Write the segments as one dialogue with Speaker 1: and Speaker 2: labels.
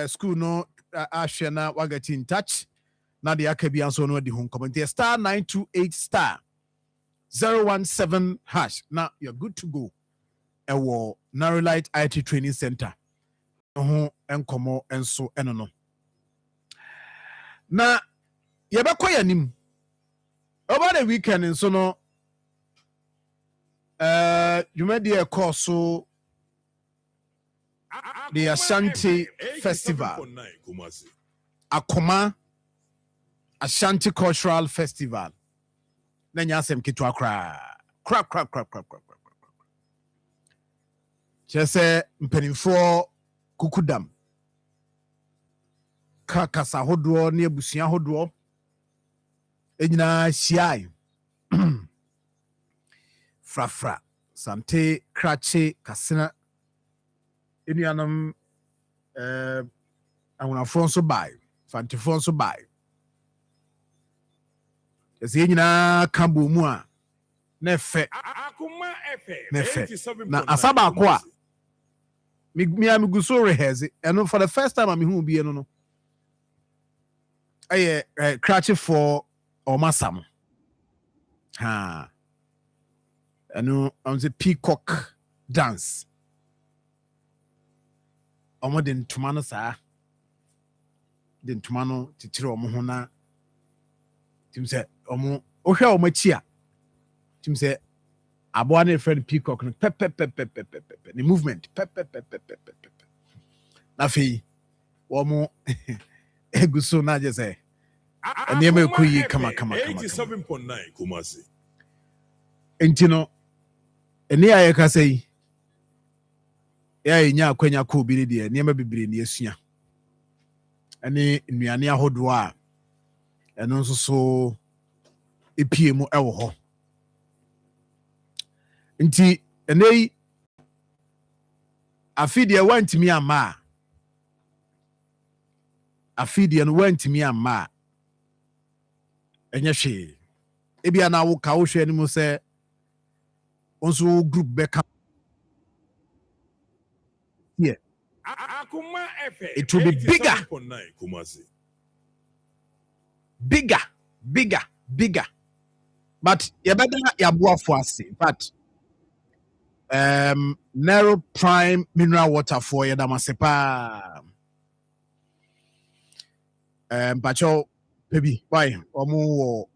Speaker 1: school no ahwe na wa get in touch na de akabia so no di ho comment star 928 star 017 hash. Now you're good to go. Ewo Narrowlight IT Training Center. Enkomo enso enono. Na yebekwa yanim. Over the weekend in so no you made the course so the Ashanti Festival. Akoma Ashanti Cultural Festival. Nanya sem kitwa crap. Chese mpenimfo kukudam. Kasa hodwo ne abusua hodwo. Enyina siai. Frafra sante krache kasina enuanam awonafo nso bai fantefo nso bai. Ese enyina kambo mu a nefe Akoma na asaba akwa mi amiguso reheze eno for the first time am hu bi eno no aye krache for omasam ha eno on the peacock dance omo den tumano sa den tumano titire omo ho na tim se omo ohwe omo chia tim se aboa na friend peacock no pep the movement pep na fi omo eguso na je say eniema ekuyi kama 87.9 Kumasi entino eni aye ka say ya nya akwanya ko bi de eniema bibire ne asua ene nnuane ahodo a eno nso so epie mu ewo ho nti enei afidie wantimi ama afidie no wantimi ama enye hwe ebia na wo ka wo hwe ni mu se onso group beka here Akoma FM it will be bigger but yebeda yaboafo ase but narrow prime mineral water for yedamasepa bacho baby why omo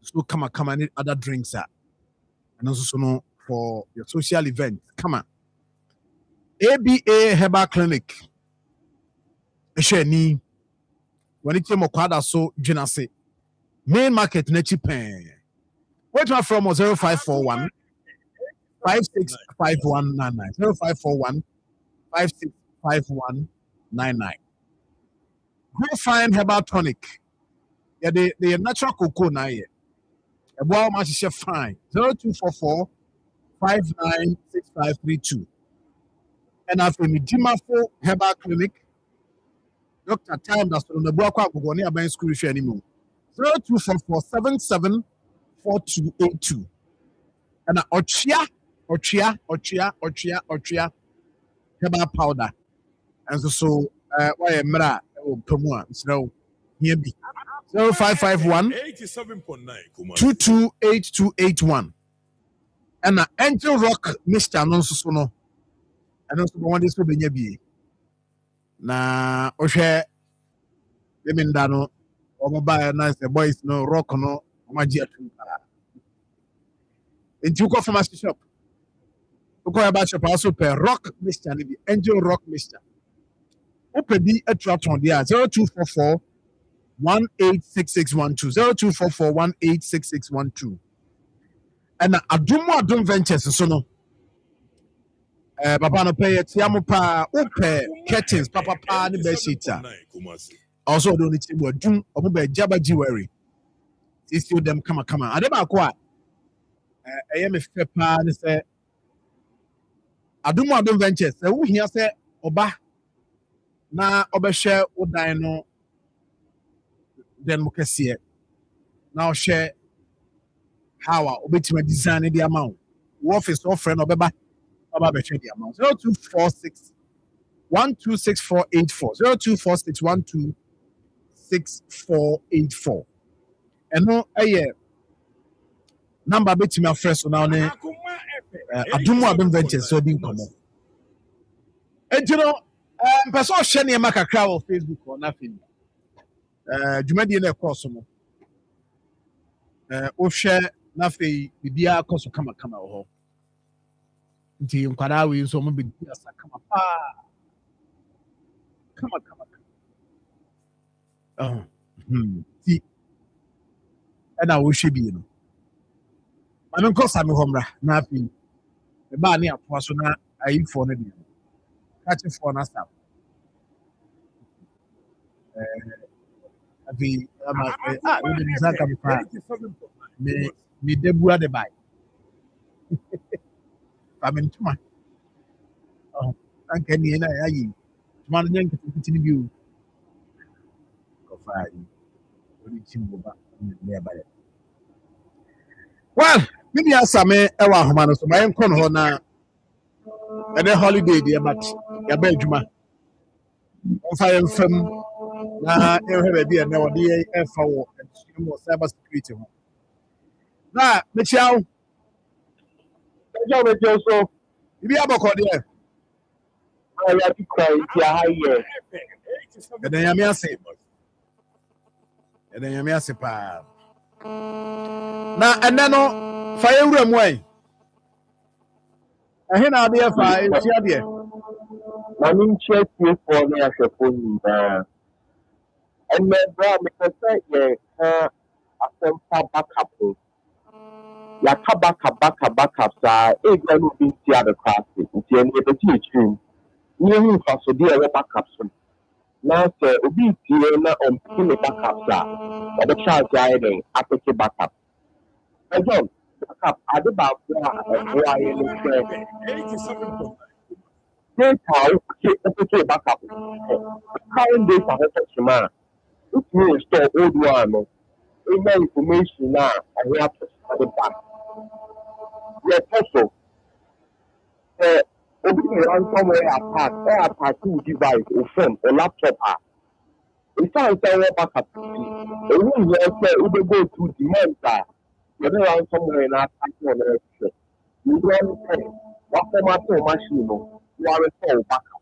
Speaker 1: so come and other drinks and also no for your social event come on ABA Herbal Clinic esheni when it came kwada so dwinase main market na chipen wait my from 0541 565199 0541 565199 go find Herbal Tonic. Yeah, the natural cocoa na here. A boy match is fine. 0244 596532. And after me, Marfo Herbal Clinic. Dr. Time that's on the boy go near by school anymore. 0244 774282. And Ochia herbal powder. And so why a mera Pemua, so here be 0551 228281. And Angel Rock Mr. Nonsono. And also one this will be near na Oshe Lemindano or mobile nice the boys no rock no magia. In two coffee master shop. About shop also per rock Mr. Angel Rock Mr. Open the attraction there 0244 186612 0244 186612. And Adum Ventures so no. Papa no pay tiamo pa ope curtains papa pa ni beshita. Also don't need to do obo jaba jewelry. See them come. Adeba kwa I am a pa ni say Adum Ventures say who here say oba na obehwe wodan no then mo kese na o share how obetima design the amount office offer no beba about between the amount 0246 126484 0246126484 ɛno ɛyɛ number betimi afrɛ so na ne Adum Abem Ventures so di nkɔmmɔ enti no mpɛ sɛ ɔhwɛ nneɛma kakra wɔ Facebook hɔ na afei dwumadie no ɛkɔɔ so no wohwɛ na afei biribiara kɔ so kamakama wɔ hɔ nti nkwadaa wei nso ɔmo bɛdi asa kama paa kama ti ɛna wohwɛ bi no maame nkɔ sami hɔ mmra na afei ɛbaa ne atoa so na ayifoɔ no deɛ kakyefoɔ no asa afei wode ne nsa ka me paa me dabua de bae fa me ntoma anka nie na ayi ntoma no nyɛ nketenkete no bio kɔfaa yi wode kyi mboba ne ɛbayɛ well me nua Same ɛwɔ ahoma no so ma yɛnkɔ no hɔ na ɛnɛ holiday deɛ but yɛaba adwuma ɔmfa yɛmfam na yɛhwɛ baabi a ɛnɛ wɔde yɛ ɛfa wɔ adusua mu wɔ cyber security ho na mekyia wo
Speaker 2: ɛgya so
Speaker 1: biribi abɔkɔ deɛ
Speaker 2: ayɛde kra nti aha yɛ
Speaker 1: ɛdɛ nyame ase paa na ɛnɛ no fa yɛwura mu ɛ ɛhe na adeɛ fa ɛhyia deɛ
Speaker 2: na menkyerɛ tiefoɔ ne ahwɛfoɔ nyinaa ɛnɛ berɛ a mepɛ sɛ yɛka asɛmfa backup ho yɛaka backup saa ɛgya no obi nti adekora ase nti ɛno yɛbɛti yɛkyirim ne yɛhu mfasodeɛ ɛwɔ backup so na sɛ obi ntie na ɔmpeke ne backup a ɔbɛkyɛ ase ayɛ den apeke backup ɛgya backup ade baako a ɛboa yɛ no sɛ data a wopeke backup current data ho tɔkyema a wotumi restore old one no ɛnya information a ɛho atɔkyema de back yɛtɔ so sɛ obi ne ransomware attack attack wo device o phone o laptop a ɛsiane sɛ ɛwɔ backup ti ɛwu nyɛ sɛ wobɛgo through demand a yɛde ransomware no attack wɔ no ɛhwɛ yɛwura no sɛ wakɔmate wo machine no wɔarestore wo backup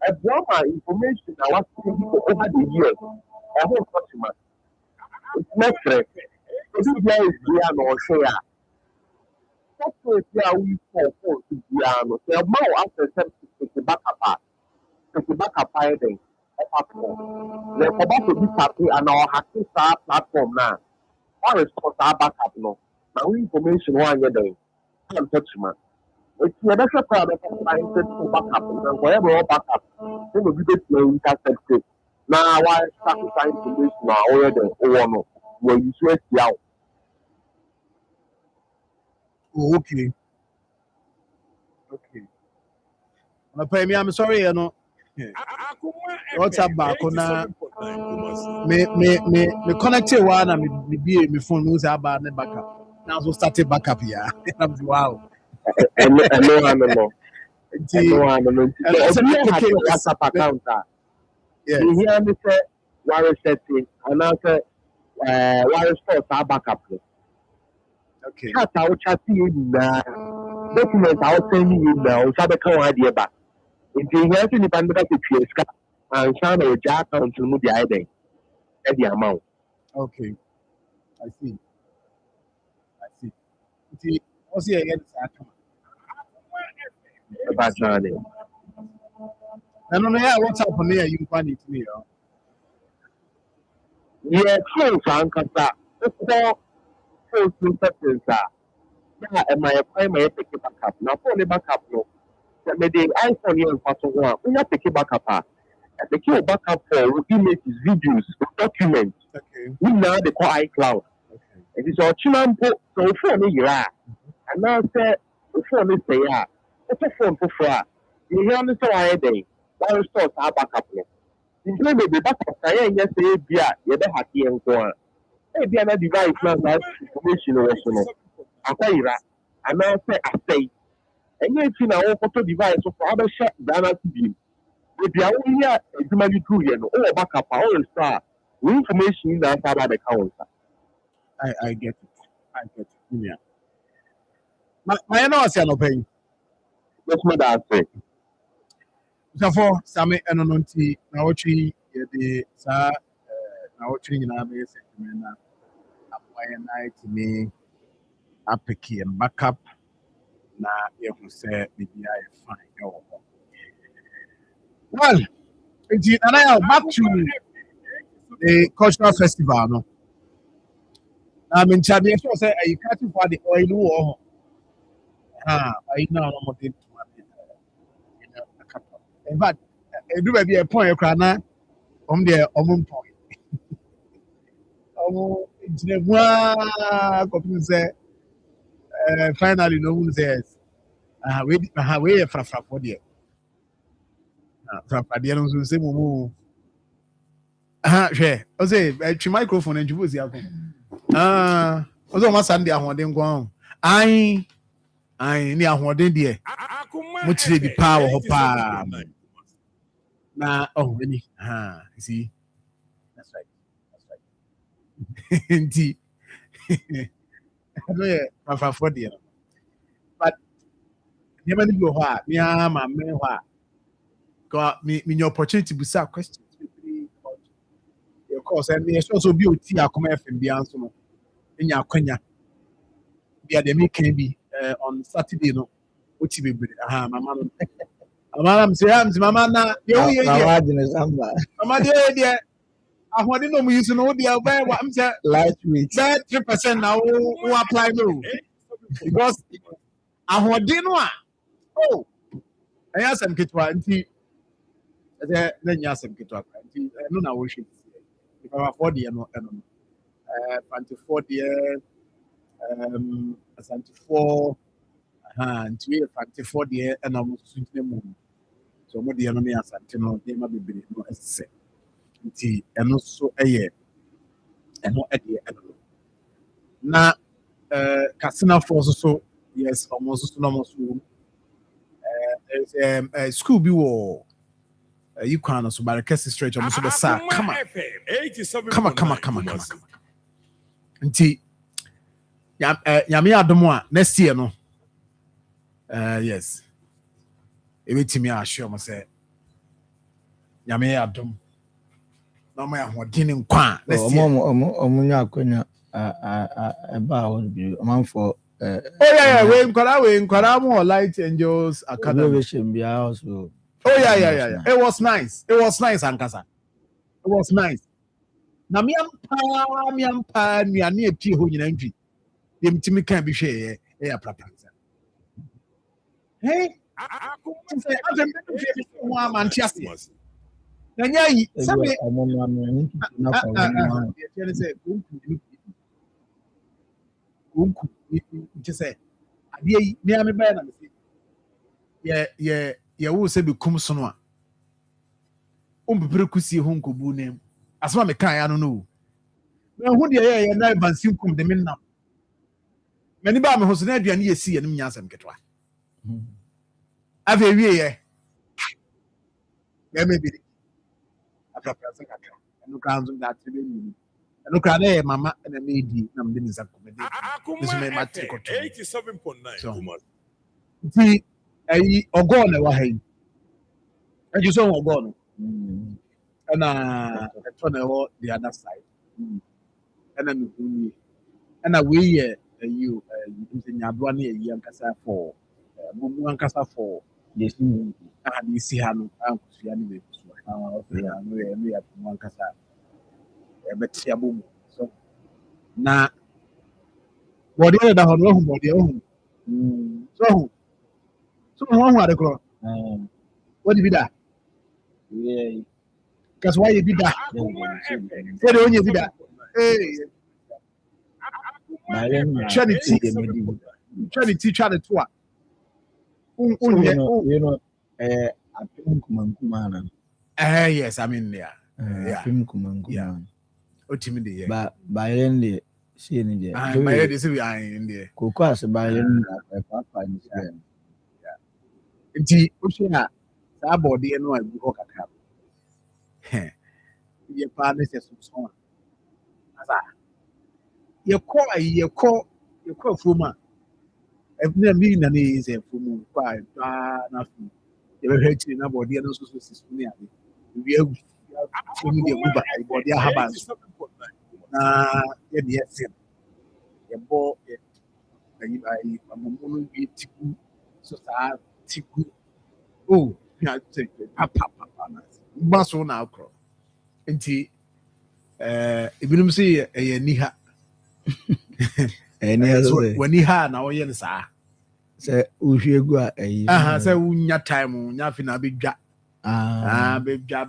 Speaker 2: ɛboa ma information a wasɛn bi over the years ɛho ntɔkyema mɛfrɛ obi biara ɛsie a na ɔhwɛ a software bi a we for phone to be no sɛ ɛma wo asɛ sɛ peke backup ayɛ den ɛfa so na ɛkɔba sɛ bi sape anaa ɔhake saa platform no a wɔarestore saa backup no na wo information woanyɛ den antɔkyema nti yɛbɛhwɛ koraa bɛfa sɛ to backup no nkɔyɛ bɛwɔ backup sɛ na obi bɛtuma intercept na wɔasake saa information a woyɛ den wowɔ no wɔayi so atia wo.
Speaker 1: Oh, okay. I'm sorry, you know. What's up, back on me connected one and me phone knows about the backup. Now so started backup here. Wow.
Speaker 2: I know. WhatsApp account. Yeah. You hear me say wireless setting and now say wireless store backup. Okay. Chat out chatting in document out sending you now, Sabaka idea back. If you have any bandit to create and shine or jack on to move the idea at the amount.
Speaker 1: Okay. I see. See, what's the again?
Speaker 2: About Johnny.
Speaker 1: I don't know what's up on there. You find it me.
Speaker 2: Yeah, true, Frank. Settings yeah, and my primary take it backup. Now for the backup no. That may the iPhone here in Paso one. We not take it backup. And the key backup for images, videos, documents.
Speaker 1: Okay.
Speaker 2: We now they call iCloud. Okay. It is our chinampo so for me you are. And now say for me say yeah. It's a phone for free. You hear me so I day. One stores our backup no. In play the backup say yes say bia you be happy and go on. Ebi ana device na that information wɔ so no akɔyira anaa sɛ asɛe ɛnyɛ ti na wɔkɔtɔ device so abɛhyɛ Ghana TV If you are only a human two years, or backup, or star, information that's about the counter.
Speaker 1: I get it. I get it. Yeah. My no say no pay.
Speaker 2: That's what I say.
Speaker 1: Therefore, Sami and Nonti, now tree, the sa, now tree in our base, and I to me, a picky and backup. Na you say, maybe I fine. Well, and I back to the cultural festival. No, I mean, Chabi, so say, I catch you for the oil. I know I'm not in fact, I do maybe a point, you can there, point. It's the one say, finally, no one says, we from for the from the other ones say, share. I say, microphone and you was here. Also, my Sunday, I want them go on. I near one day, much the power of palm. Now, oh, really? You see, that's right. That's right. Indeed. I know from for the but never go hard. Yeah, my man, got me your opportunity to start questions. Of course, and there's also beauty. Akoma FM the answer in your Kenya. The academic can be on Saturday. No, which be mama. Mama, say, mama, na you mama, dear. I want to know we used to know the other. I'm saying
Speaker 3: lightweight.
Speaker 1: That 3% now who apply no because I want to know. Oh, I asked them to then you ask them to no, now we should if I afford the 24 year, 24, and 24 year, and almost 20 moon. So, what the enemy has no, they might be no say. And also a year, and not at the end. Now, Casino Force, so yes, almost almost. There's a school be war. You can't also by the case stretch almost the sack. Come on. Until Yami Adomoa next year, no. Yes. Every me I assure myself. Yami Adom. No my didn't qua. Next year.
Speaker 3: Omunya about be Marfo.
Speaker 1: Oh yeah, we more Light Angels Academy.
Speaker 3: Also.
Speaker 1: Oh yeah. It was nice, Ankasa. It was nice. Na me ampa me ane epie ho nyina ntwi. Dem timi kan bi hwe e prapanza. Hey, say azem be hwe ho amantiase. Na nya yi, sabe unku say ade yi me ame ba na me say ye wo se be kum so no a. Ompepere kusie ho nkobu nem. Asema me kan ya no. Me hu de ye na bansin kum de me nam. Mani ba me ho so na aduane ye si ye nim nya asem ketwa. Ave wie ye. Me bi. Apapra se kakra. Enu kan zo da tebe ni. Enu kan na mama na me di na me ni zakomede. This me matric 87.9. Ti ayi ogo na wa hai. Eju so ogo no. And the other side. And then we you in Yadwani a young cassa for Mumu Cassa for this and you see how I'm anyway. We have one cassa. But Yabu. So now what the other home body own. So one had a clock. What did you do? Yeah. Because why you did that? Say the only did that. Hey, Trinity, Charlie, what? Yes, I mean, yeah. Ultimately,
Speaker 3: but by then, see in the
Speaker 1: by this we are in there.
Speaker 3: Cocas by then,
Speaker 1: Papa, yeah. saa bɔɔdeɛ no a ɛgu hɔ kakra yɛ paa ne sɛ somson a asa yɛkɔ afuom a ɛna mi na ne yɛ sɛ afuom kɔ a paa na afuom yɛbɛhwɛ akyire na bɔɔdeɛ no nso so si so ne ade ebi agu afuom deɛ gu ba bɔɔdeɛ ahaba nso na yɛde yɛsɛn yɛbɔ ayi amomo no wie tigu so saa tigu na sɛ papa na ba so na akorɔ nti ebinom sɛ ɛyɛ niha wani ha na ɔyɛ no saa
Speaker 3: sɛ wohwie gu a ɛyi
Speaker 1: sɛ wonya time nya afi na bɛdwa bɛdwa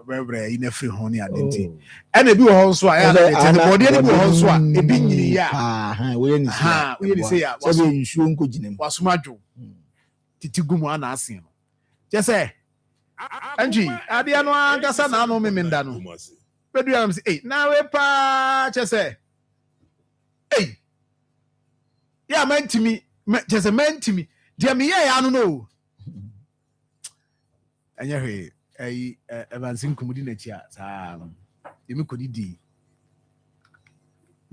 Speaker 1: bɛbrɛ yi na firi ho ne ade nti ɛna ebi wɔ hɔ nso a ɛyɛ bɔdeɛ no bi wɔ hɔ nso a ebi nyini yɛ a woyɛ ne sɛ yɛ
Speaker 3: nsuo nkɔgyina mu
Speaker 1: wasoma adwo titi gu mu ana ase no kyɛ sɛ ɛntwi adeɛ no ankasa na ano memenda no bɛdua nam sɛ na we paa kyɛ sɛ yɛ mantimi kyɛ sɛ mantimi deɛ meyɛ yɛ ano no ɛnyɛ hwee ɛyi ɛbansi nkɔmudi n'akyi a saa yɛmi kɔdidi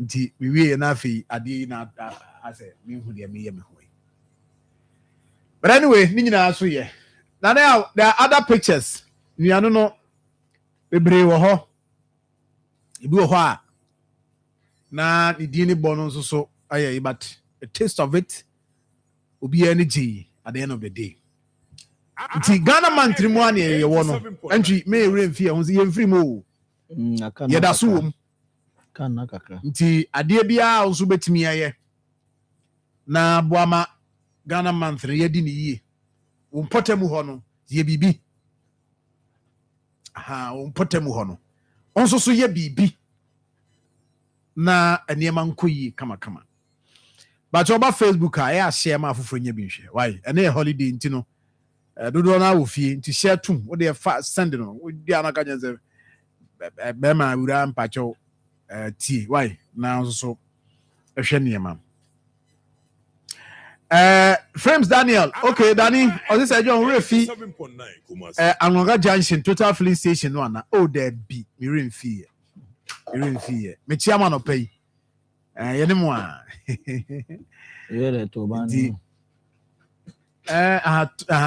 Speaker 1: nti mewie na afei adeɛ yi na asɛ mehu deɛ meyɛ me ho yi but anyway ne nyinaa so yɛ na now there are other pictures nnuano no bebree wɔ hɔ ebi wɔ hɔ a na ne din ne bɔ no nso so ayɛ yi but a taste of it obiara ne gye at the end of the day nti Ghana man trimu ani yɛwɔ no ɛntwi me ewura mfi ɛho sɛ yɛmfiri mu o yɛda so wɔ mu
Speaker 3: kana kakra
Speaker 1: nti adeɛ biara nso betumi ayɛ na boama Ghana man tre yɛdi ne yie wo mpɔtam hɔ no yɛ bibi wo mpɔtam hɔ no nso so yɛ bibi na nneɛma nkɔ yie kama but oba Facebook a ɛyɛ share ma afoforo nya bi nhwɛ why ɛne yɛ holiday nti no dodo na wo fie nti share tum wo de fa send no wo di anaka nya sɛ be ma wura mpacho tie why na nso so ɛhwɛ nneɛma Frames Daniel okay Danny ɔse sɛ John refi Angonga Junction Total Filling Station no ana there be me remfi me chiama no pay yɛne mu a
Speaker 3: yɛrɛ tobani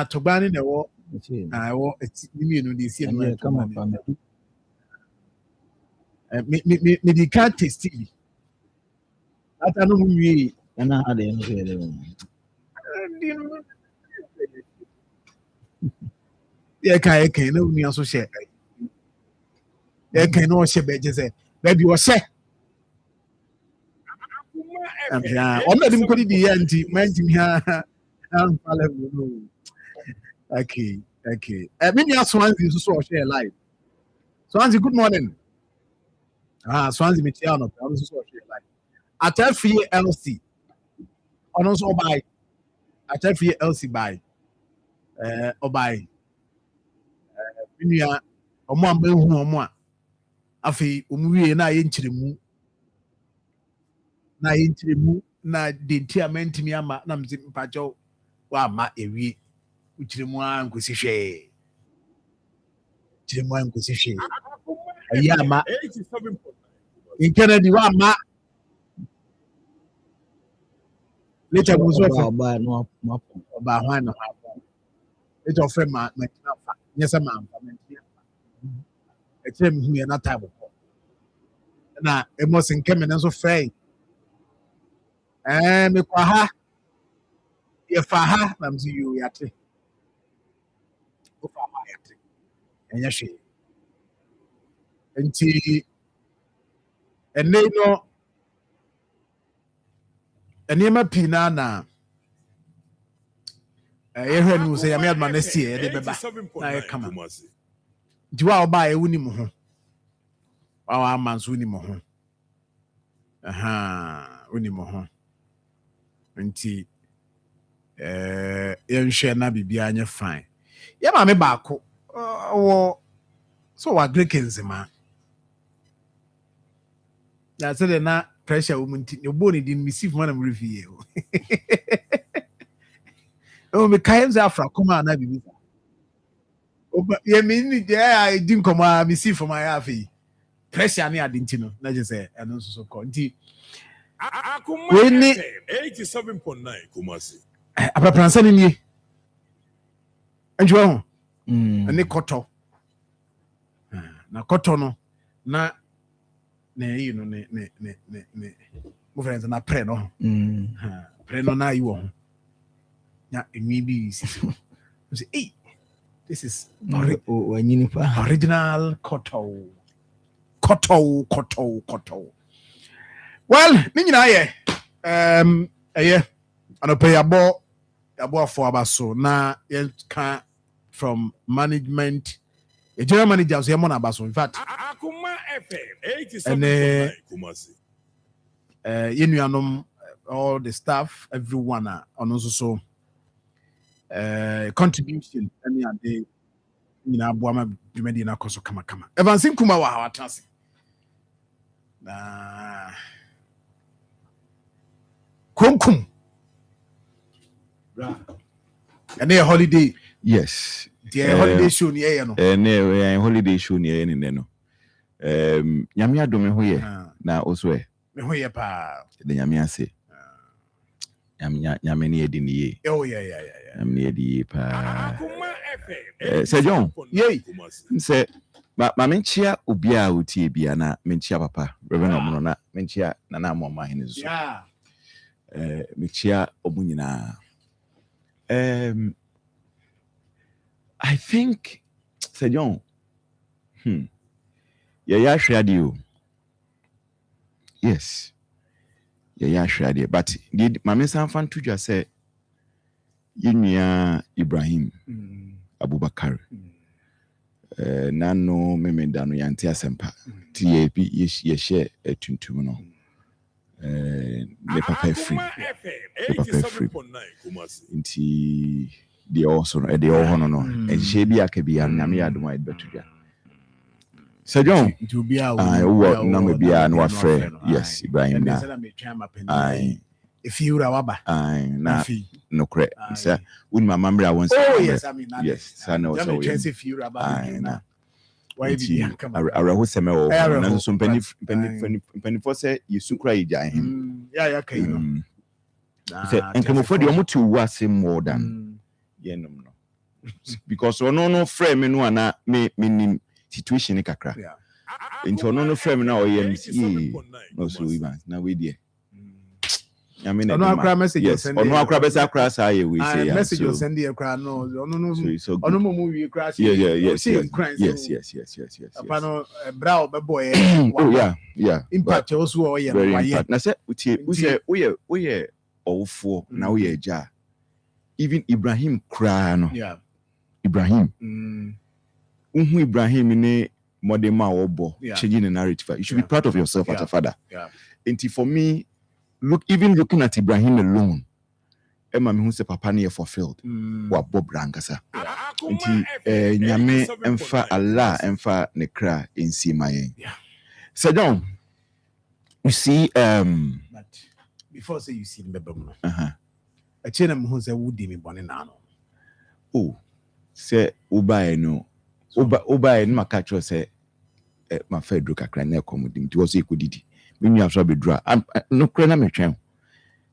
Speaker 1: tobani na ɛwɔ ɛwɔ nimi no de si no
Speaker 3: kama pa
Speaker 1: me di ka taste bi ata no mu wie
Speaker 3: na ha de no yɛrɛ
Speaker 1: yɛka na uni aso hyɛ yɛka na ɔhyɛ bɛgye sɛ baabi ɔhyɛ ɔno dim kɔdi di yɛ nti mantimi ha amfa level no okay me nua Swansea nso so ɔhyɛ live Swansea good morning Swansea me tia no ɔno nso so ɔhyɛ live Atafie LC ɔno nso ɔbai Atafie LC bai ɔbai me nua ɔmo a mehu ɔmo a afei ɔmo wie na ayɛ nkyeremu na denti a mantimi ama na mzi mpacho wa ama ewie uchiremu a nkosi hwe ayi ama in Kennedy wa ama later muzo
Speaker 3: ba no
Speaker 1: ba hwan no ha later of ma tina fa nyesa ma amfa mentia ekyem hu ye na table na emos nkeme na so frɛ me kwa ha ye fa ha na mzi yu yate o fa ha yate enya hwe enti ene no enema pina na ye hwe nu se ya me adma na sie de beba na ye kama nti wa oba e wuni mu ho wa amanso wuni mu ho wuni mu ho nti yɛnhwɛ na bibia anya fine yɛ ma me baako so wa Greek nzema ya sɛ de na pressure wo nti ne bo ne din receive man am review o me kaim za Akoma na bibisa Yeah, me I didn't come me see for my half. Pressure near Dintino. Not just say and also so conti.
Speaker 4: Akoma FM 87.9 Kumasi.
Speaker 1: Apa pransa ni nie. Anjo.
Speaker 3: Mm.
Speaker 1: Ne koto. Na koto no na you know ne mo friends na pre no. Pre no na yi wo ho. Ya enwi bi si. Say, hey, this is original koto. Well, ni nyina ye anope yabo afọ abaso na ye ka from management a general manager so ye mo na abaso in fact
Speaker 4: Akoma FM 87.9 Kumasi.
Speaker 1: Ye nuanom all the staff everyone on also so contribution any ade nyina aboa ma dwumadi na koso kama Evansin kuma wa hawatase na Kumkum. And a holiday.
Speaker 5: Yes.
Speaker 1: The holiday show near no.
Speaker 5: Holiday show near no. Yamia dome hoye na oswe.
Speaker 1: Me hoye pa.
Speaker 5: The yamia say. Yamini edini.
Speaker 1: Oh yeah.
Speaker 5: Yamini edi pa.
Speaker 4: Akoma FM.
Speaker 5: Say John.
Speaker 1: Yay.
Speaker 5: Say ma menchia ubia uti bia na menchia papa. Reverend Omono na menchia na na mama hinizo.
Speaker 1: Yeah.
Speaker 5: Menchia omunyina. I think Say John. Yeah, radio. Yes. Yeah, radio. But did Mama Sanfan to just say Yinya Ibrahim Abubakar. Nano memendano yantia sempa. TAP yeshe tuntumono. Le papa free. Le papa free. Inti the also the all no. And she be akabi and Nami Aduma betuja. Sir John,
Speaker 1: to be out.
Speaker 5: I work number be an what friend. Yes, Ibrahim.
Speaker 1: If you waba.
Speaker 5: Na no correct. Sir, when my memory I once.
Speaker 1: Oh yes, I mean
Speaker 5: yes, I know so.
Speaker 1: If you waba. Why be come?
Speaker 5: I who seme o. Na so penny for say you sukra ija him.
Speaker 1: Yeah, okay.
Speaker 5: Say enkomo for the omutu wase more than yenom no. Because no frame no ana me situation kakra.
Speaker 4: Yeah.
Speaker 5: Into no frame na o yem no so we ban na we there. I mean,
Speaker 1: no akra message
Speaker 5: yes.
Speaker 1: send.
Speaker 5: No akra besa akra say we say yeah.
Speaker 1: Message you send the akra no. No.
Speaker 5: So
Speaker 1: No movie akra.
Speaker 5: Yeah. Yes.
Speaker 1: Apano brow be boy.
Speaker 5: Oh yeah.
Speaker 1: Impact also o ye.
Speaker 5: Very impact. Na say we owfo na we eja. Even Ibrahim kra no.
Speaker 1: Yeah.
Speaker 5: Ibrahim. Ibrahim ne modema obo changing the narrative. You should be proud of yourself as a father.
Speaker 1: Yeah.
Speaker 5: And for me, looking at Ibrahim alone, Emma me who say papa ne fulfilled. Wa Bob Rangasa. Nti nyame emfa Allah emfa ne kra ensi maye.
Speaker 1: Yeah.
Speaker 5: So John, you see
Speaker 1: but before say you see mbebem no. A chena me who say wudi me bone na no.
Speaker 5: Oh, say uba no. Uba no makacho say my fedro kakra na komodim. Ti was ekodidi. Me nua so be dra. No kra na me twem.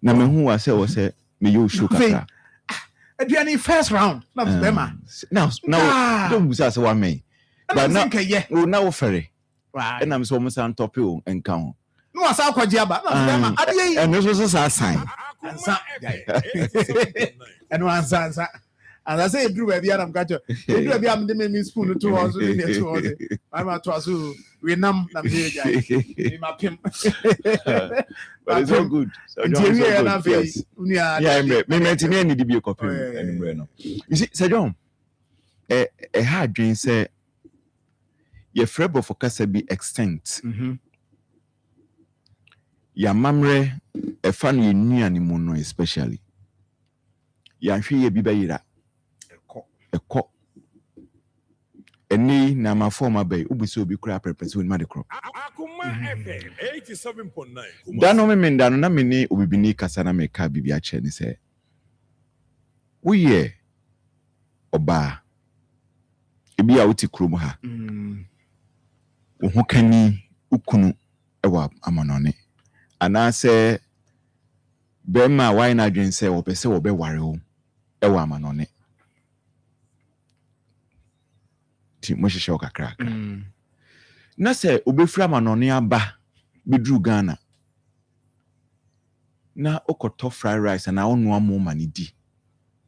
Speaker 5: Na me hu wa say me yo show kakra.
Speaker 1: Aduani first round. Na bema.
Speaker 5: Now don't busa say one me. But now we ferry.
Speaker 1: Right.
Speaker 5: And I'm so much on top you and count.
Speaker 1: No asa kwaji aba. Na bema. Ade
Speaker 5: And this was a sign.
Speaker 1: And one answer. And I say, Drew, baby, I'm got you. Drew, I'm the main spoon to us. I'm at us who we numb them here, guys.
Speaker 5: But it's all good. So, yes. Yeah, me maintain need to be a copy. You see, Sir John, a hard dream say, your frebo for Casa be extinct. Your mamre, a funny new animal, especially. Yan she be bayra. Eko eni na ma forma bay ubuso obi kura purpose won ma de crop
Speaker 4: Akoma FM 87.9
Speaker 5: da no me nda no na me ni obibini kasa na me ka bibia che ni se wo ye oba ebi a wuti krom ha wo ho kani ukunu ewa amanone anase bema why na dwen se wo pese wo be ware wo ewa amanone ti mo hwehwe wo kakra na se obefura amanone aba bedru Ghana na okoto fried rice na onu amo mani di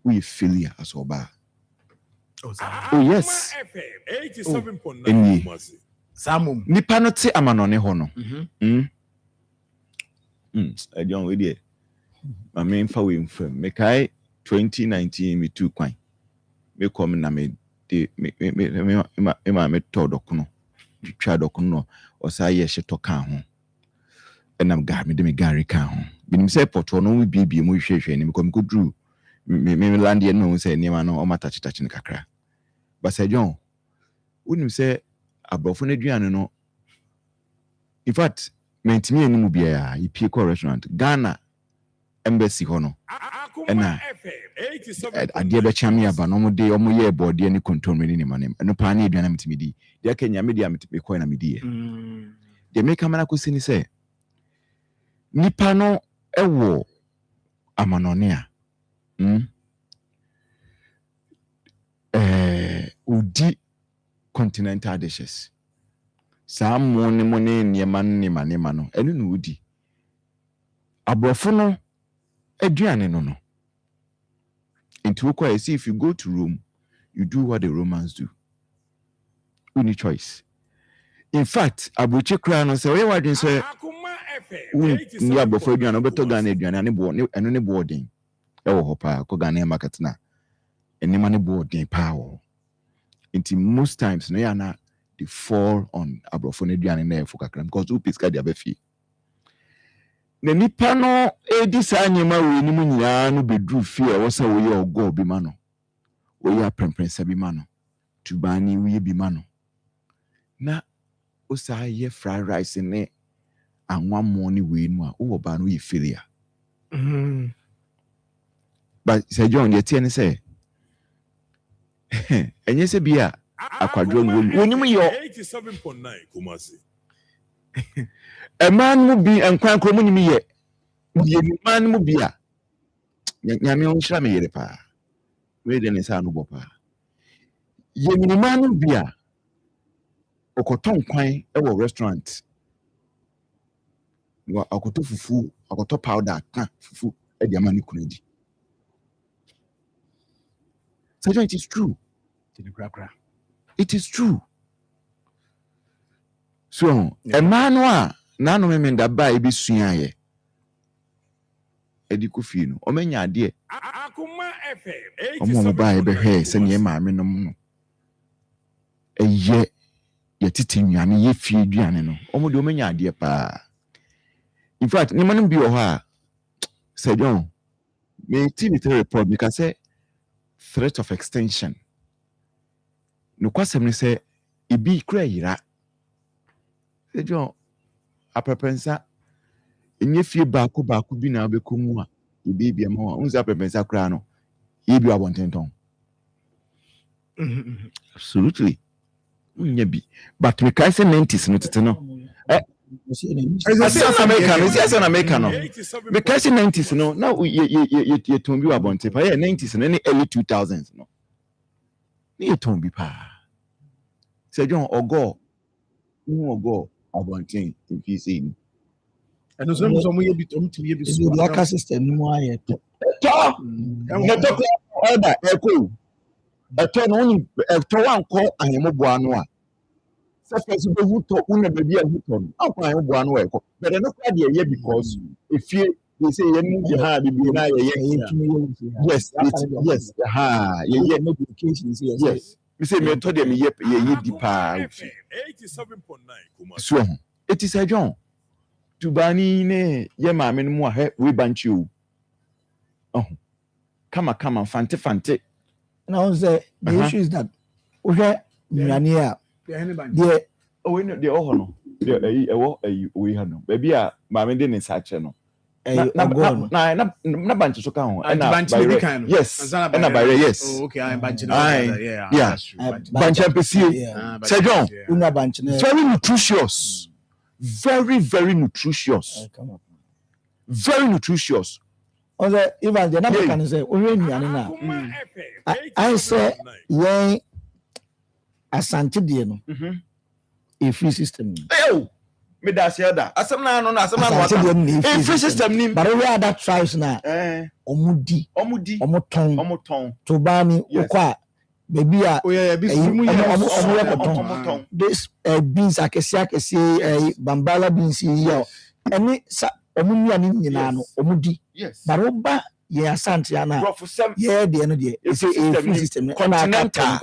Speaker 5: we failure as oba. Oh yes.
Speaker 4: FM 87.9 Kumasi.
Speaker 1: Samum.
Speaker 5: Nipa no te amanone ho no. John we dey. Ma me mfa we mfam. Me kai 2019 me tu kwan. Me come na me de me to dokono. Twa dokono osa ye hye to kan ho. Enam ga me de me gari kan ho. Binim say poto no we bibie mu hwehwe ni me come ko dru. Me land ye no say niam no o mata chitachi ne kakra. But say John, unim say abrofo na duane no. In fact, mentimi enimu bia ya pie ko restaurant Ghana embassy ho no.
Speaker 4: Akoma FM 87.
Speaker 5: Ade be chame aba no mo de omo ye bode ni control ni manem. No pa na aduane metimi di. De Kenya media metimi ko na medi ye. De me kamera ko sini say nipa no ewo amanone a udi continental dishes. Some money niema no. Enu no udi. Abrofo no aduane no. Into kwa see if you go to Rome, you do what the Romans do. Only choice. In fact, abuche kra no say we wadwen say
Speaker 4: Akoma FM
Speaker 5: ni abrofo aduane obeto Ghana aduane ne bo enu ne boarding. Ewo ho pa ko Ghana market na. Enema ne boarding pa wo. Until most times no yana they fall on abrofo ne duane na efo kakra because who piska dia befi na nipa no edi sa nyema we ni mu nyia no bedru fi e wo sa wo ye ogo bi ma no wo ye apremprensa bi ma no tubani we bi ma no na o sa ye fried rice ne anwa mo ni we nu a wo ba no ye failure but say John ye tie ne say enye se bia akwadro no woni mu yo
Speaker 4: 87.9 Kumasi.
Speaker 5: Man mu bi enkwan kro mu ni ye man mu bia nyame on hira me yere pa we de ne sa no bo pa ye ni man mu bia okoton kwan e wo restaurant wa akoto fufu akoto powder kan fufu e de amani kunadi so it is true it is true. So, a man wa na no me nda ba e bi sua ye. Edi ku fi no. O menya ade.
Speaker 4: Akoma FM 87.
Speaker 5: Omo ba e be he se ne ma me no no. Eye ye titi nwane ye fi duane no. Omo de o menya ade pa. In fact, ni manim bi o ha. Say John, me TV report because say threat of extension. No kwasem ni say ibi kura yira. Say John, aprepensa enye fie baako bi na obekomu a ibi bia ma unza aprepensa kura no ibi abontenton. Absolutely. Unye bi. But we can say 90s no tete no. It's American no. We can say 90s no. Now you tombi abontepa. Yeah, 90s no any early 2000s no. Ni tombi pa. Say John ogo abonten if say
Speaker 1: And so ye bit ye bi so
Speaker 3: the aka system ni mo aye to
Speaker 5: to order eko eto no ni eto wan ko ahemboa no a se fese be huto una be bia huto no akwa ahemboa no eko but no kwa de ye because if you say ye mu ha bi na ye yes yes we say me to dem ye di pa
Speaker 4: 87.9 Kumasi.
Speaker 5: so it is a John tubani ne ye ma me no mu a we banchi o oh kama fante
Speaker 3: now say the issue is that we hear nwane a the
Speaker 5: oh we no de oh no de we ha no ba bia ma me de ne sa che no na banche so ka ho yes na bayre yes
Speaker 1: okay I'm banche
Speaker 5: yeah banche ampesie Sir John
Speaker 3: una banche
Speaker 5: very nutritious very nutritious very nutritious
Speaker 3: oze even the number can say ohwe nnuane na I say yen asante de no a free system
Speaker 5: me da se da asem na no asem na no a free system ni
Speaker 3: but we other tribes na omudi omoton to ba ni okwa baby a omo this beans akese bambala beans yo eni omo nnuane nyina no omudi but oba ye asante ana ye de no de e free system
Speaker 5: continental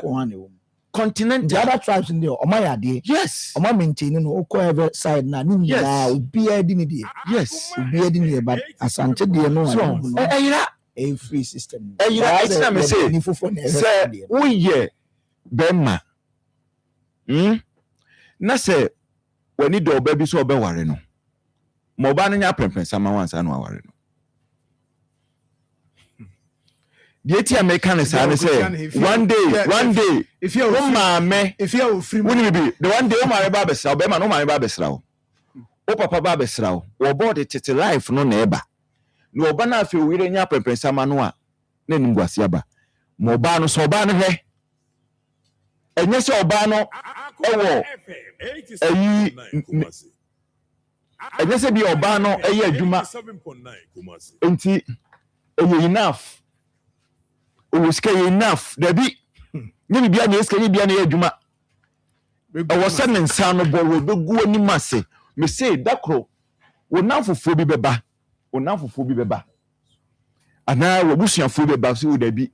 Speaker 3: the other tribes in there omayade
Speaker 5: yes
Speaker 3: oma maintain no oko every side na ni nyina obi adi ni de
Speaker 5: yes
Speaker 3: obi adi ni but asante de no
Speaker 5: eyira
Speaker 3: a free system
Speaker 5: eyira it's me say we ye bema na say wani do oba bi so oba ware no mo ba no nya premprem sama wansa no aware no the eti American is say one day if you free money be the one day o ma ba besra o be ma no ma ba besra o papa ba besra o wo board tete life no na eba no oba na afi owire nya premprem sama no a na nim guase aba mo ba no so oba no hwe enye se oba no ewo enye se bi oba no eye adwuma enti enough owoske enough dabi ni bia na eske ni bia na adwuma was said nsa no bo we begu ani mase me say dakro wona fofo bi beba ana wo busuafo beba so dabi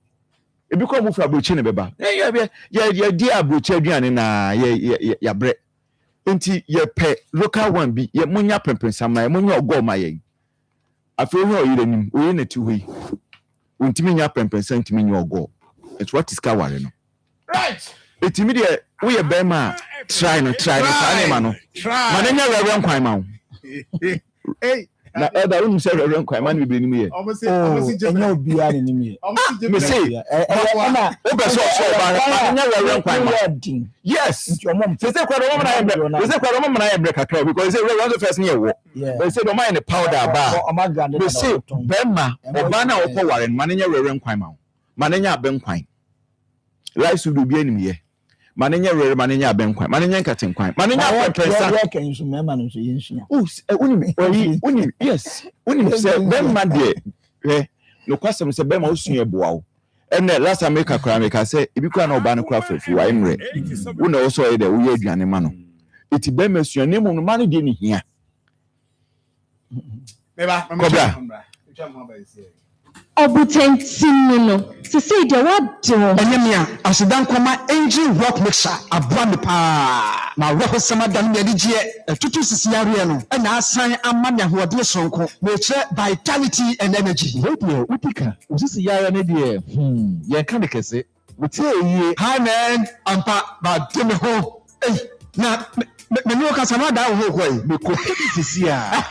Speaker 5: ebi ko mu fra brochi ne beba ye di abrochi aduane na ya bre enti ye pe local one bi ye munya pempensama ye munya ogoma ye afi ho yiranim oye na ti hoyi untimi nya pempensa ntimi nya ogo it's what is ka ware no
Speaker 1: right
Speaker 5: etimi de we ye be ma try no try ma no manenya reverend kwan ma wo
Speaker 1: hey
Speaker 5: na eda unu se reverend kwan ma ni bibiri ni ye
Speaker 3: enye obi ani ni me
Speaker 5: me say na o be so ba manenya reverend kwan ma yes se kwa do mo na ye se kwa do mo na ye bre kakra because say reverend first ni ye wo but say do ma ye powder ba me say be ma oba na wo ware manenya reverend kwan ma wo manenya aben kwan rice do bi anim ye manenya rere manenya aben kwan manenya nkaten kwan manenya presa
Speaker 3: ya kan so mema no so yensua
Speaker 5: uni yes uni se ben ma de no kwasem se ben ma osua boa wo ene last america kra me ka se ibi kwa na oba no kra fafu wa emre una also e de wo ye aduane ma no eti ben ma sua ne mu no ma no de ni hia
Speaker 1: meba
Speaker 5: kobra
Speaker 6: Obutensinuno. Sisi de wado.
Speaker 7: Enyemia asidan kwama engine rock mixer abua me pa. Na roho sama dan me dige etutu sisi yare no. Na asan ama me ahode sonko. Me che vitality and energy.
Speaker 8: Radio utika. Usisi yare ne de. Ye kan de kese. Wuti eyi.
Speaker 7: Hi man, ampa ba de me ho. Na me no ka sama da ho koi.
Speaker 8: Me ko sisi a.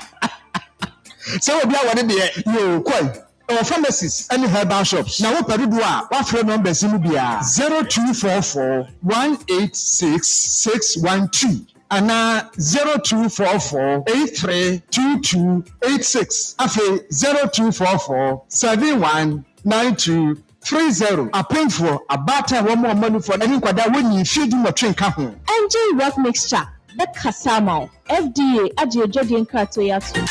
Speaker 7: So obi a wode de yo koi. Our pharmacies and herbal shops. Now what do what phone number is 0244 186 612 and 0244 832286. Afe 0244 719230. A paying for a batter one more money for any quadra when you feed him a train cajon.
Speaker 6: Engine rock mixture. The Kasama. FDA. Adio Jodian Katoyatu.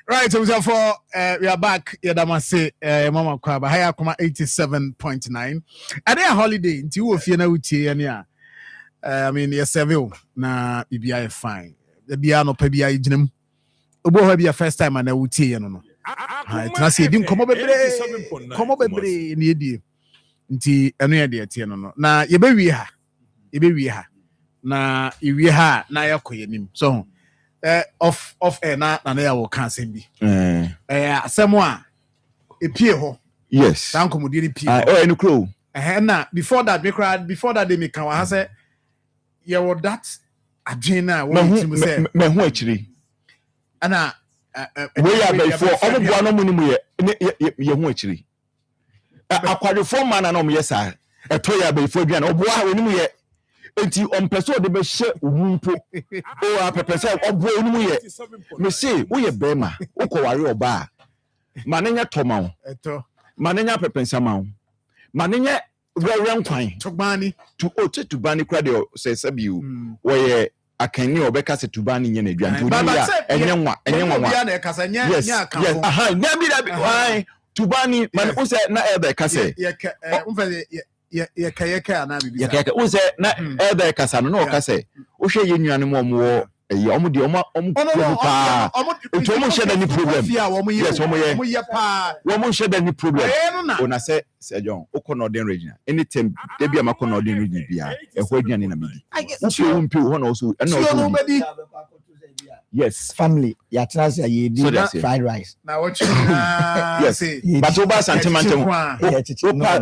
Speaker 1: Right, so we are back. Yadamase, Mama Kwaba, higher Akoma 87.9. Are they a holiday? Until you feel now, I mean, yes, na BBI fine. The Biano Pebia Jim. Obo have your first time and I would say, no. I say, didn't come over in the idea. Until any idea, no. Now, you be we ha. Na you ha, na yakoyenim. So, off na ya wo kan sembi asemo a epie ho
Speaker 5: yes
Speaker 1: san komodie pie
Speaker 5: enu kro
Speaker 1: na before that they make kan wa say you were that adwena wo tim say
Speaker 5: me ho akiri
Speaker 1: ana
Speaker 5: we ya before omo boa no mu ni ye hu akiri akwadefo man na omo yesa eto ya before aduane oboa we ni mu ye enti ompeso de be hye ohunpo o apepese oboa we ni mu ye me say wo ye bema wo ko ware oba manenya toma wo
Speaker 1: eto
Speaker 5: manenya pepensa ma wo manenya reverend kwan
Speaker 1: tubani
Speaker 5: tubani kra de say sabi wo ye akanni obeka se tubani nye na aduane to ya enyenwa
Speaker 1: bia na ekasa nya aka
Speaker 5: yes aha nya bi da why tubani man wo say na elder kase
Speaker 1: ye kayeka ana bibi
Speaker 5: ye kayeka wo say na elder kasa no kase wo hwe ye nuane mo wo eyi omo de omo pa nti omo share any problem yes omo ye pa omo share any problem ona say John uko den region anytime dey be amako Northern region bia ehwo aduane na medi wo mpi ho na also yes
Speaker 3: family ya trans ya ye fried rice
Speaker 1: na what
Speaker 5: yes but oba sentimental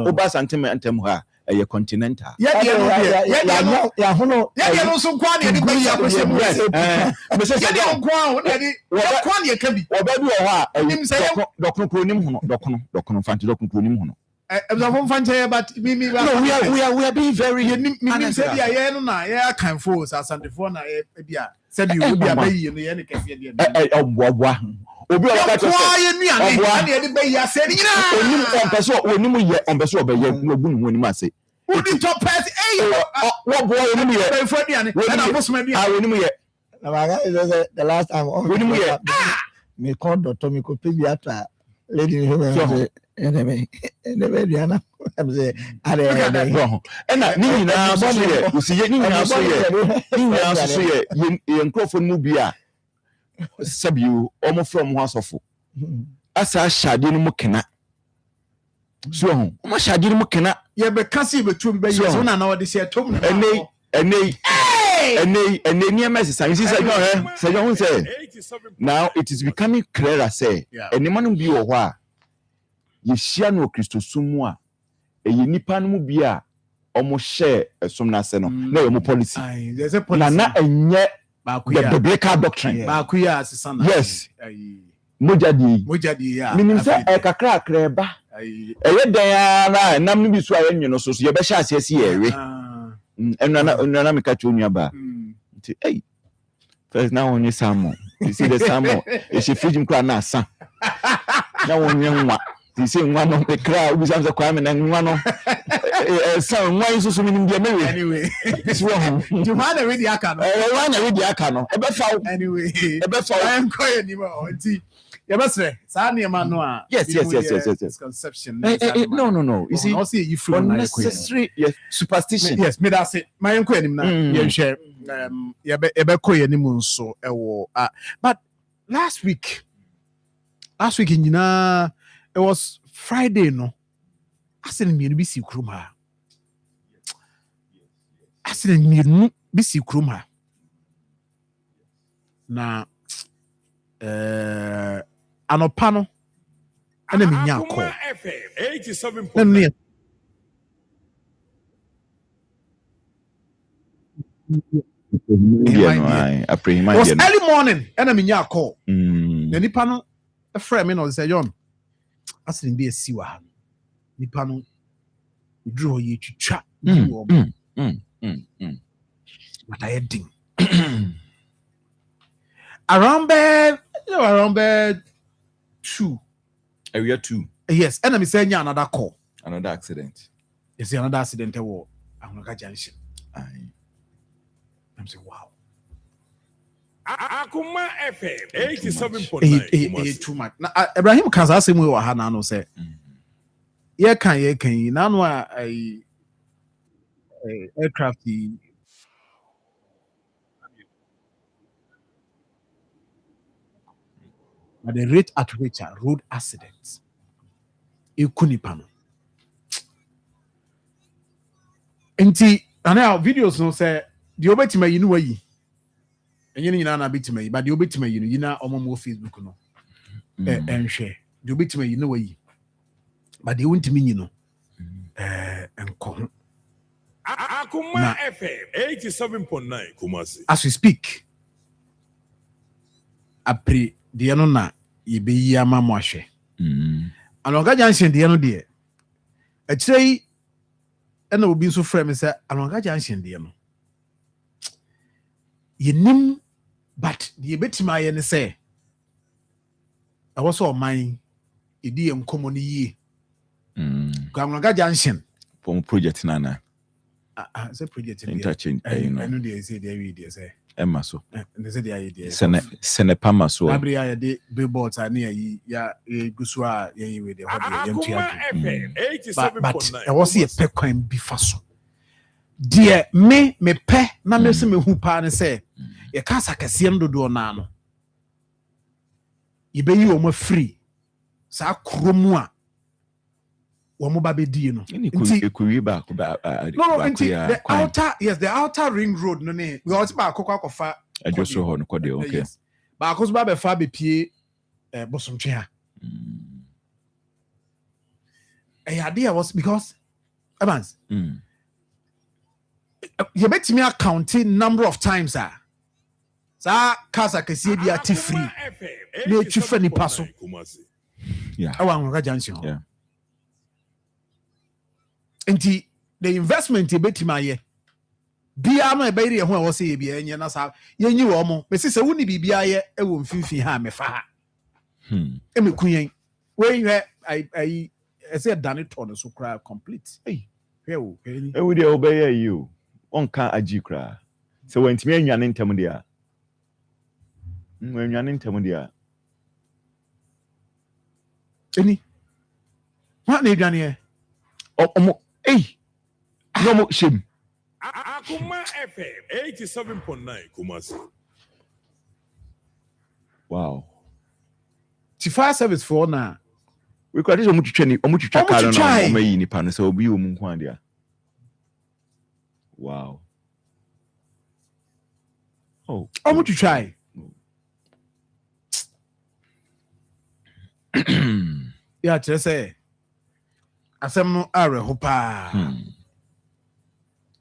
Speaker 5: oba sentimental ha a continental
Speaker 3: ya hono
Speaker 1: ya no so kwa ne de bayi akose mu me se ya kwa ho na de kwa ne ka bi
Speaker 5: oba bi ho a dokno kronim ho dokno fanti dokno kronim ho no
Speaker 1: from fanche but me
Speaker 5: no we are being very
Speaker 1: me say dia ye no na ya kan fo asantefo na e bia say bi obi abayi no ye ne kase de
Speaker 5: oboa obi o ka to
Speaker 1: say nuane na de bayi ase ni na
Speaker 5: onim onpeso onim ye onpeso obaye ogun ni onim ase
Speaker 1: udi top pet
Speaker 5: wo boy onim ye
Speaker 1: be fo nuane na bosoma bi
Speaker 5: onim ye
Speaker 3: na baga is the last time
Speaker 5: onim ye
Speaker 3: me call doctor me ko pe bi ata lady who say enemy Diana I'm say are
Speaker 5: ena ni nyina so ye usiye ni nyina so ye ye nkrofo mu bia sabiu omo from ho asofo asa shade ni mu kena so ho omo shade ni mu kena
Speaker 1: ye be kasi betum be ye so na na odi se tom na
Speaker 5: ene ni emesi you see say John say now it is becoming clearer say ene manu bi wo ho a ye hia no Kristo sumu a eyi nipa no mu bi a omo share som na se no na yo mo policy na enye the biblical doctrine
Speaker 1: bakuya asesa na
Speaker 5: yes mojadi ya minim se kakra akreba eye dan na nam no bi so a yenyo no so ye be sha ase ase yewe enuna me ka chonua ba nti hey first na won salmon you see the salmon e she fridge mkra na asa na won nwa you see nwa no the crowd we say kwa me na nwa no so nwa so minim dia mewe
Speaker 1: anyway
Speaker 5: so ho
Speaker 1: you want to read the aka no
Speaker 5: wa na read the aka no e be fa
Speaker 1: anyway
Speaker 5: e be fa
Speaker 1: enko ye ni mo nti ye be sre sa na ma no a
Speaker 5: yes
Speaker 1: conception
Speaker 5: no you see
Speaker 1: also you from
Speaker 5: unnecessary superstition
Speaker 1: yes me that say my enko anim na ye hwe ye be ko ye ni mu nso ewo but last week nyina it was Friday no accident me bi si krum ha accident me bi si krum ha na anopa no ana me nya call
Speaker 4: FM 87.9
Speaker 1: it was early morning ana me nya call na nipa no a friend me no say John accident be si wa ha nipa no draw ye twitwa but I ding around bed 2
Speaker 5: area 2
Speaker 1: yes and me say another call
Speaker 5: another accident
Speaker 1: you see another accident wo Ahonoka junction I'm saying wow
Speaker 4: Akoma FM 87.9
Speaker 1: too much na Ibrahim Kaza say we wa ha na no say ye kan na no aircraft but the rate at which road accidents ikunipa no enti ana videos no say the obetima yi no wayi enye ni nyina na betima yi but the obetima yi no yina omomo Facebook no enhwe the obetima yi no wayi but the wontimi yi no enko
Speaker 4: Akoma FM 87.9 Kumasi
Speaker 1: as we speak apre deɛ no na yɛbɛyi ama mo ahwɛ Alonga Junction deɛ no deɛ akyirɛ yi ɛna obi nso frɛ me sɛ Alonga Junction deɛ no yɛnim but deɛ yɛbɛtumi ayɛ ne sɛ ɛwɔ sɛ ɔman ɛdi yɛ nkɔmmɔ no yie Alonga Junction
Speaker 5: from project nana
Speaker 1: sɛ project
Speaker 5: interchange
Speaker 1: ɛno deɛ ɛsɛ deɛ awie deɛ sɛ
Speaker 5: ɛma so
Speaker 1: ne sɛ deɛ ayɛ deɛ
Speaker 5: sene pama so
Speaker 1: abre ya yɛde billboards a ne yɛyi yɛgu so a yɛyi wei deɛ hɔ deɛ yɛntua but ɛwɔ sɛ yɛpɛ kwan bi fa so deɛ mepɛ na me sɛ mehu paa ne sɛ yɛka asakɛseɛ no dodoɔ naa no yɛbɛyi wɔ m afiri saa kuro mu a wɔ mo ba bɛdie no nti the outer ring road no ne because baako kɔ akɔfa
Speaker 5: adwoso hɔ no kɔde okay
Speaker 1: baako so ba bɛfa bɛpie bosomtwe ha ɛyɛ ade a was because Evans yɛbɛtumi account number of times a saa cars akɛseɛ bi ate free na ɛtwi fa nipa so ɛwɔ Alonga Junction hɔ nti the investment yɛbɛtumi ayɛ biara no ɛbɛyere yɛ ho a ɛwɔ sɛ yɛbia ɛnyɛ na saa yɛnyi wɔ mo bɛsi sɛ woni biribi ayɛ ɛwɔ mfimfini ha a mɛfa ha ɛmɛku yɛn wɔihwɛ ayi ɛsɛ dane tɔ no so koraa complete hwɛ o
Speaker 5: ɛwo deɛ wobɛyɛ yi o ɔnka agyi koraa sɛ wantumi anwane ntɛm deɛ a wanwane ntɛm deɛ a
Speaker 1: ɛni hɔ na adwaneɛ
Speaker 5: ɔmo no mo shame
Speaker 4: Akoma FM 87.9 Kumasi.
Speaker 5: Wow.
Speaker 1: Ti fire service for na
Speaker 5: we got this omutwitwa car no omayi nipa no so obi omu nko ade a wow
Speaker 1: omutwitwa ya kyerɛ sɛ asɛm no awerɛho paa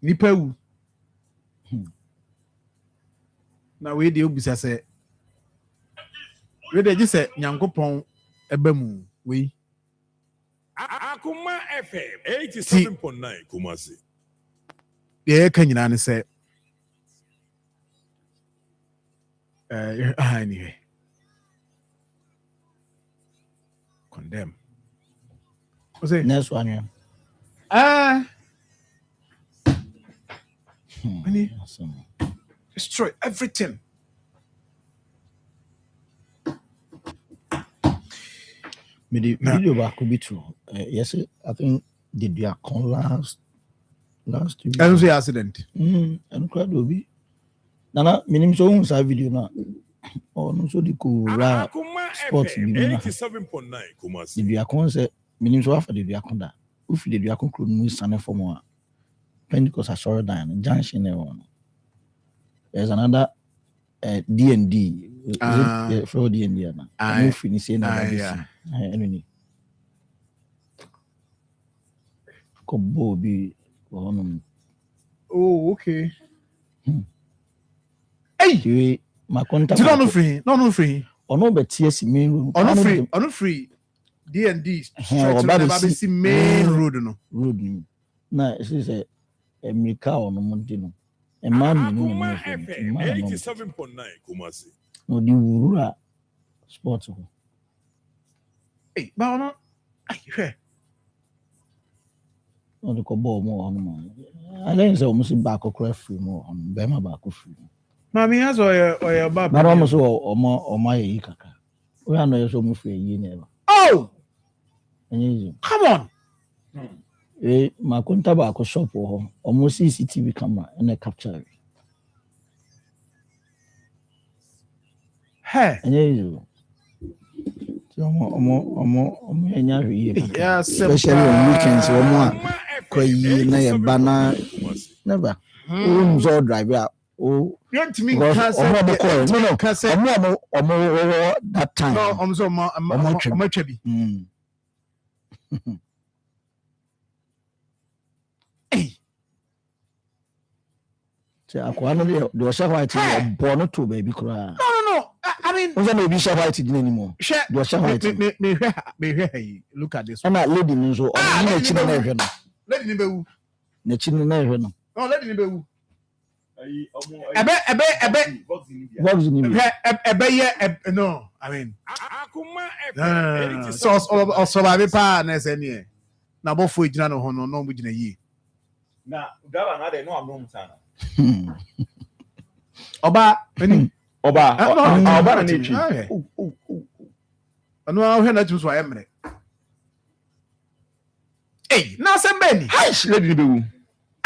Speaker 1: nipa wu na wei deɛ obisa sɛ wei deɛ gye sɛ Nyankopɔn ɛba mu wei
Speaker 4: Akoma FM 87.9 Kumasi.
Speaker 1: deɛ yɛka nyinaa ne sɛ anyway condemn what's it
Speaker 3: next one yeah.
Speaker 1: Destroy everything.
Speaker 3: The video back could be true. Yes, I think the Diakon last week.
Speaker 1: I don't say accident.
Speaker 3: And crowd will be. Nana, minimum so on side video now. Oh, no, so the cool sports.
Speaker 4: 87.9 Kumasi.
Speaker 3: The Diakon said, minimum so after the Diakon that. If the Diakon could move Sunday for more. Pentecost I saw down junction there one. There's another D&D. For D&D now. I'm finishing that. Anyway. Kobo be on.
Speaker 1: Oh, okay. Hey,
Speaker 3: my contact.
Speaker 1: No free.
Speaker 3: Or no, but yes, main room.
Speaker 1: On free. D&D. Straight to the main road. No
Speaker 3: road. No, this is a America on the mountain. A man,
Speaker 4: 87.9 Kumasi.
Speaker 3: No, the Urura sports.
Speaker 1: Hey, but no,
Speaker 3: no, the Kobo more on. I don't say almost back or craft free more on Bema back of free.
Speaker 1: Mammy has or your baba.
Speaker 3: But almost or more or my Ikaka. We are not so much free, you never.
Speaker 1: Oh,
Speaker 3: come on. My contact shop or almost CCTV camera and a capture.
Speaker 1: Hey,
Speaker 3: and you.
Speaker 1: Yeah,
Speaker 3: especially on weekends or more. Quay banner never. So drive out. Oh,
Speaker 1: you want me?
Speaker 3: No, that time.
Speaker 1: No, I'm so much. Hey.
Speaker 3: I know the Osha White born to baby cry.
Speaker 1: No. I mean,
Speaker 3: was an Obisha White anymore.
Speaker 1: Share
Speaker 3: your White.
Speaker 1: May look at this one.
Speaker 3: I'm not lady Minzo or
Speaker 1: Let me be.
Speaker 3: Nechin never.
Speaker 1: No, let me be. No, I mean, so survive partners any. Now, both for Jano Hono, no, within a year.
Speaker 5: Now, that I know I'm wrong, Sana.
Speaker 1: Oba,
Speaker 5: Oba,
Speaker 1: I know how that was why I'm. Hey, now somebody.
Speaker 5: Let me be.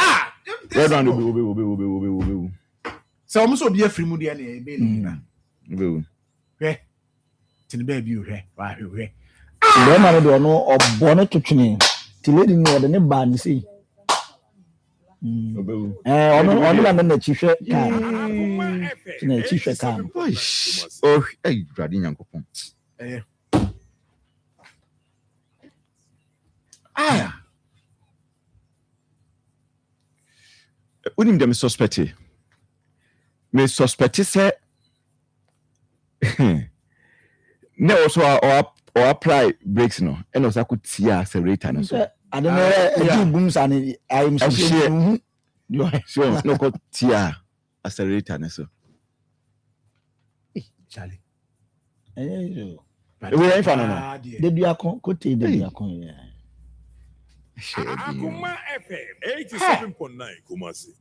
Speaker 1: Ah,
Speaker 5: Red one will be.
Speaker 1: So almost be a free moody and a baby. Where? To the baby, where?
Speaker 3: The man do no or bonnet to training. Till lady know the name band see. On the chief car.
Speaker 5: Oh, hey, Radin Uncle. Ah, wouldn't them suspect? Me suspect say no, also or apply brakes no, and also I could see accelerator no. So
Speaker 3: I don't know booms and I'm
Speaker 5: sure no could see accelerator no so.
Speaker 1: Charlie.
Speaker 3: We
Speaker 5: ain't found no.
Speaker 3: They be a cote they be a con.
Speaker 4: Akoma FM 87.9 Kumasi.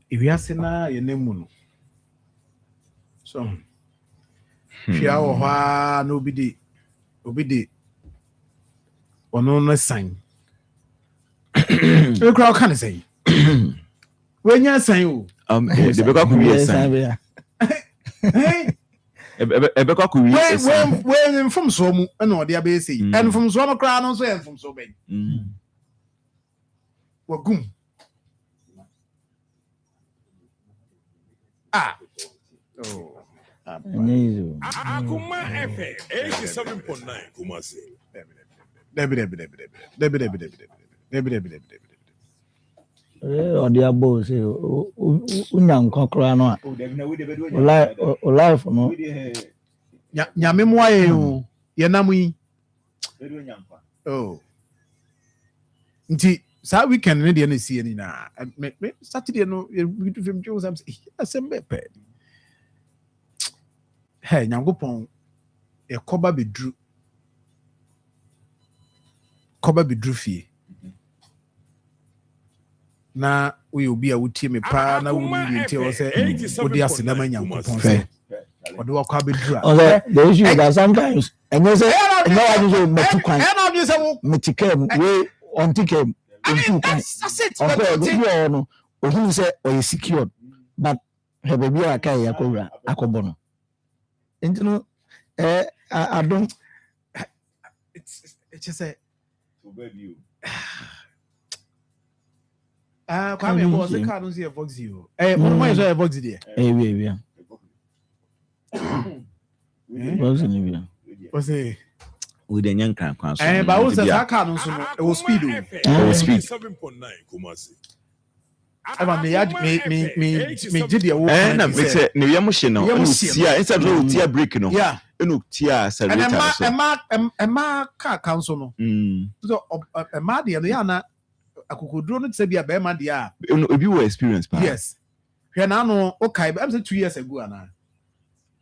Speaker 1: If you ask na your name so Fia wo ha no obidi ono no sign we crowd can say when you sign o
Speaker 5: the beka ku be sign ebeka ku
Speaker 1: when from so mu na ode abe say and from so no crowd no so and from so ben wagum oh
Speaker 4: Akoma FM 87.9 Kumasi.
Speaker 3: Or the abo say unyan kokra no a life no
Speaker 1: nyame mo aye o ye nam yi oh nti sa weekend ne de na see ni na me Saturday no we do film shows am say assemble pe hey nyangopon e koba bedru fie na we obi a wutie me pa na wuni nti o say odi asedama nyangopon say odi wa kwa bedru
Speaker 3: the issue that sometimes and you say no I just metukwan metikam we on tikem
Speaker 1: that's it
Speaker 3: okay no ohun say o secured but he baby aka yakowura akobo no enti no I don't
Speaker 1: it's just a
Speaker 5: to baby
Speaker 1: kwame boss the car don't see a Vox you one more is a Vox there
Speaker 3: we Vox ni we
Speaker 1: o say
Speaker 5: we the nyankan kwan so
Speaker 1: but who says car no so it was speed
Speaker 5: o speed
Speaker 4: 7.9 Kumasi.
Speaker 1: Aba me did the work
Speaker 5: na me say ne yam hye no tia instead of tia break no
Speaker 1: yeah
Speaker 5: enu tia accelerator so
Speaker 1: ema car council no so ema de no ya na akokoduro no tse bia be ema de a
Speaker 5: ebi wo experience pa
Speaker 1: yes hwe na no okay I'm say 2 years ago ana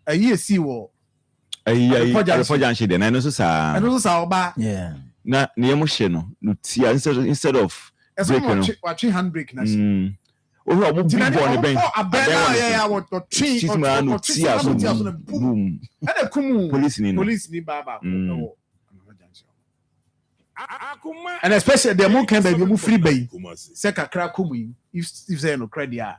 Speaker 1: a year see wo
Speaker 5: reporter she de na no so sa
Speaker 1: oba
Speaker 3: yeah
Speaker 5: na ne yam hye no tia instead of breaking
Speaker 1: what handbrake na
Speaker 5: o mo bi bo ne ben
Speaker 1: yeah what tree
Speaker 5: no tia so boom
Speaker 1: and kumu
Speaker 5: police ni
Speaker 1: baba and especially the more can be mu free bay say kakra kumu if say no credit ah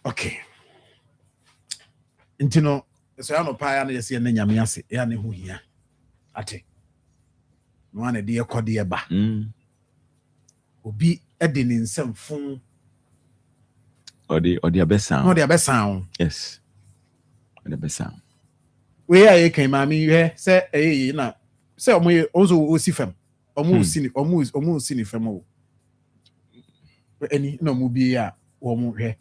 Speaker 1: okay intino so ya no pa ya na yesi na nyame ase ya ne ho hia ate no ane de ekode e ba obi e de ne nsamfun
Speaker 5: odi abesan
Speaker 1: no de abesan
Speaker 5: yes odi abesan
Speaker 1: we ya kan ma mi he se na se omo ozo osi fam omo osi ni fam o any no movie ya wo mu hwe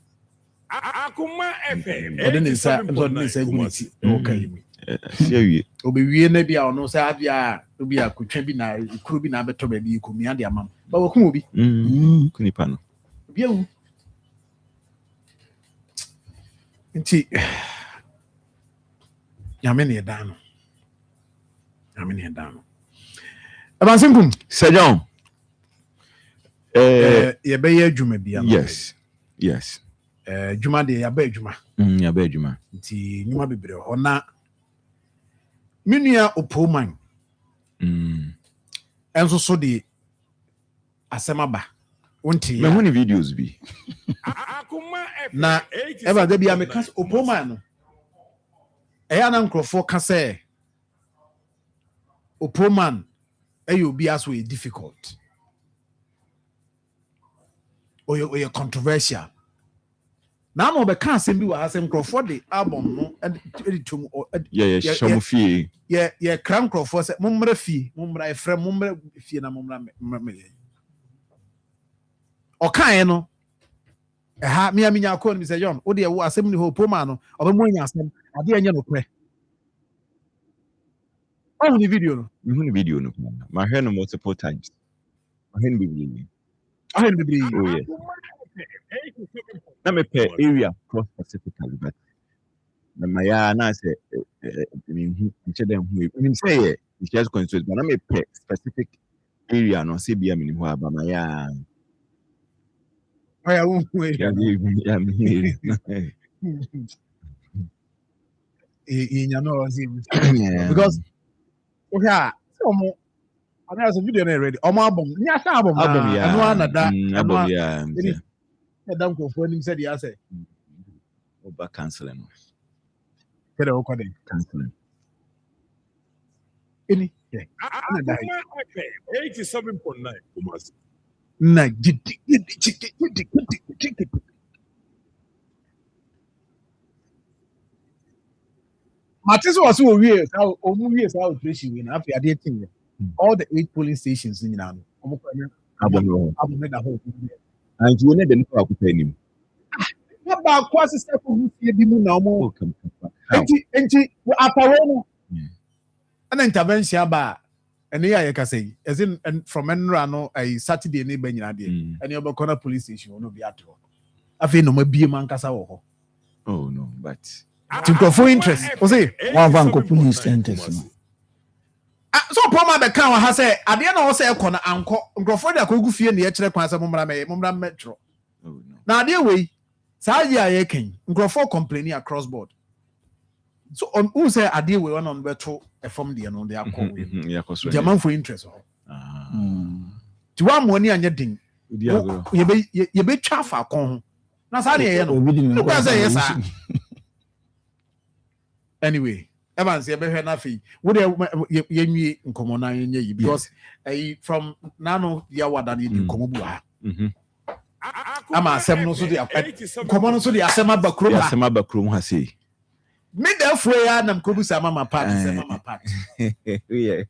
Speaker 4: Akoma FM.
Speaker 1: o de ne sa guriti okay
Speaker 5: see
Speaker 1: obewie na bia ono sa bia obi akotwa bi na ikuru bi na beto ba bi komia de amam ba wo ku obi
Speaker 5: kunipa no
Speaker 1: bia wu nti nyame ne da no abansenkum
Speaker 5: Sejon
Speaker 1: ye be ye adwuma bia
Speaker 5: yes
Speaker 1: adwuma de ya ba adwuma
Speaker 5: ya ba adwuma
Speaker 1: nti nyuma bebre ho na menua opoman enso so de asemaba wonti
Speaker 5: me huni videos bi
Speaker 4: Akoma FM.
Speaker 1: na eba de bia me kas opoman no eya na nkrofo ka se opoman eyo bi aso e difficult oyo controversial na no be kan asem bi wa asem nkrofo de album no editum
Speaker 5: shamufie
Speaker 1: ye kran nkrofo se mommra fie mommra efre mommra fie na mommra me okan no ha me aminya akọ ni se John o de wo asem ni ho opoman no obemu anya asem ade anya no kre oh the video no
Speaker 5: my hair no multiple times my hair be
Speaker 1: oh
Speaker 5: yeah na me pay area cross specifically but na ya na say me them who me say it just constitute but na me pay specific area no say bia me ho aba na ya
Speaker 1: ya me nya no because okay so I have a video ready. Album. Nya sa album
Speaker 5: yeah.
Speaker 1: Anu anada.
Speaker 5: Album yeah.
Speaker 1: Adam ko fo nim said ya say.
Speaker 5: Oba canceling.
Speaker 1: Kede o kode
Speaker 5: Canceling.
Speaker 1: Any.
Speaker 4: Akoma FM 87.9 Kumasi.
Speaker 1: Na Matisse was so weird how omuwie sa operation we na afi ade tin all the 8 polling stations in Nano.
Speaker 5: Album da ho. And you need the no akuta nim.
Speaker 1: What about kwase step who see bi mu na omo. Enti apawo an intervention ba ene ya ka say as in from Enra no a Saturday ne ba nyina de ene obekona police station no bi ato. Afi no mabie man kasa wo ho.
Speaker 5: Oh no, but
Speaker 1: to go for interest. O say
Speaker 3: one van ko police centers no.
Speaker 1: So Poma be kan ha say ade na wo say ekọ na anko nkrofo da kogu fie na ye kire kwan say mommra metro.
Speaker 5: Oh no.
Speaker 1: Na ade we saa ye aye kan nkrofo complaining across board. So on who say ade we on beto e form de no de akọ we.
Speaker 5: Yeah, cause
Speaker 1: German for interest ho. Ti wa mo ni anya din. Ye be twa fa kon ho. Na saa de ye no. Look say yes sir. Anyway, Evans, you better na fi. Would ye nwie nkomo na yenye yi because from nano ya wada ni nkomo bu ha. Ama asem no so de nkomo no so de asem abakrom ha.
Speaker 5: Asem abakrom ha sei.
Speaker 1: Me therefore ya na mkobu sa mama part say mama part.
Speaker 5: Yeah.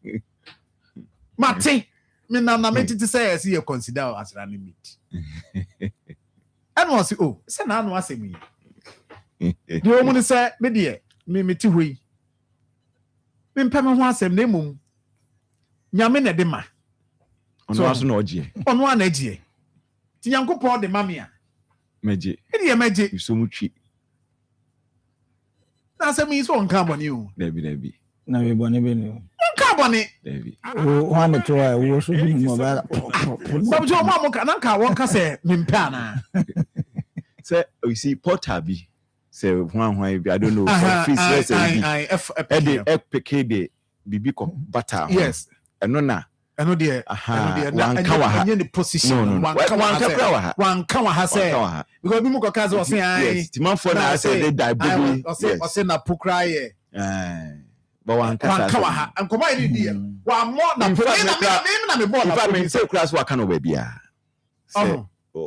Speaker 1: Mate, me na me titi say yes you consider as running meat. And was oh, say na no asem yi. The woman say me de me ti hoi. Me mpame ho asem na emum. Nyame na de ma.
Speaker 5: Ono aso na ogie.
Speaker 1: Ono ana agie. Ti Yankopon de mame a.
Speaker 5: Meje.
Speaker 1: E de meje.
Speaker 5: Iso mutwi.
Speaker 1: Na asem yi so onka boni o.
Speaker 5: Dabi.
Speaker 3: Na we bone be no.
Speaker 1: Onka boni.
Speaker 5: Dabi.
Speaker 3: O wan to wa wo so bi mo ba.
Speaker 1: Babu jo mo ka na ka won ka se me mpa na.
Speaker 5: Say you see Porter bi. Say one I don't know. FPK bibi ko bata.
Speaker 1: Yes.
Speaker 5: Eno na.
Speaker 1: Eno de.
Speaker 5: Wan kawa
Speaker 1: any position. Wan kawa ha say. Because bi mu ko kaze o say ai.
Speaker 5: Timanfo na say they die baby.
Speaker 1: O say na pokra ye.
Speaker 5: But wan
Speaker 1: kawa ha. Anko ma ni die. Wan mo na pokra. Na me ball.
Speaker 5: If I mean say class wa kan oba bia. Say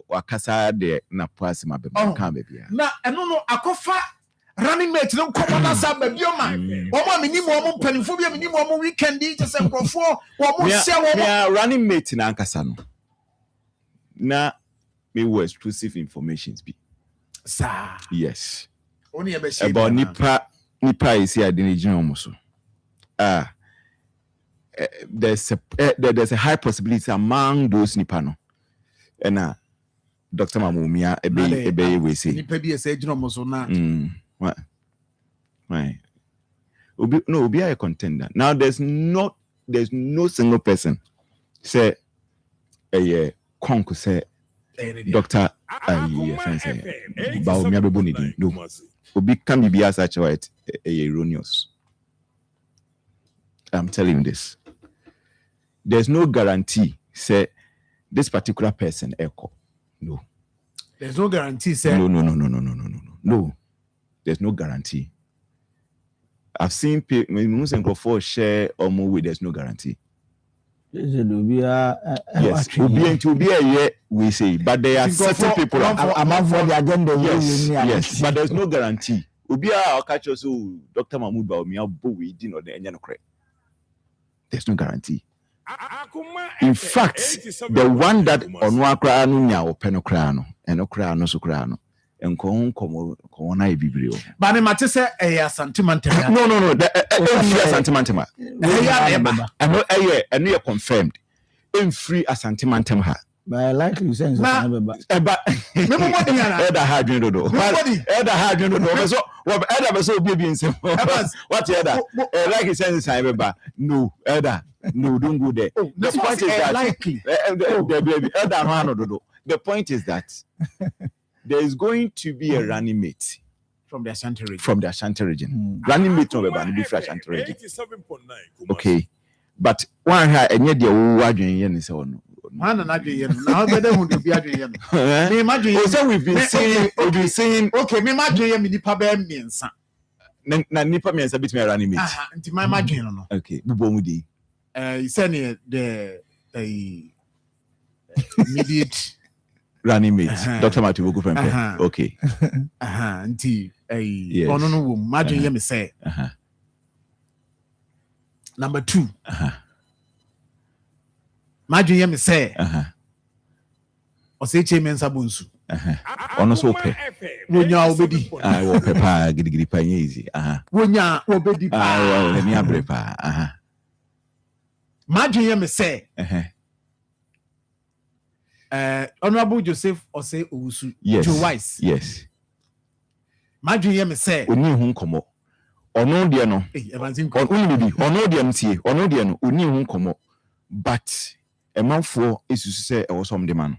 Speaker 5: wakasa de na poase ma be kan be bia.
Speaker 1: Na eno no akofa running mate no komo na sa ba bioma. Omo minimum omo mpanifo bia minimum omo weekend just say crofo omo share omo.
Speaker 5: Yeah, running mate na ankasa no. Na me were exclusive informations be.
Speaker 1: Sir.
Speaker 5: Yes.
Speaker 1: Only
Speaker 5: about nipa is here the almost. There's a high possibility among those nipano. And Dr. Mamumia ebe we say.
Speaker 1: Nipa bi ese almost na.
Speaker 5: What? Right. Obi a contender. Now there's no single person say a conco say Dr. Baumia Bebunidi. No. Obi can be as such a erroneous. I'm telling you this. There's no guarantee say this particular person echo. No.
Speaker 1: There's no guarantee say
Speaker 5: no. There's no guarantee. I've seen people when share or move, there's no guarantee. Yes, we say, but there are certain people.
Speaker 3: I'm for the agenda.
Speaker 5: Yes, but there's no guarantee. I'll catch us. Dr. Mahmoud Baumia, we didn't know the engine of credit. There's no guarantee. In fact, the one that Onwakra Nunya or Penocrano and Okrano Sucrano and Corona Bibrio.
Speaker 1: But I'm say a sentiment.
Speaker 5: No, sentiment. I know confirmed. In free a sentiment.
Speaker 3: But I like you saying
Speaker 5: but Elder had you know. Elder had you know. So what Elder so baby in some what Elder like he says no Elder no don't go there. The point is that
Speaker 1: likely
Speaker 5: the point is that there is going to be a running mate
Speaker 1: from the Ashanti region.
Speaker 5: Running mate no be from Ashanti region. Okay, but one here and yet the wadwen is on.
Speaker 1: Man and again, now better would be again. Imagine
Speaker 5: we've been saying
Speaker 1: okay, me imagine me nipa be means.
Speaker 5: Na nipa means a bit me running mate.
Speaker 1: Nti my imagine no.
Speaker 5: Okay, bubomudi.
Speaker 1: You say the immediate
Speaker 5: running mate. Dr. Matthew Boku Pempe. Okay.
Speaker 1: Nti ono no wo imagine me say. Number 2. Imagine me say. O say chairman sabunsu.
Speaker 5: Ono so pe.
Speaker 1: Wonya obedi.
Speaker 5: Wo pe pa gidigidi pa easy.
Speaker 1: Wonya obedi pa.
Speaker 5: Let me abre pa.
Speaker 1: Imagine me say. Honorable Joseph Ose Owusu.
Speaker 5: Yes.
Speaker 1: Joe Wise.
Speaker 5: Yes.
Speaker 1: Imagine me say.
Speaker 5: Oni hu nkomo. Ono de no. Oni bi. Ono de ntie. Ono de no. Oni hu nkomo. But a Marfo is to say or some demand.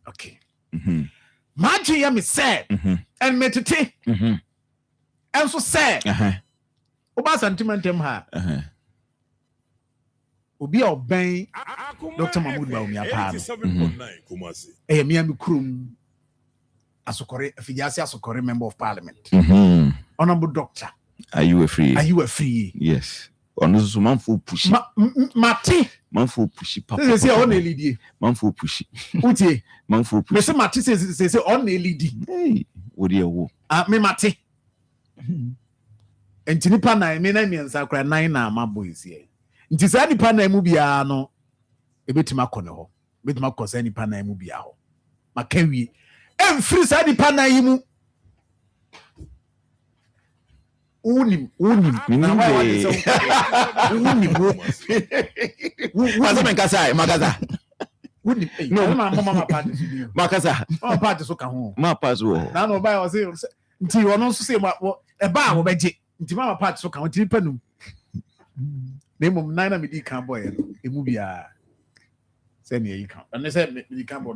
Speaker 1: Okay. Imagine me say. And meditate. And so say. Oba sentiment ha. Obi obey Dr. Mahmoud Baumia pa. Me am krum asokore afidiase asokore member of parliament. Honorable doctor.
Speaker 5: Are you free? Yes. Onusu manfo pushi.
Speaker 1: Mate.
Speaker 5: Manfo pushi papa.
Speaker 1: Say on elidi.
Speaker 5: Manfo pushi.
Speaker 1: Utie.
Speaker 5: Manfo pushi.
Speaker 1: Me say mate say on elidi.
Speaker 5: Hey, wodi ewo.
Speaker 1: Me mate. Enti nipa na me na miensa kra nan na ma boys here. Nti sa nipa na mu bia no ebetima kɔ ne hɔ. Betima kɔ sa nipa na mu bia hɔ. Makawie. Emfiri sa nipa na yi mu. Unim.
Speaker 5: Maza menkasa, magaza.
Speaker 1: Unim. No, mama party studio.
Speaker 5: Makasa.
Speaker 1: Mama party so ka ho.
Speaker 5: Ma pass wo.
Speaker 1: Na no buy o say nti wono so say e ba wo beje. Nti mama party so ka ho ti panum. Na mum nine na me di kan boy no. Emu bia. Say na yi kan. And say me di kan boy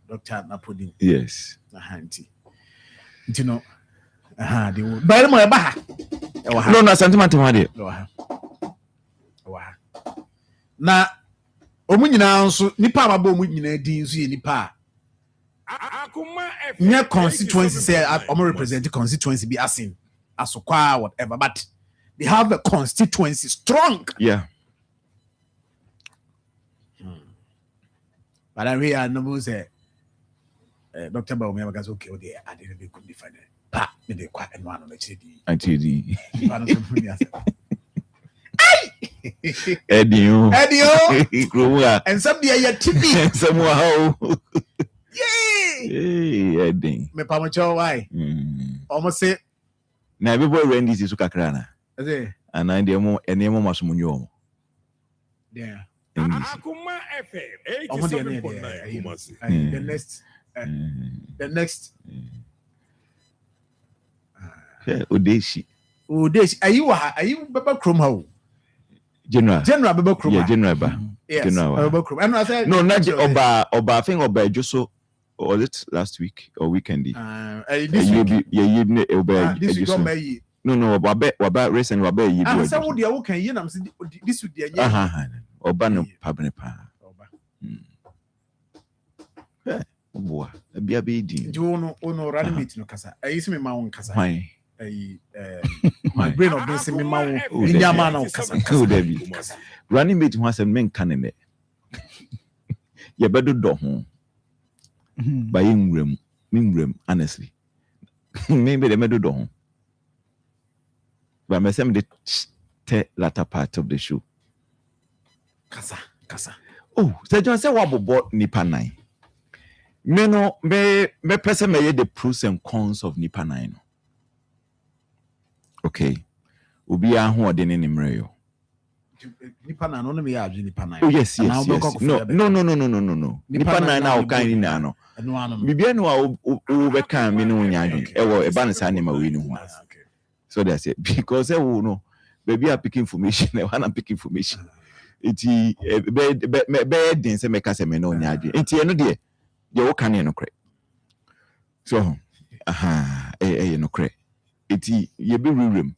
Speaker 1: Dr. Napodin.
Speaker 5: Yes.
Speaker 1: Nti no. They will. But no,
Speaker 5: sentiment de.
Speaker 1: Na omu nyina nso nipa amabo omu nyina din nso ye nipa. Nya constituency say omu represent constituency be asin asokwa whatever, but they have a constituency strong.
Speaker 5: Yeah.
Speaker 1: But I really know say Dr. Baumia was okay. I didn't be could define it. Pa me de kwa enwa no chedi.
Speaker 5: Antidi.
Speaker 1: Hey!
Speaker 5: Edio.
Speaker 1: Edio.
Speaker 5: Krumwa.
Speaker 1: And some day you TV.
Speaker 5: Somehow.
Speaker 1: Yay.
Speaker 5: Hey, Eddie.
Speaker 1: Me pamocho why? Almost say.
Speaker 5: Na everybody rent this is kakrana.
Speaker 1: Ade.
Speaker 5: And I demo enemo masumunyo.
Speaker 1: Yeah.
Speaker 4: Akoma FM 87.9 Kumasi.
Speaker 1: The next.
Speaker 5: Odeshi.
Speaker 1: Are you Baba Chrome how?
Speaker 5: General
Speaker 1: Baba Chrome.
Speaker 5: Yeah, General Ba.
Speaker 1: Yes.
Speaker 5: General.
Speaker 1: Baba Chrome. And I said
Speaker 5: no, not Oba. I think Oba Joso. Or it last week or weekend?
Speaker 1: This week. This week on May.
Speaker 5: No, Waba recent Waba.
Speaker 1: I said, what the okay, you know, this would be
Speaker 5: a Oba no Pabnepa. Boy, a BABD.
Speaker 1: Jono, no, running meeting, no Casa. I used me my own Casa. My brain of this in my mouth. Yamano Casa.
Speaker 5: Could there be running meeting once a men cannon? You better do home. By Ingram, honestly. Maybe they may do home. But I must the latter part of the show.
Speaker 1: Casa.
Speaker 5: Oh, so John said what about Nipa 9? Me person may the pros and cons of Nipa 9. Okay. Ubi a who are in Nimreo.
Speaker 1: Nipa 9 only me have Nipa 9.
Speaker 5: Oh yes. No. Nipa 9 now kind in ano. Bibia no we can me no nyadwen. E wo e ba ne sa ne ma we ni ho. So that's it. Because e wo no baby are picking information, e wan pick information. Iti be den se me ka se me no nyadwen. Iti e no de wo kan no kre. So no kre. Iti ye be rurem.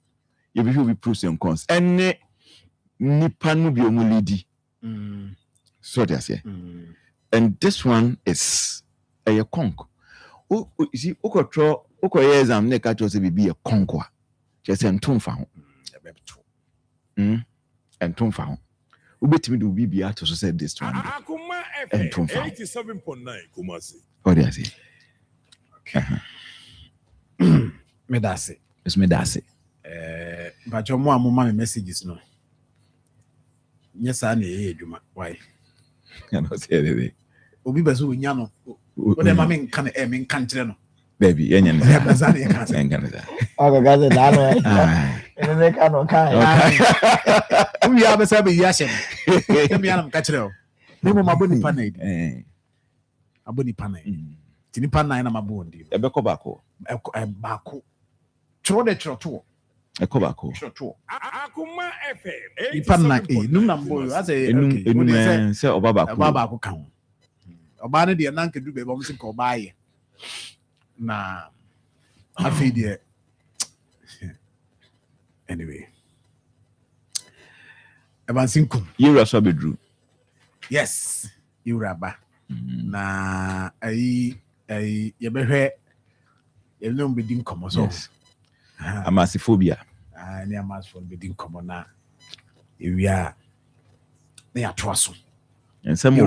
Speaker 5: Ye be who be pros and cons. Ene nipa no bi omulidi. So that's it. And this one is a conk. You see, Oko exam ne catch us be a conquer. Just and tone found. And tone found. Ubet me do be out to say this one.
Speaker 4: Akoma FM 87.9 Kumasi.
Speaker 5: What do I say?
Speaker 1: Me that's it.
Speaker 5: It's me that's it.
Speaker 1: But your mom messages no. Yes, I need you. Why?
Speaker 5: I don't say anything.
Speaker 1: Obi bezu nyano. What am I mean? Can country no?
Speaker 5: Baby, yenye
Speaker 1: Bazani can't say.
Speaker 3: Okay, guys, and they cannot kind.
Speaker 1: We have a sabi yashem. Me anam kachre. Me mo maboni panai. Aboni panai. Tini panai na mabondi.
Speaker 5: Ebeko bako.
Speaker 1: Bako. Chro.
Speaker 5: Ekobako.
Speaker 4: Akoma FM.
Speaker 1: Ipanai. Num nambo. I say okay.
Speaker 5: Say obabako.
Speaker 1: Obabako kan. Oba ne de nanke du be bom se ko baye. Na afi de anyway. Ebansinkum.
Speaker 5: Yura so bedru.
Speaker 1: Yes. Yura ba. Na ye behwe ye no be din komo so.
Speaker 5: Amasiphobia.
Speaker 1: Ni amasfo be din komo na ewia na ya toaso.
Speaker 5: Ensem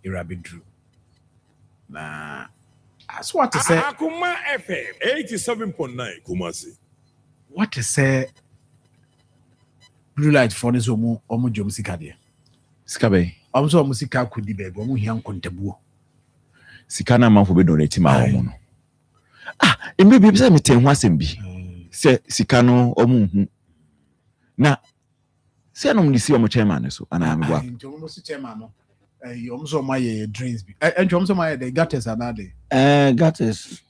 Speaker 1: Yura bedru. Na as what to say
Speaker 4: Akoma FM 87.9 Kumasi.
Speaker 1: what to say blue light for this omo jom sika de
Speaker 5: Sikabe.
Speaker 1: So omo sika kudi be omo hia nkontabuo
Speaker 5: Sika na manfo be donate ma omo no. Embe bi se meten ho asem bi. Se sika no omo hu. Na se no mdisi omo chairman so ana me bua.
Speaker 1: Omo si chairman no. Omo so my dreams bi. Omo so my the gutters anade.
Speaker 3: Gutters.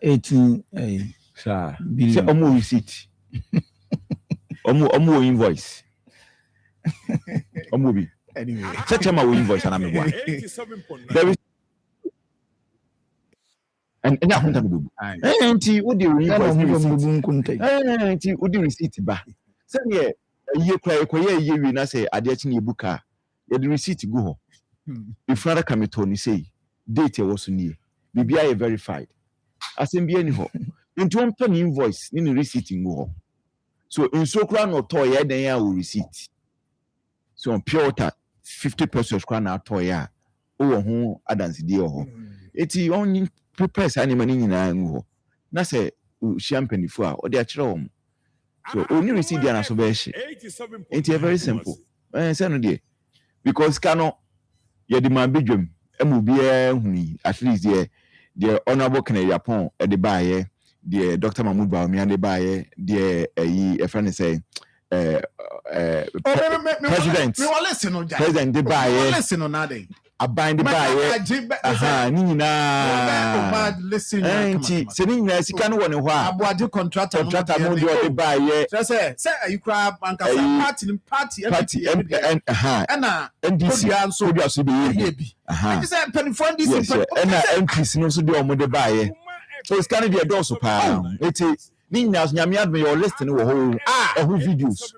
Speaker 3: 18
Speaker 5: Sir.
Speaker 3: billion.
Speaker 5: Se omo receipt. Omo invoice. Omo bi.
Speaker 1: Anyway.
Speaker 5: Se chama wo invoice ana me bua.
Speaker 4: 87.9.
Speaker 5: And nya hunta me bu. Enti wo de invoice ni receipt. Enti wo de receipt ba. Se ne ye kra ekoye ye wi na se ade achi na ebuka. Ye de receipt go ho. Ifrara kameto ni say date wo so nie. Bibia ye verified. Asem bi ani ho. Enti won pe ni invoice ni receipt go ho. So in so kra no to ye den ya wo receipt. So on pure water 50 pesos kra na to ya. O ho adanse die ho. Eti on prepare sa ni mani nyina ngo ho. Na se champagne fu a o de a kire wo. So only receive the answer be she. It's very simple. Say no dey. Because cano ye the man bedroom emu bia huni at least the honorable Canadian pon e de baye the Dr. Mahmoud Bawumia de baye the a friend say president de baye
Speaker 1: listen on that day
Speaker 5: aband de baye ni na enti se ni na sika no woni ho a
Speaker 1: aboade contractor
Speaker 5: no de baye
Speaker 1: say you cry bankasa party na
Speaker 5: NDC so do aso be ye
Speaker 1: I say penny for NDC
Speaker 5: na NPC no so de omo de baye so it's kind of the door so pa it is ni na nyame adme your list no wo ho videos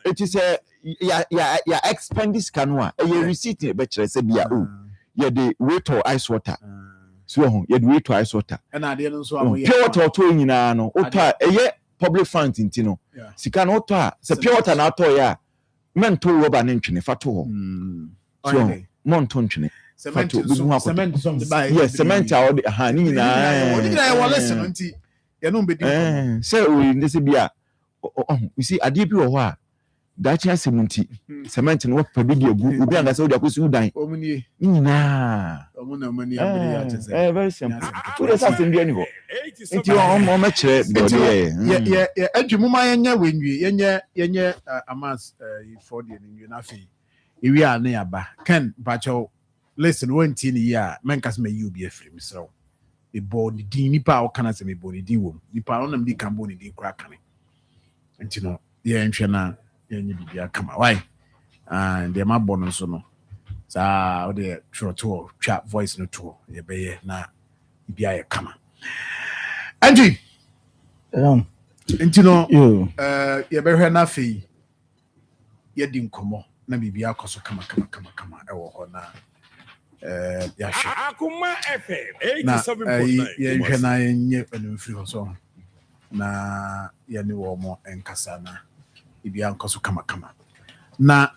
Speaker 5: it is ya expend this canwa a receipt be kire se bia o ya the weight or ice water so ho ya the weight or ice water
Speaker 1: na de no so amoye
Speaker 5: pure water to nyina no o to eye public fund ntino sika no to a se pure water na to ya mento rubber na ntwene fa to ho so mon to ntwene
Speaker 1: cement some
Speaker 5: yes cement a ni nyina
Speaker 1: wa listen nti ya no be di
Speaker 5: say we ndese bia you see ade bi wo ho a dachi asemunti cement no pa bi di agu obi anga say odi akosi udan
Speaker 1: omunie
Speaker 5: nyina
Speaker 1: omuna mani abiri ya tese
Speaker 5: very simple to the system bi ani ho nti o ma kire body
Speaker 1: ye adwumuma yenye wenwie yenye amas for the nwi na fe ewi a na yaba ken bacho listen one tin ya menkas me you be afri misro e body din nipa o kana se me body din wo nipa on nam di kan body din kura kan nti no ye nhwe na yenye bibia kama why and the ma bono so no sa o de trotto chat voice no to ye be na bibia ye kama anji nti no ye be hwe na fe ye di nkomo na bibia akoso kama e wo ho na ya hwe
Speaker 4: Akoma FM 87.9
Speaker 1: ye hwe na yenye enumfiri ho so na ye ni wo mo enkasa na ibi ankoso kama na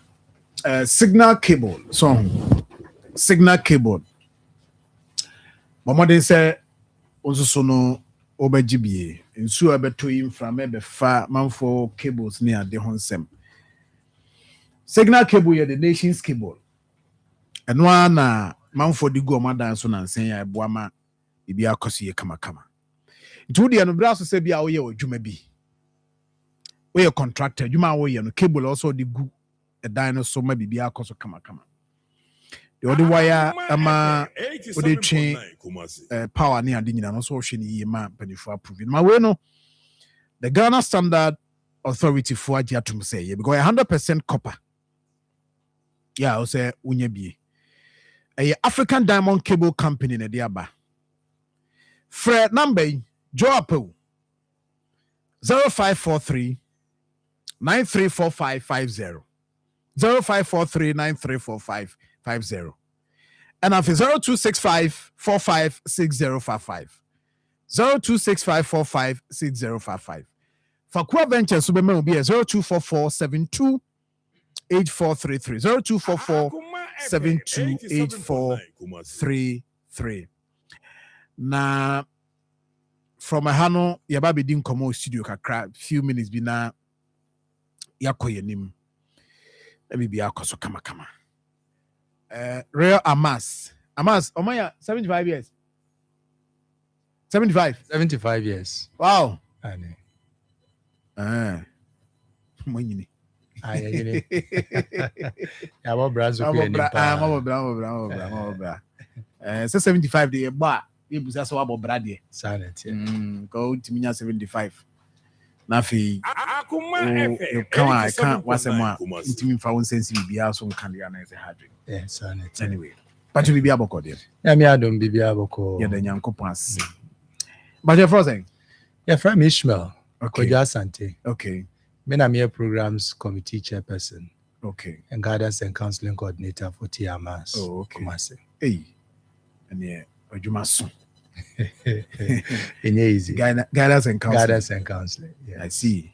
Speaker 1: signal cable so signal cable momode say onso no obagibie nsu abeto inframe be fa manfo cables ni ade honsem signal cable ye the nation's cable eno na manfo di go madan so na nsen ya ebo ama ibi akoso ye kama ntudi ya no braso se bia wo ye odwuma bi we a contractor juma wo ye no cable also the gu a dinosaur ma bibia akoso kama the other wire ama we dey train power ni ade nyina no so hwe ni ma panifo approve ma we no the Ghana Standard Authority for agiatum say ye because 100% copper yeah o say unya bie a African Diamond Cable Company na dia ba Fred number Joapo 0543 934550 0543 934550 and after 0265 456055 0265 456055 Fakua Ventures Subema will be 0244 72 8433 0244 72 8433 na from a hano yaba be din komo studio kakra few minutes bi na yakoyenim maybe be akoso kama real amas omaya 75 years 75
Speaker 9: years
Speaker 1: wow
Speaker 9: ane
Speaker 1: monyini
Speaker 9: ayene ya bo brazo ko ni pa
Speaker 1: mo bra 75 de ba ebusa so abo bra de
Speaker 9: silent
Speaker 1: go timinya 75 na fi
Speaker 4: Akoma FM
Speaker 1: kan wasema intimi fa won sense bibia so kan ya na is 100
Speaker 9: silent
Speaker 1: anyway but bibia boko de
Speaker 9: ya mi adom bibia boko
Speaker 1: ya da nyankopon ase but your frozen
Speaker 9: ya from Ishmael
Speaker 1: okay
Speaker 9: Koja Asante
Speaker 1: okay
Speaker 9: me na me programs committee chairperson
Speaker 1: okay
Speaker 9: and guidance and counseling coordinator for TMAS
Speaker 1: okay
Speaker 9: Kumasi
Speaker 1: and Ojuma so
Speaker 9: easy
Speaker 1: guidance and
Speaker 9: counseling
Speaker 1: yeah. I see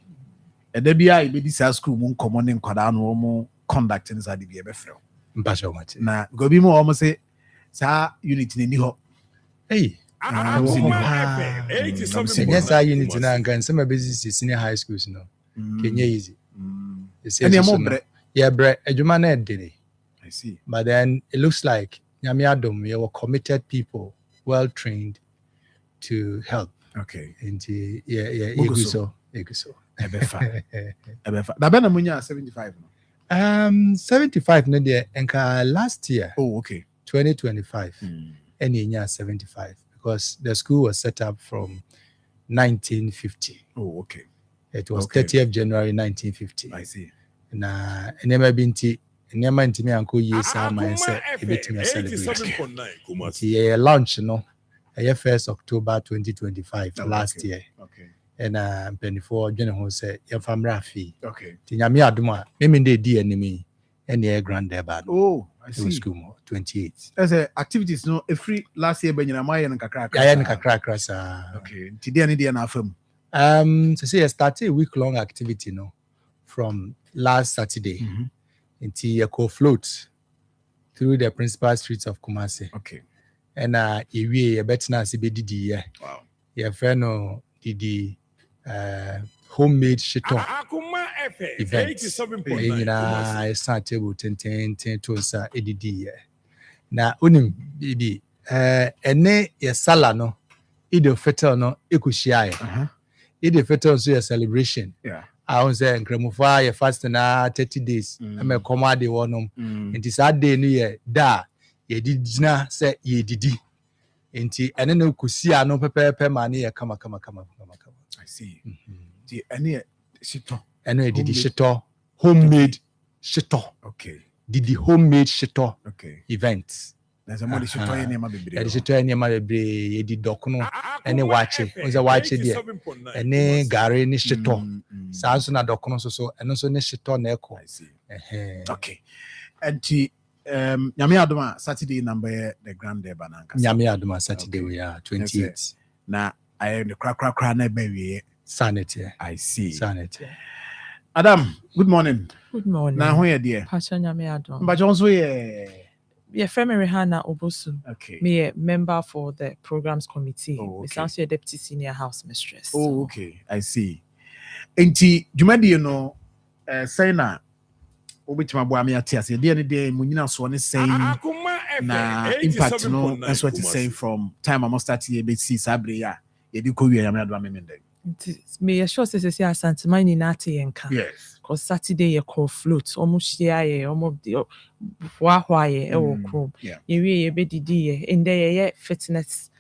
Speaker 1: and there be I be this school mun common in kwada no mo conduct inside the be frɛ
Speaker 9: mpasho mate
Speaker 1: na go bi mo almost say sa unit ni ho
Speaker 4: Akoma FM 87.9
Speaker 9: yes I unit na ngan some business senior high schools no Kenya easy.
Speaker 1: And you're more bread.
Speaker 9: Yeah, bread. Ejumane did.
Speaker 1: I see.
Speaker 9: But then it looks like Nyamiadom, we were committed people, well trained to help.
Speaker 1: Okay.
Speaker 9: And Eguso.
Speaker 1: Ebefa. Dabena munya 75.
Speaker 9: 75 no there. Enka last year.
Speaker 1: Oh, okay.
Speaker 9: 2025. And Yenya 75 because the school was set up from 1950.
Speaker 1: Oh, okay.
Speaker 9: It was 30th January 1950.
Speaker 1: I see.
Speaker 9: Na enema binti enema ntimi anko ye sa man say ebetimi celebrate. Yeah, launch no. 1st October 2025 last year.
Speaker 1: Okay.
Speaker 9: And Penny4 Jenny ho say your family fee.
Speaker 1: Okay.
Speaker 9: Ti nyame adoma me dey di enemy and the grand deba.
Speaker 1: Oh, I see.
Speaker 9: School 28.
Speaker 1: As activities no free last year benyina ma ye nkakra.
Speaker 9: Ya nkakra sa.
Speaker 1: Okay. Ti dey na afam.
Speaker 9: So say started a week long activity no from last Saturday. Until you go float through the principal streets of Kumasi.
Speaker 1: Okay.
Speaker 9: And you betina CBDD.
Speaker 1: Wow.
Speaker 9: Your friend no did homemade shito event. I start table 10 to sa EDD. Na unim bibi ene ye sala no ido fetel no ekushia. Ido fetel so your celebration.
Speaker 1: Yeah.
Speaker 9: I was saying Kremufa ye fast na 30 days. I'm a command de one nti saa day no ye da ye didina say ye didi nti ene no kusia no pepepe ma ne ye kama
Speaker 1: I see. The any shito
Speaker 9: ene didi shito homemade shito.
Speaker 1: Okay.
Speaker 9: Didi homemade shito.
Speaker 1: Okay.
Speaker 9: Event.
Speaker 1: There's a more shito ene ma bebre.
Speaker 9: There shito ene ma bebre ye di dokono ene wache unza wache dia ene gare ni shito saa so na dokono so eno so ne shito na eko.
Speaker 1: I see. Okay. And nyame adoma Saturday number the grand day bananka.
Speaker 9: Nyame adoma Saturday we are 28.
Speaker 1: Na I the crack na be
Speaker 9: sanity.
Speaker 1: I see.
Speaker 9: Sanity.
Speaker 1: Adam, good morning.
Speaker 10: Good morning.
Speaker 1: Na ho ye de.
Speaker 10: Pastor nyame adoma.
Speaker 1: Mba jonso ye
Speaker 10: Friend Rehana Obosu.
Speaker 1: Okay.
Speaker 10: Me a member for the programs committee.
Speaker 1: Oh, okay.
Speaker 10: Me also a deputy senior house mistress.
Speaker 1: Oh, okay. I see. Enti jumadi you know say na obitima bo ame ate ase de ne de munyina so ne say na impact no that's what it's saying from time I must start here be see sabre ya ye di ko wi ya me adwa me mende.
Speaker 10: Me sure say asante mani na ate yenka.
Speaker 1: Yes.
Speaker 10: Cause Saturday ye call float almost share ye almost hwa ye e wo krom. Ye wi ye be didi ye in there ye fitness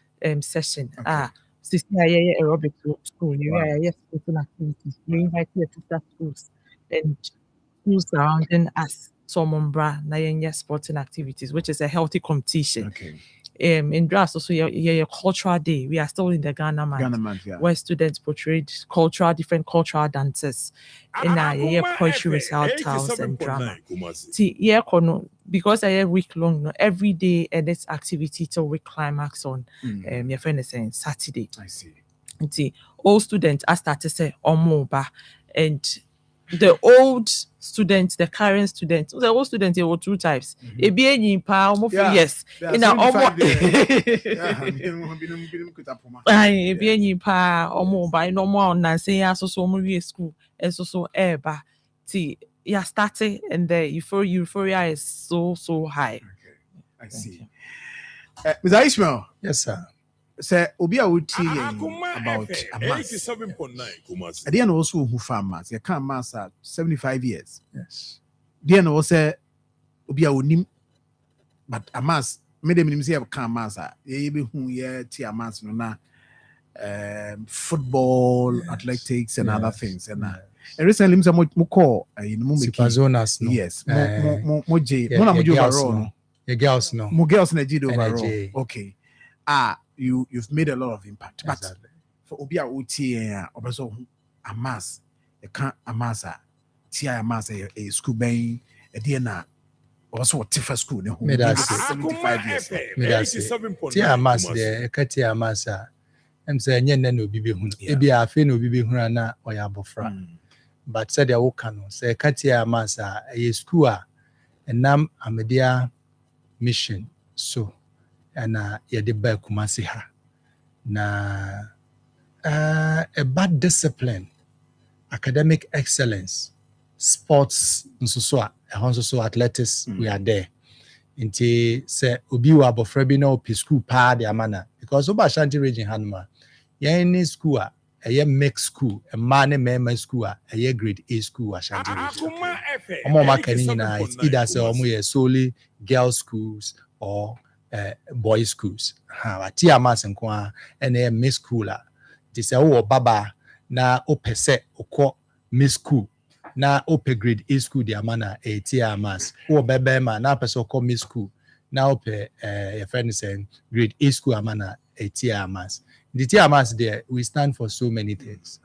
Speaker 10: session.
Speaker 1: Okay.
Speaker 10: Sister ye aerobic school. Ye ye sporting activities. We invite you to start schools and schools surrounding us. Somombra na ye sporting activities, which is a healthy competition.
Speaker 1: Okay.
Speaker 10: In Dras also your cultural day. We are still in the Ghana month,
Speaker 1: yeah.
Speaker 10: where students portrayed different cultural dances in a poetry recitals and drama. See, because I week long, no, every day and it's activity till we climax on your friend is saying Saturday.
Speaker 1: I see.
Speaker 10: See, all students are started to say Omoba and the old students, the current students, the old students, there were two types. Yes. In a no more on say so school and so eba. See, yeah, starting and the euphoria is so high.
Speaker 1: Okay. I see. Mr. Ishmael.
Speaker 9: Yes, sir.
Speaker 1: Say obi a wuti about a mass. 87.9 at the end also who farm mass. You can't mass at 75 years.
Speaker 9: Yes.
Speaker 1: The end also obi a unim, but a mass made them say can't mass. Ye be who ye ti a mass no na football, athletics and other things and recently msa mo call in mo make
Speaker 9: zonas no.
Speaker 1: Yes. Mo J. Mo na mo overall.
Speaker 9: Your girls no.
Speaker 1: Mo girls na J overall. Okay. You've made a lot of impact. But for Obia OT also a mass, you can't a massa, Tia mass a school bay, a DNA, also a Tifa school. 75 years.
Speaker 9: Tia mass there, Katia massa. I'm saying, no bibi hun, ebi a fe no bibi hunana or yabofra. But said ya wokano, say Katia massa, a school, and nam a media mission. So. And yɛde ba Kumasi ha na a bad discipline academic excellence, sports, so athletics, we are there. Nti se obi wa abofra bi na opi school pa de amana because oba Ashanti region hanuma yen ni school a mixed school a man and school a grade A school Ashanti region. Omo makani na it's either say omo ye solely girls schools or boys schools. Ha ti amas nko a na mixed school a ti se wo baba na opese okọ mixed school na ope grade A school di amana ti amas wo bebe ma na pese okọ mixed school na ope your friend say grade A school amana ti amas. The TMAS there, we stand for so many things.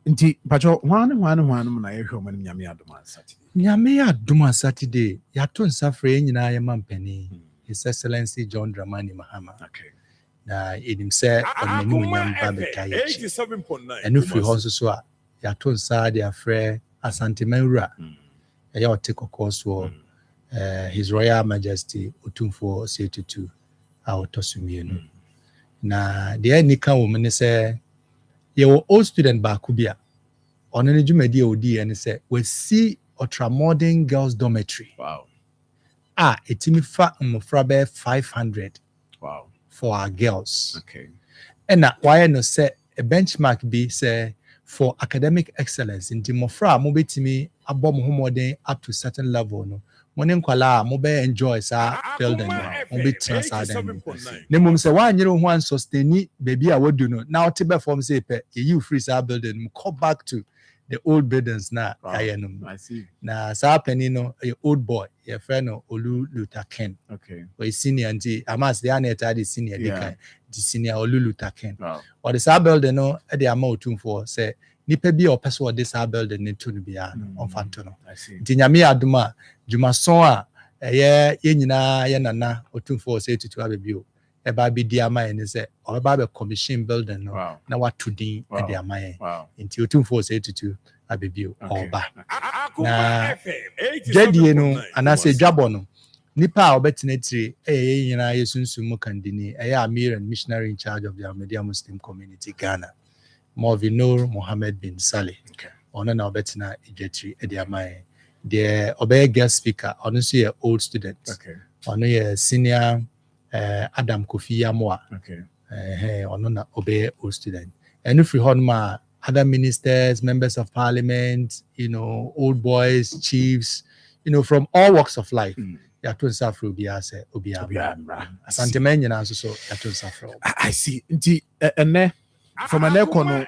Speaker 1: Nti pacho one na ehwe man nyame adoma Saturday.
Speaker 9: Nyame adoma Saturday. Ya to nsafre nyina ye mampani. His Excellency John Dramani Mahama.
Speaker 1: Okay.
Speaker 9: Na edim se onani munyam ba beta ye. 87.9. Enu free ho so a ya to nsa de afre Asante Manwura. Ya ote kokoso His Royal Majesty Otumfo Setutu a otosumienu. Na the nika wo me say ye wo old student ba kubia ono ne dwumadi e odi e ne say we see ultramodern girls dormitory.
Speaker 1: Wow.
Speaker 9: Etimi fa mmofra be 500.
Speaker 1: Wow.
Speaker 9: For our girls.
Speaker 1: Okay.
Speaker 9: And why no say a benchmark be say for academic excellence in mmofra mo betimi abom homodern up to certain level no morning kwala mo be enjoy sa building mo be transfer them ne mum say wa nyere ho an sustain baby a wodu no now te be form say pe you free sa building come back to the old buildings na ayenum.
Speaker 1: I see.
Speaker 9: Na sa penny no a old boy your friend no Olu Luther Ken.
Speaker 1: Okay.
Speaker 9: We senior and amas the aneta the senior the senior Olu Luther Ken.
Speaker 1: Wow.
Speaker 9: Or the sa building no e dey amount for say nipa bi o person of this building ne to no bia no on fanto no.
Speaker 1: I see.
Speaker 9: Nti nyame adoma dwumason a ye nyina ye nana Otumfo say tutu abebi o e ba bi di amaye ne say o ba be commission building no na watu din e di amaye. Nti Otumfo say tutu abebi o oba na jedie no anase dwabo no nipa a obetina tire ye nyina ye sunsun mu kandini Amir and missionary in charge of the Ahmadiyya Muslim community Ghana. Movinur Mohammed bin Saleh.
Speaker 1: Okay.
Speaker 9: Ono na obetina ijetri edi amaye. The obey guest speaker, ono so old student.
Speaker 1: Okay.
Speaker 9: Ono ye senior Adam Kofi Yamoa.
Speaker 1: Okay.
Speaker 9: Ono na obey old student. And if we honma other ministers, members of parliament, old boys, chiefs, from all walks of life. Ya to nsafro obiya se obiya. Asante menyina so ya to nsafro.
Speaker 1: I see. Nti ene from an econo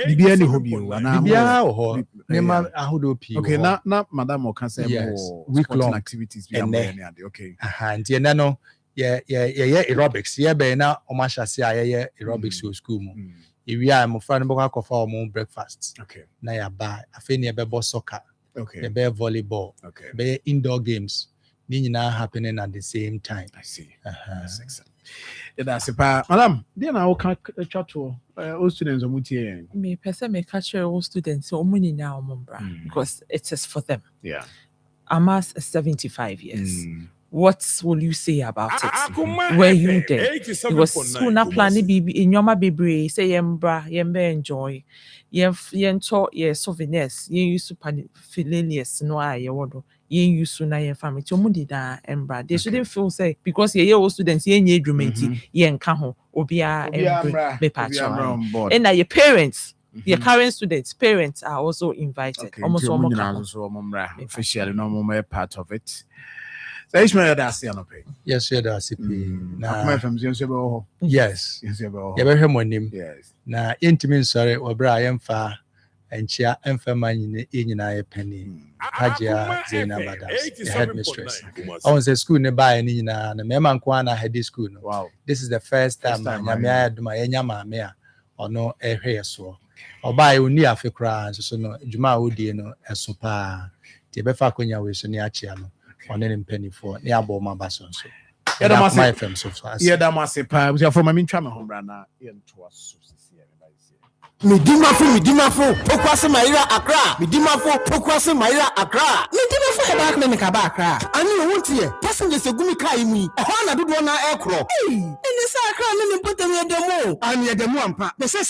Speaker 1: bibia ni hobby ana
Speaker 9: bibia ho nema ahodo pi.
Speaker 1: Okay, na madam o kan say more
Speaker 9: week long
Speaker 1: activities bi am ade. Okay.
Speaker 9: Nti ene no ye aerobics ye be na o ma hyase a ye aerobics o school mu. Ewia mo fra no boka kofa o mo breakfast.
Speaker 1: Okay.
Speaker 9: Na ya ba afi ne be bo soccer.
Speaker 1: Okay.
Speaker 9: Ye be volleyball.
Speaker 1: Okay.
Speaker 9: Be indoor games. Ni nyina happening at the same time.
Speaker 1: I see. That's excellent. That's a madam. Then I will chat to all students on Mutie.
Speaker 10: Me person me catch all students so many now because it is for them.
Speaker 1: Yeah.
Speaker 10: Amas is 75 years. What will you say about it? Were you there? Because school na planning be in your baby say yembra enjoy. Yento ye souvenirs. Ye used to philanthropist no I wodo. Ye used to na ye family. Tomudi da embra. They shouldn't feel say because ye all students ye nye drumenti ye nka ho obia embra me patch. And na your parents. Your current students, parents are also invited.
Speaker 1: Okay.
Speaker 10: Almost all
Speaker 1: officially no part of it. So Ishmael that's the pay.
Speaker 9: Yes, yeah, that's it.
Speaker 1: Na from Zion
Speaker 9: yes.
Speaker 1: Yes,
Speaker 9: you better mo nim.
Speaker 1: Yes.
Speaker 9: Na intimi sorry obra yemfa enchia emfema nyina ye penny. Hajia Zainabadas, the headmistress. I was at school nearby and na mema nkwana head school.
Speaker 1: Wow.
Speaker 9: This is the first time nyamia aduma yenyama mea ono ehwe so. Oba uni afekra so no djuma odie no eso pa. Ti be fa konya we so ni achia no. On any penny for near Boma Basson. So, my FM so far.
Speaker 1: Yeah, that must say, we are from a mincham home runner into us.
Speaker 11: Midimafo, Pokwase Maira Accra. Midimafo, Pokwase Maira Accra. Midimafo,
Speaker 7: so back me Kabakra. I mean, what here? Passengers a gumi kai me. A hana do one aircraft. Hey, in the sacra, and put them near the mall. I'm near the Mwampa. The say,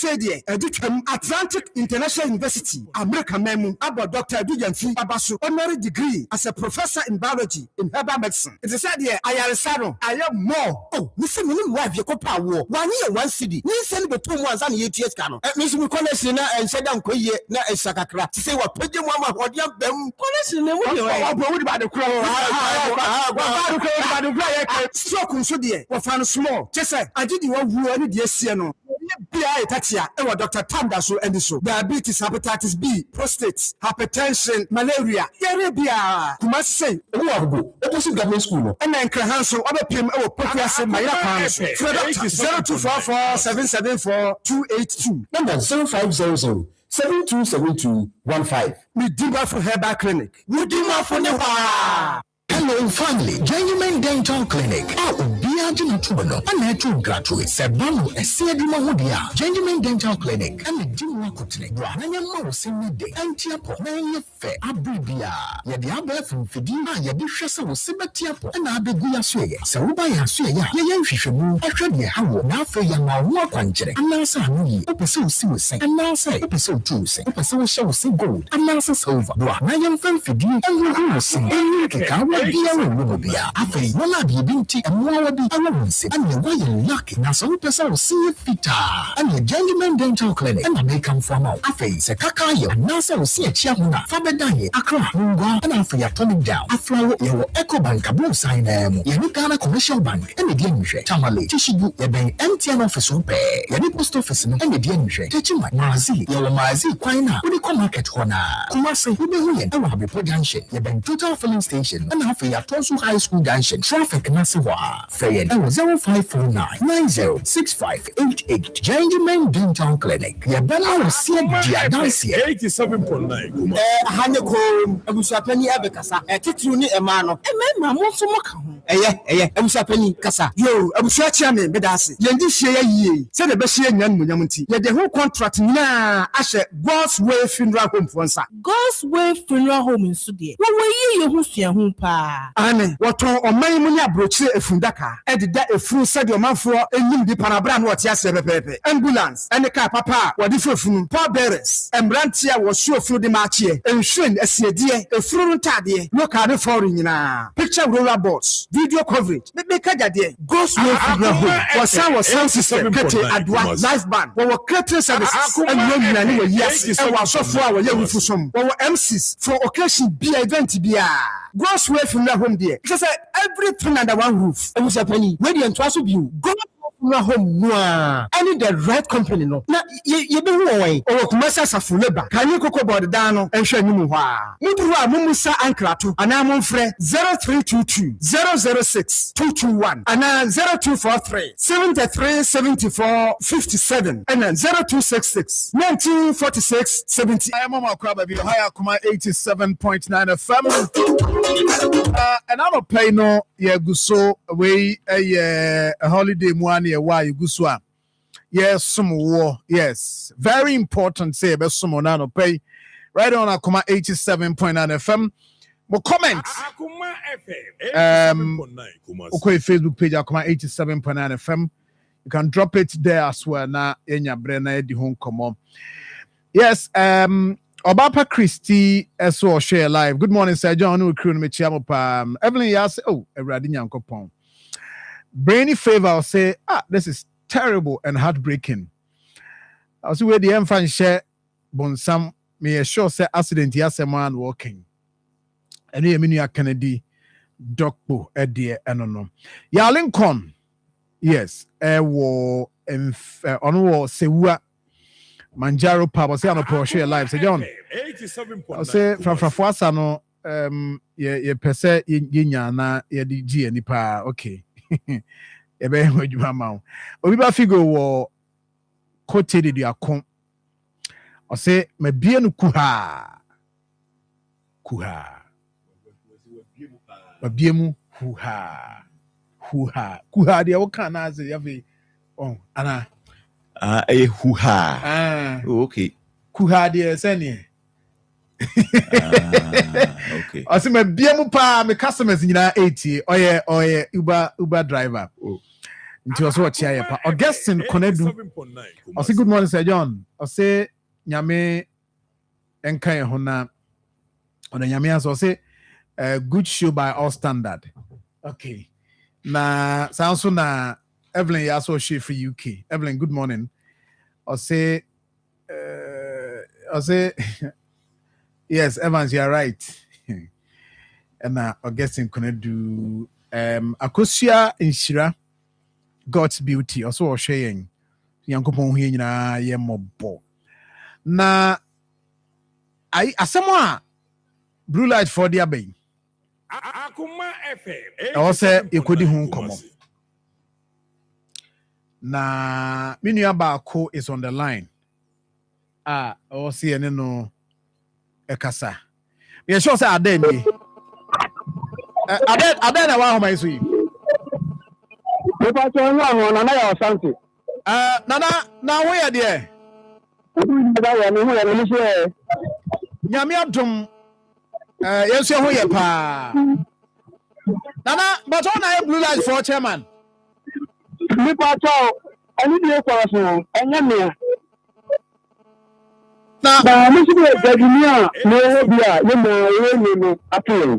Speaker 7: Atlantic International University, America Memu, about Dr. Dujanfi Abasu, honorary degree as a professor in biology in herbal medicine. It's a said here, I am Saro, I am more. Oh, listen, you wife, your copa war. 1 year, 1 city. You send the 2 months and 8 years cano. Miss Mukonesina and Sedam Koye, na Sakakra. To say what Pedi Mama, what you have them. Konesina, what about the crow? Stroke so dear, what found small. Just say, I did you want who dear Siano. BI Tatia, Dr. Tamdaso and so diabetes, hepatitis B, prostate, hypertension, malaria, Arabia. You must say, who are go? Opposite government school. And then Krahanso, other PM, our Pokias, my Yapans, 0244 774 282. Number 0500 727215. We do for Herbal Clinic. We do for Newa. Hello, family. Genuine Dental Clinic. Biagina Tubono, a natural graduate, Sebano, a Sedima Hodia, Genuine Dental Clinic, and the Dimwa Kutne, Brahanya Mouse in the day, Antiapo, Nanya Fe, Abribia, Yadiaba from Fidima, Yadishasa was Sibatiapo, and Abeguya Sway, Sarubaya Sway, Yayashimu, actually, how now for Yama Wakanjere, and now Sami, Episode Suicide, and now say Episode 2, Episode Show Say Gold, and now says over, Brahanya from Fidi, and we will sing, and Bia, I think one of you binti and more be allowance, and you're why you lucky now. So, person see it fitter, and your Genuine Dental Clinic, and I may come from out. I face a Kakayo, and now so see a Chiamuna, Fabadani, Accra, Munga, and after your atomic down. I flow your Echo Bank, a blue sign, Yanukana Commercial Bank, and the Diamishe, Tamale, Tishibu, your bank, MTN office, pay, your post office, and the Diamishe, teaching my Mazi, your Mazi, Quina, when you come market corner, Kumasi, who be willing, and have a production, your bank total filling station, and half a Tosu High School Junction, traffic Nasiwa, Fayen, 0549 906588, Genuine Dental Clinic, Yabella will see a Diadansia
Speaker 4: 87.9.
Speaker 7: Hanako, Abusapeni Abekasa, a Tituni Emano, and Mamma Mosumoka. Abusapeni Kasa, yo, Abusachaman, Bedasi, Yandishia ye, said the Bashir Yamunyamunti, yet the whole contract na Asher, God's Way Funeral Home for Sa. God's Way Funeral Home in Sudia. What were you who see a home pa? Ane, what on my money broche a fundaka, and that a fruit said your Marfo, and you the Panabran what yes, ambulance, and the car papa, what if you poor bearers, and Brantia was sure through the march here, and Shin a CDA, a fruit taddy, no card foreign picture roller boards, video coverage, the Becada, Ghost Way Funeral Home, was our sound system, at one live band, our creative services, and no yes, and was so far away with some, our MCs for occasion be event be a Ghost Way Funeral Home there. Because everything under one roof. It was a penny. Where the entrance you go home noa. I need the right company no. Na you be way. Or commercial safuleba. Can you cook about the dano and show you wa. Mudua mumusa ankratu. Anamon fre 0322 006 221 and 0243 73 74 57 and 0266 1946 70.
Speaker 1: I am Mama Crab be higher Akoma 87.9 FM. And I don't pay no guso way a holiday one. Why you go yes, some war, yes, very important. Say about some no pay right on Akoma 87.9 FM. More comments.
Speaker 4: Akoma FM 87.9.
Speaker 1: Okay, Facebook page Akoma 87.9 FM. You can drop it there as well. Na enya brena di home come on. Yes, Obapa Christie so share live. Good morning, Sir John. No crew me chiamo pa. Evelyn yas oh, Eradi Nyankopon. Brainy favor will say, this is terrible and heartbreaking. I'll see where the infant share Bonsam may sure say accident yes a man walking. And you mean Kennedy Dokbo Eddie and Ya Lincoln. Yes, war on Sewa Manjaro Papa say on Porsche live. Say John.
Speaker 4: 87.9.
Speaker 1: I'll say from Fuasano ye pese yinya na ye di G nipa okay. Ebe hodjuma ma obi ba figo wo kote de akon o se me bie no kuha ba bie mu kuha de wo kan na ze yafe oh ana
Speaker 5: huha
Speaker 1: okay kuha de se ne
Speaker 5: Okay.
Speaker 1: I see my BM my customers in 80. Oh yeah, Uber driver. Nti also what here pa. Augustine Konedu. I say good morning Sir John. I say nyame enkan ho na ona nyame aso say good show by all standard. Okay. Na sounds na Evelyn also she for UK. Evelyn, good morning. I say yes, Evans, you're right. And Augustine Konedu Akosia Inshira God's beauty also sharing Yankopon here na ye mobo. Na I asemwa blue light for the bay.
Speaker 4: Akoma FM.
Speaker 1: I say you could home come. Na minua baako is on the line. I see any no ekasa. Me sure say Aden. Aden na wa homa isu yi.
Speaker 2: Nípa tí wọ́n ní àwọn ọ̀nà náà yà ọ̀sáǹtì.
Speaker 1: Nana, na wo yɛ deɛ? Nyame adom yɛnso ho yɛ paa. Nana, but on na blue light for chairman.
Speaker 2: Nípa tí ẹni bí ó kọ̀ ọ̀sùn ẹ̀yẹ́ mìíràn. Na mo sì bí ẹ̀jẹ̀ ní à ní owó bí à ní mọ̀ owó mi ní àtúnyẹ̀wò.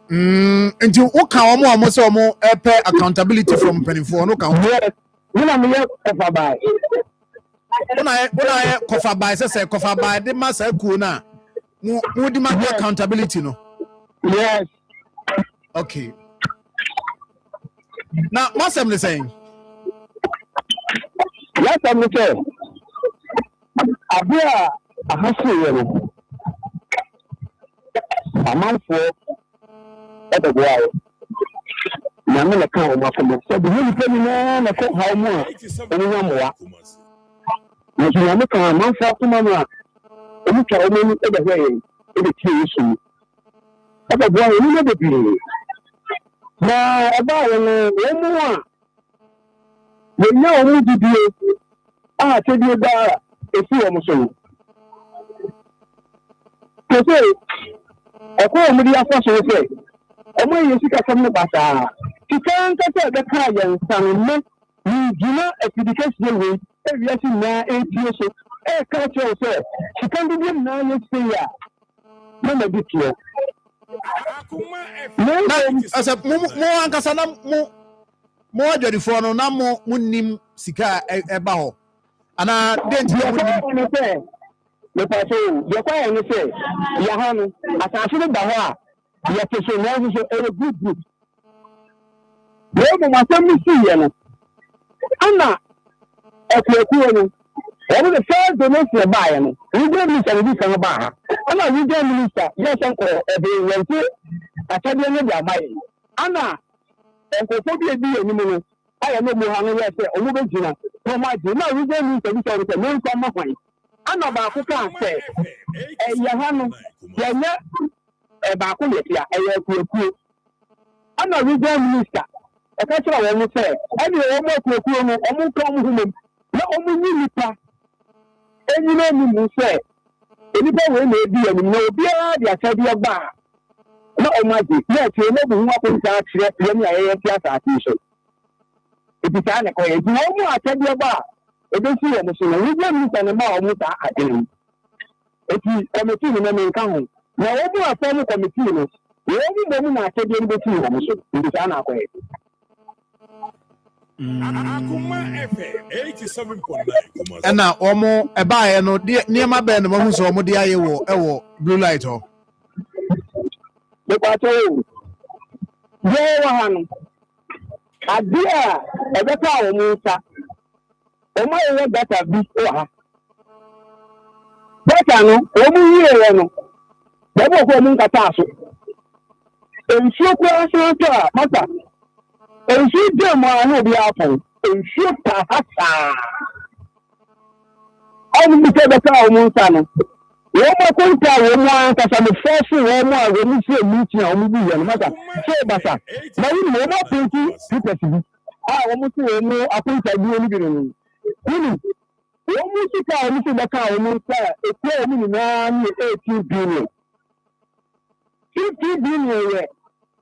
Speaker 1: Nti wo ka omo say omo accountability from mpanimfo no ka ho.
Speaker 2: Wona me ye kofa bai.
Speaker 1: Wona ye kofa bai say kofa bai de ma sa ku na mo di ma accountability no.
Speaker 2: Yes.
Speaker 1: Okay. Now what's I'm saying?
Speaker 2: Yes, I'm saying. Abia ahasu ye no. Marfo the boy. Nyame na kan o ma ko mo. So the whole thing na ko ha mo a. Oni na mo wa. Na so nyame kan Marfo ko ma no. Oni ka o mo ni e da hwe e de tie Yesu. The boy oni na be bi. Na aba ye no o mo a. Ye nya o mu di bi. Ah te bi ba e fi o mo so. Ko se e o mo di afa so se. Ọmọ yẹn sì kẹsàn án bàtà kíkà ń kẹsàn ẹgbẹ ká yẹn nsàn mọ nìjìnà ẹfìdíkẹsì yẹn wei ẹwì ẹsì náà ẹtì ẹsọ ẹ kẹsàn án sẹ kíkà ń bíbí náà yẹn sẹ yà mọmọ bí tiẹ.
Speaker 1: mo ankasa na mo adwadifo no na mo nim sika eba ho ana denti mo nim
Speaker 2: sẹ nípa sẹ yẹ kọ yẹn sẹ yà hàn no àtàkùn ní gbà hó a. Yẹ kẹsàn án yẹn sọ ẹ good. Wọ́n mú wàá sẹ́mi sí yẹn no. Ana ẹ̀kúẹ̀kúẹ̀ no. Wọ́n mú first donation ẹ̀ báyẹ̀ no. Regional minister ní bí sàn bá ha. Ana regional minister yẹ sẹ́ nkọ̀ ẹ̀bẹ̀ yẹn tí àtẹ́bíyẹ ní ìdí àbáyé. Ana ẹ̀kọ̀fọ́ bí ebi yẹn ni mu no. Ayẹ̀ ní ọmọ hàn yẹ sẹ́ ọmọ bẹ jìnnà. Ọmọ àjẹ́ náà regional minister bí sàn sẹ́ ní nǹkan mọ̀ hàn. Ana baako kan sẹ́ ẹ̀yẹ hàn no yẹn baako yɛ tia ɛyɛ akuakuo ana regional minister ɛka kyerɛ wɔn sɛ ɛne wɔn akuakuo no wɔn nka wɔn ho mom na wɔn nyi nipa enyina anim sɛ nipa wei na ebi anim na obiara de akyɛdeɛ ba na wɔn agye na ɛkyerɛ na ebi ho akɔnta akyerɛ yɛn a yɛyɛ ti asase yi so ebi saa na ɛkɔyɛ nti wɔn mu akyɛdeɛ ba ebesi wɔn so na regional minister ne ma wɔn saa adeɛ no eti kɔmiti ne nam nka ho. Na wọ́n mú àfẹ́mú kọ̀mìtì nù wọ́n mú bọ́mú náà akyẹ́dẹ́ ní bẹ́tì wọ́n so níbi sáà náà kọ́ yẹ.
Speaker 4: Akoma FM 87.9.
Speaker 1: Ẹna ọmọ ẹba ayẹ no nneɛma bɛn na mo sọ ọmọ de ayẹ wọ blue light họ.
Speaker 2: Nípa tó yẹ wọ ha no adé a ẹbẹ ká àwọn ọmọ nsa ọmọ ayẹyẹ gata bi wọ ha gata no wọ́n mú yíyẹ wọ no. Bẹ́ẹ̀ni ọkọ mu nkata aso. Nsuo kura asanto a masa. Nsuo jẹ́ mu a ní obi afọ. Nsuo ta ha saa. Ọmọ mi sẹ́ bẹ́ẹ̀ ká ọmọ nsa no. Wọ́n mọ̀ kó nta wọ́n mu ankasa ní fọ́ọ̀sì wọ́n mu a wọ́n mu sí èmi tí a wọ́n mu bí yẹn masa. Ṣé ẹ bàtà? Na yìí wọ́n mọ̀ pẹ̀ntì pípẹ̀sì bi. A wọ́n mu sí wọ́n mu akóńtà bí wọ́n níbi nìyẹn. Wúni wɔn sika a wɔn si bɛka wɔn nsa ekura wɔn nyinaa ne 18 billion 50 billion yɛ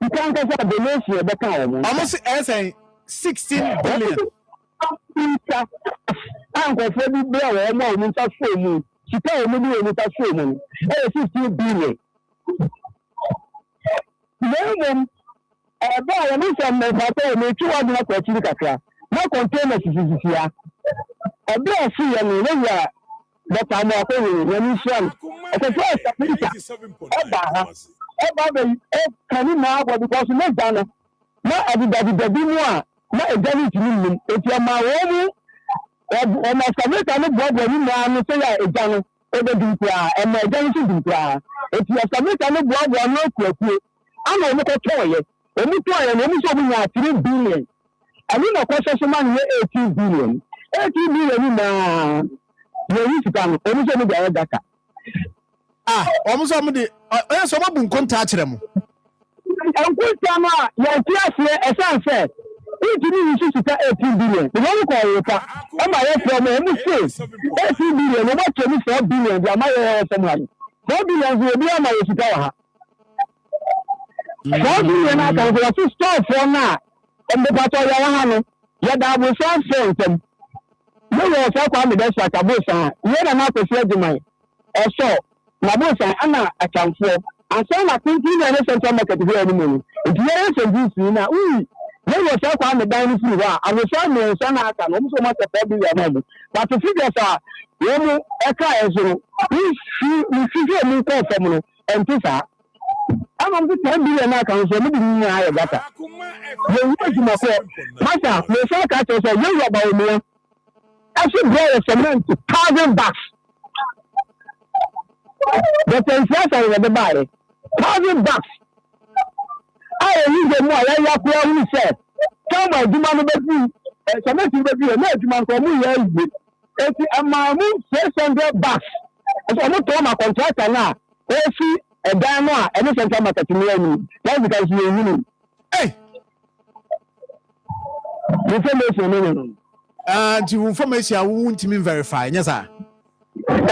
Speaker 2: sika nkasa donation bɛka wɔn
Speaker 1: ɔmo si ɛsɛn 16 billion
Speaker 2: nsa a nkɔfo bi bɛ a wɔn nsa so mu sika wɔn bi wɔn nsa so mu ɛyɛ 15 billion lẹ́yìn ẹ̀bá àwọn oníṣẹ́ mẹ́fàtọ́ ẹ̀mí tí wọ́n dín ọkọ̀ ẹ̀kiri kakra náà kọ̀ǹtẹ́nà sisi ya ẹ̀bí ẹ̀sìn yẹn ní lẹ́yìn à dọ́kítà àmọ́ akọ̀wé yẹn ní sẹ́m ẹ̀kẹ́kẹ́ ẹ̀sàpíríkà ẹ̀bà ha ẹ̀bà bẹ̀ ẹ̀kàní máa wọ̀ bíkọ́sì mẹ́ta nọ ná àdìdàdìdà bí mú à ná ẹ̀jẹ̀ ní ìtìmí mu ètò ọmọ àwọn mú ọmọ ẹ̀sàpíríkà ní bọ̀ọ̀bọ̀ ní mọ́ àánú sẹ́yà ẹ̀já no ẹ̀bẹ̀ dùnkùrà ẹ̀mọ ẹ̀jẹ̀ ní sì dùnkùrà ètò ẹ̀sàpíríkà ní bọ̀ọ̀bọ̀ ní òkùẹ̀kùẹ̀ ama ọmọ kọtọ yẹ ọmọ tó yẹ na ọmọ sọ ọmọ yà 3 billion ẹni na ọkọ ṣẹṣẹ máa ní 18 billion 18 billion náà yẹ yí sika no ọmọ sọ ọmọ di ayé daka.
Speaker 1: ọmọ sọ ọmọ di ẹ sọ ọmọ bu nkonta akyerẹ mu.
Speaker 2: nkonta no a yẹn ti ase ẹsan fẹ ìtìmí yìí sì sika 18 billion ìwọ ọmọ kọ ọyọ pa ọmọ ayé fọ ọmọ ọmọ sè 18 billion ọmọ tó ní 4 billion di àmà yẹ ẹ sọmọ àyè 4 billion fi ebi àmà yẹ sika wà ha. 4 billion náà kàn fún ọtí stọọfù náà ẹnìpàtọ yẹ wọn hàn yẹ dà àbùsọ fẹ ntẹm mo yẹ ọsẹ kọ àmì dẹsẹ àtàbùsàn yẹ nà má pèsè ẹdìmọ ẹsọ nàbùsàn ẹnà àkànfọ ànsán nà pínpín náà ẹni central market fi ẹni mọ ni ètò yẹ ẹsẹ bí sí náà wíì mo yẹ ọsẹ kọ àmì dání fún wa àbùsọ mìíràn náà kà ní ọmọ sọ ma sẹ 4 billion náà mu pàtó figures a wọn mu ẹka ẹsoro ní fífi èmi kọ ọfẹ mu no ẹntì sáà. I'm going to 10 billion now. Can you me I got that? You want to my master, you say that you say you about me. I should buy a cement $1,000. The translation of the buy $1,000. I use the more I have to say. Come on, demand the cement will be a man for me. It's my move $600. I'm not to my contractor now. See. Ẹ̀dá náà ẹni central market ní ẹni láti ká ṣe èyí ni. Information ní nínú.
Speaker 1: Nti information a wọ́n ti mi verify ẹ̀ sá.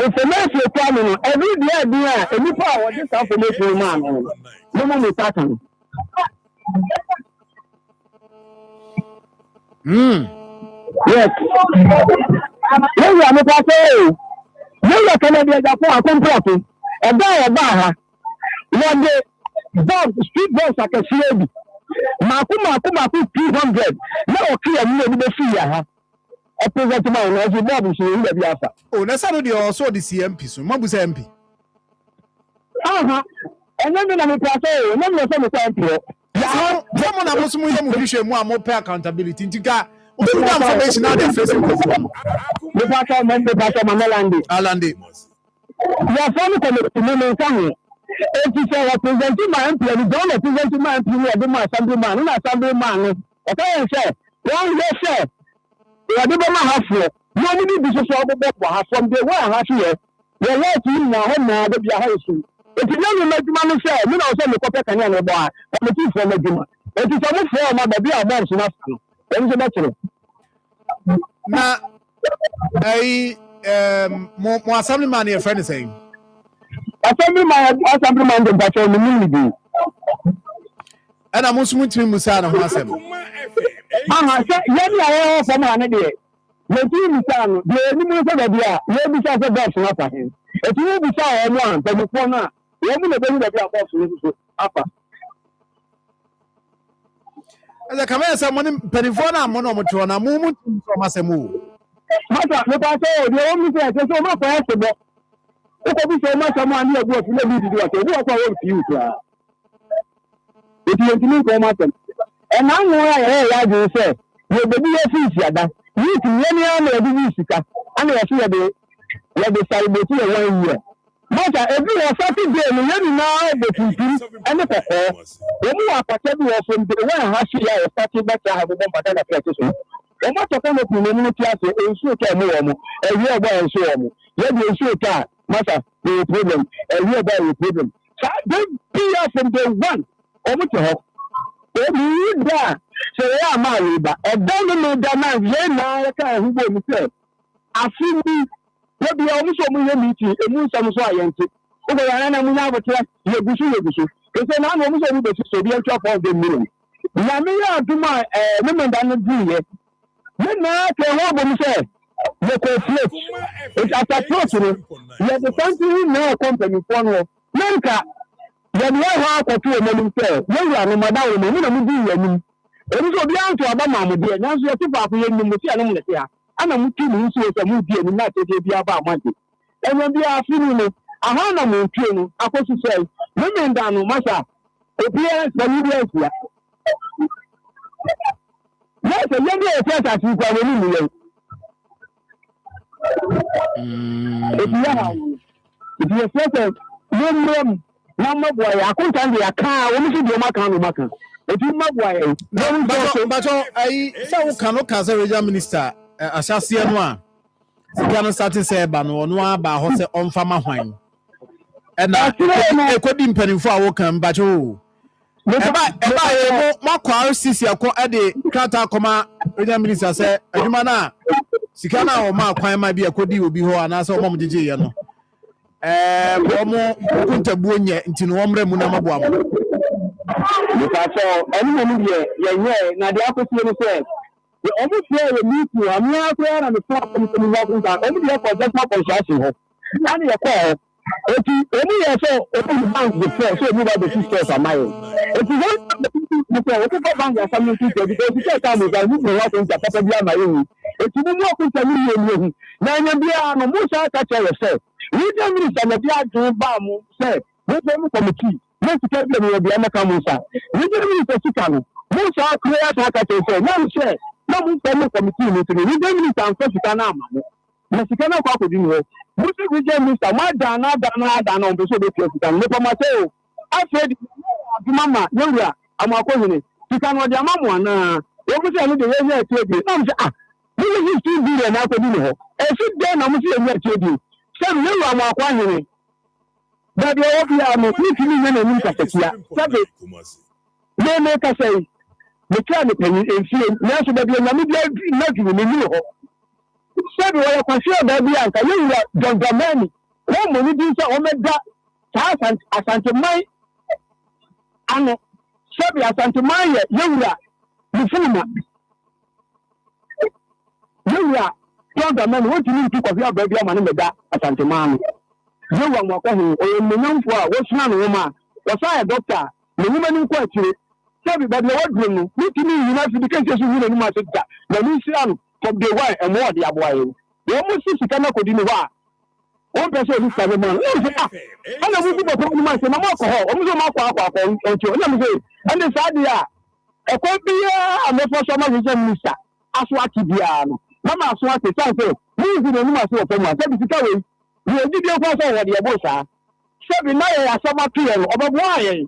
Speaker 2: Information tó àmì nù ẹbí díẹ̀ bí a èmi fún àwọn ọdún sáà information mú àmì nù ló mú mi pàtàkì. Yes. Lẹ́yìn àmì pàtó lẹ́yìn ọ̀kẹ́lẹ́ ẹja fún àkóńpọ̀tù ẹ̀dá ọ̀bá ha. Wọ́n dé bọ́ọ̀sì street bọ́ọ̀sì àkẹ́sí ẹ̀bì màkú 200 náà ọ̀kí ẹ̀mí ẹ̀mí bẹ́ fi yà ha ẹ̀pẹ́sẹ̀tì máa ń ọ̀sẹ̀ bọ́ọ̀bù ṣe ń bẹ̀bí àfà.
Speaker 1: O na sáré di ọ̀ṣọ́ di CMP so mọ̀ bù sẹ́ MP.
Speaker 2: Ẹ̀nẹ́ mi nà mi pa sẹ́ o ẹ̀nẹ́ mi nà sẹ́ mi pa MP o.
Speaker 1: Fọ́ọ̀mù náà mo sún mú yẹ mu hwehwẹ́ mu a mo pẹ́ accountability nti ká o tún dá information náà dẹ̀ fẹ́sẹ̀ kọ̀ọ̀fọ̀.
Speaker 2: Mi pa sẹ́ ọmọ Mẹ́lande.
Speaker 1: Alande.
Speaker 2: Yà fọ́ọ̀mù kọ̀mẹ̀tì mi nǹkan yẹn. Eti sẹ representi ma MP ẹni jọ representi ma MP ni ẹdi mu assemblyman nínú assemblyman ni ọ̀tọ̀ yẹn sẹ wọ́n yẹ sẹ ìwádìí bọ́ máa ha fún ọ ní ọmọ níbi soso ọgbọ́gbọ́ pọ̀ ha fọ́m dé wọ́n àhá sí yẹ wọ́n yẹ ti yìí náà ọ̀hún náà bẹ́bí àhá èso ètò ìyá mi mẹ́jùmá ní sẹ mí náà sẹ mi kọ́ pẹ́ kàn ní ẹni bọ́ a ọmọ tí ì fọ́ mẹ́jùmá ètò ìsọ mi fọ́ ọmọ bẹ̀bí àbọ̀ ọ̀sùn náà fún ẹni sọ bẹ́ẹ̀ kyerè.
Speaker 1: Na ẹyi mo assemblyman yẹ fẹ́ ni sẹ́yìn.
Speaker 2: Assemblyman de mpatsɔ ni mu nìbi.
Speaker 1: Ɛna mo nso mo ntumi musa na ho asɛm.
Speaker 2: Sɛ yɛn ni awɔ fɔm ha ne deɛ yɛtumi musa no deɛ ɛnimu nso baabi a yɛbisa sɛ bɔɔso no afa hen ɛti yɛbisa wɔn a mpanyinfoɔ no a wɔn mu na ɛbɛyi baabi a bɔɔso no nso afa.
Speaker 1: Ɛsɛ kama yɛ sɛ mo ne mpanyinfoɔ no a mo na ɔmo tɔ na mo mu ntumi sɔ ɔmo asɛm o.
Speaker 2: Masa nipa sɛ o deɛ wɔn mu sɛ ɛsɛ sɛ ɔmo akɔ ɛsɛ bɔ. Oko bi sɛ ɔmo asɛm a ne yɛ bu ɔfi na bi didi wa sɛ obi wɔ kɔ a wɔn fi yi kura. Eti yɛn ntumi nkɔ ɔmo asɛm. Ɛna anwo a yɛyɛ yɛ adwene sɛ yɛ bebi yɛ fi nsi ada. Yi ti yɛ ni ama yɛde bi sika ana yɛ so yɛde sariboti yɛ wɔn yie. Masa ebi wɔ Saturday no yɛn nyinaa bɛ tuntum ɛne kɔkɔɔ. Wɔn mu wɔ apata bi wɔ fam de wɔn aha si yɛ Saturday bɛtɛ ha bɛbɔ mpata na fɛn so. Wɔn atɔkɔ no pii na mu ti ase nsuo ka mu wɔ mo ɛwi ɛbɔ nsuo wɔ mo yɛde nsuo ka masa yɛ problem ɛwi ɛbɔ yɛ problem. Saa de pia from day one wɔn te hɔ. Ebi yi da sɛ yɛ ama ayi ba ɛdan no da na yɛ na yɛ ka ɛho bɔ mu sɛ afini obi a omuso mu ye meeting emu nsam so ayente obo ya na mu na abotre yegusu ese na omuso mu be so bi entwa for the million na me ya aduma me menda no diye me na ke ho bo mi se me ko float it after float ye the country na company for no nka ye me ha akoto e melu se ye ya no mada wo me na mu di ye nim omuso bi anto aba ma mu de nyanso ye tifa ko ye nim mo ti anu mu ne se ha ana mutu mu nso se mu die ni na tete bia ba amante enye bia afini no aha na mu tue no akosu se me menda no masa obia se ni bia sia yes ye bia e feta ti kwa ni mu ye ebia ha ebia feta yemrem na mabwa ya akunta ndi aka wo mi si di o maka no maka eti mabwa ya
Speaker 1: bacho ai sa wo kanu ka se regional minister ahyase no a sika no start say ba no no aba ho se onfa ma hwan na ekodi mpanimfo a wo kan bacho eba ye mo kwa RCC akọ ade krata Akoma regional minister say adwuma na sika na o ma kwan ma bi ekodi obi ho ana se o mom jeje ye no omo kuntabuo nye ntino omre mu na mabo am
Speaker 2: so eni mo ni ye na de akosie no say the only player we meet you am ya ko na me for ko ni wa ko ta only dey for just for construction ho na ni e ko eti eni ye so open bank the fair so you the sisters am I eti no ko ko bank ya some to because you tell me that you know what things are papa bia ma you eti mu ko ta ni ye na nya bia no mu sa ka tell yourself we dey minister na bia do ba mu say we dey mu committee we ti bia me bia maka mu sa we dey minister sika no mu sa clear ta ka tell say na say no mu form committee meeting we dey minister and sika na ama na sika na kwa kodi ni ho mu se we dey minister ma dana on be so be sika no pa ma say o afred mama yewura amako hene sika no dia mamu ana o mu se no de we here tie bi na mu say ah we is 2 billion na kodi ni ho e fit dey na mu se here tie bi say yewura amako hene da de o bi am ni kini ne na ni kasekia sabe me ka say me try me penny enfie na so da bia na me bia na dwumi me ni ho sabe wo ya kwase da bia anka yewura dongamani wo mo ni din so o meda ta asante mai ano sabe asante mai yewura ni fulma yewura dongamani wo tini nti kofi aba bia ma ne meda asante mai yewura mo akọ ho o yenyamfo a wo suna no ma wo sa doctor me ni mani ko akire sabi ba de wadrum no mitimi university kan se su ni ma se da na ni siran from day one e mo de aboaye wo mo si sika na kodi ni wa o pe se ni sabe man o se ana mu bi ko ni ma se na ma ko ho o mo so ma kwa o ti o na mi se ande sa dia e ko bia amefo so ma se minister aso ati bia no na ma aso ati san se ni ni ma se o pe ma sabi sika we ni oji bi ko so wo de ebo sa sabi na ya asama tuye no obabo aye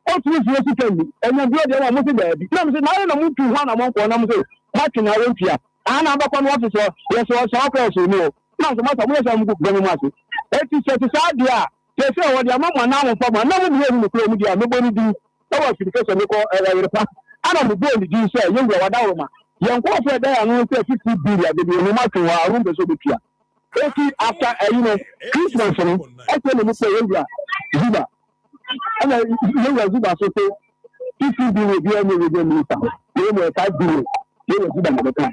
Speaker 2: o tu fi esi kendi enya bi o de wa mo se da bi na mo se na mo tu ho na mo ko na mo se ma tu na wontia ana abakọ no office yes o so ko so ni o na so ma so mo se mo ku gbe mo ase e ti se ti sa dia se se wo dia mama na mo fa ma na mo bi ni ko mu dia me bo ni di so wa fi ke so me ko yere pa ana mo bo ni di se ye ngwa wada wo ma ye nko fe da ya no se 50 billion de bi no ma tu wa ru be so be tia e ti after Christmas no e se ni mo se ye ngwa zuba ana ye zuba so so 50 billion bi e ni we minister ye mo 5 billion ye zuba na ka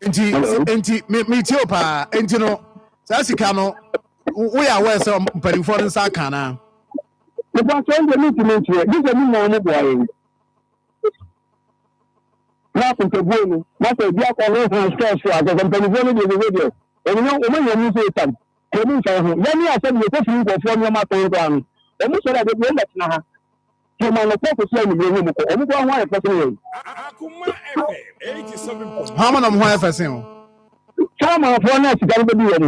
Speaker 1: enti me tio pa enti no sa sika no wo ya we so mpanimfo nsa kana
Speaker 2: the person dey meet me here this is me na mo boy na ko te buonu na so bia ko ho han stress so aso mpanimfo no dey dey eni no o ma yemi so tam ko mi fa ho ya ni asa ni ko fi ko fo ni ma to ko anu o mu so da dey o let na ha ke ma no ko so ni me mu ko o mu ko ho afa so ni
Speaker 4: Akoma FM 87.
Speaker 1: how man am ho efesen o
Speaker 2: chama fo na sika be bi wo ni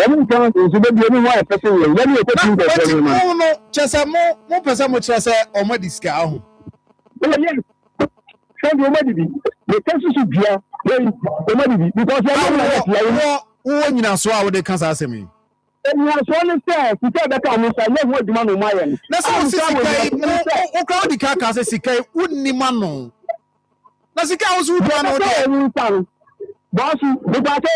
Speaker 2: emu kan so be bi ni ho afa so ni ya ni ko fi ko fo ni ma
Speaker 1: no chese mo pese mo chese o ma diska ho
Speaker 2: yes so bi o ma di me kan su bia o ma di because ya no na ya
Speaker 1: wo nyina so a wo de kan sa asemi
Speaker 2: And you are so say to tell that I'm saying never would man my end.
Speaker 1: That's how Sikai crowd the car say Sikai wouldn't man no. Na Sikai was would one or
Speaker 2: boss because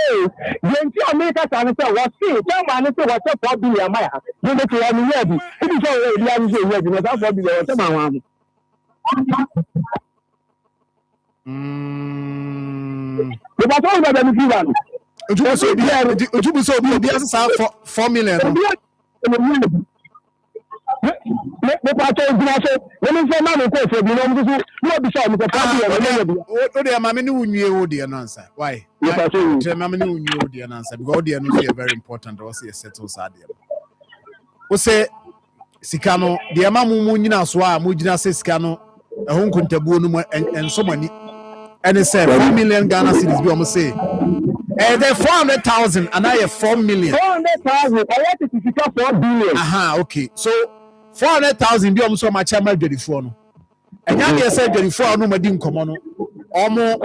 Speaker 2: you America can say what see tell man say what 4 billion my you make you am ready if you say we are ready no that 4 billion what man want because all of them give one
Speaker 1: ojú bí sọ obi asesa 4 million
Speaker 2: me pa to gbina so we ni say man ko se bi no mtu no bi so me ko 4 billion
Speaker 1: o de ma me ni unwie o de no answer why tell ma me ni unwie o de no answer because o de no is very important o say settle sad de o say sika no de ma mu nyina so a mu gyina se sika no ehun nkontabuo no enso mani and say 4 million Ghana cedis bi o mo say there 400,000 and I have 4 million.
Speaker 2: 400,000. I want to secure 4 billion.
Speaker 1: Okay. So 400,000 be almost so much. I'm ready for no. And you said ready for no madin komono. Omo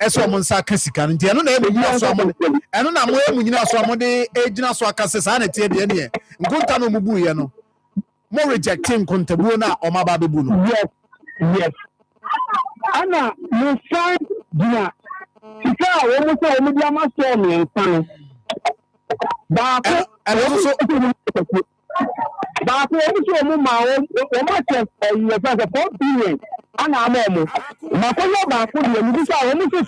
Speaker 1: eso mo nsa kasika nti eno na emu nyina so amode. Eno na mo emu nyina so amode ejina so akase sa na tie de ne. Nkonta no mubu ye no. Mo rejecting kontabuo na omaba bebu no.
Speaker 2: Yes. Ana mo find dina sika wo mo so mo dia ma so me nsan ba ko so ba ko so mo ma wo ma che ye fa 4 billion ana mo ma ko yo ba ko de ni sa wo mo so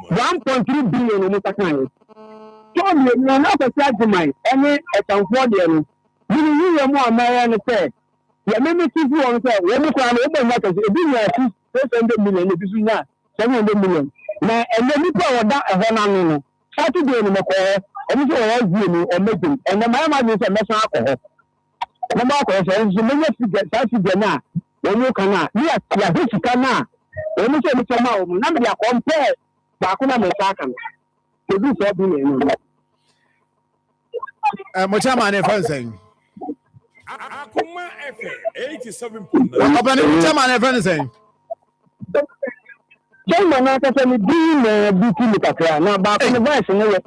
Speaker 2: 1.3 billion mo ta kan so me na ta sa de mai ene etanfo de no ni ye mo amara ne se ye me me ti fu on se wo mo kwa no mo na ta se bi na 200 million ne bi su na 700 million na ene nipa oda eho na no Saturday ni mako emi so wo zi ni o meeting ene ma ni se meso akọ na ma akọ so nso menye figure Saturday na wonu kana ni ya hisika na emi so mi chama o na me ya compare ba ko na me sa kan to do so bi ni
Speaker 1: mo chama ne fan saying
Speaker 4: Akoma FM 87.9.
Speaker 1: Obani mo chama ne fan saying
Speaker 2: Jema na kasa ni bi na biti ni kakra na ba ko ne voice no ye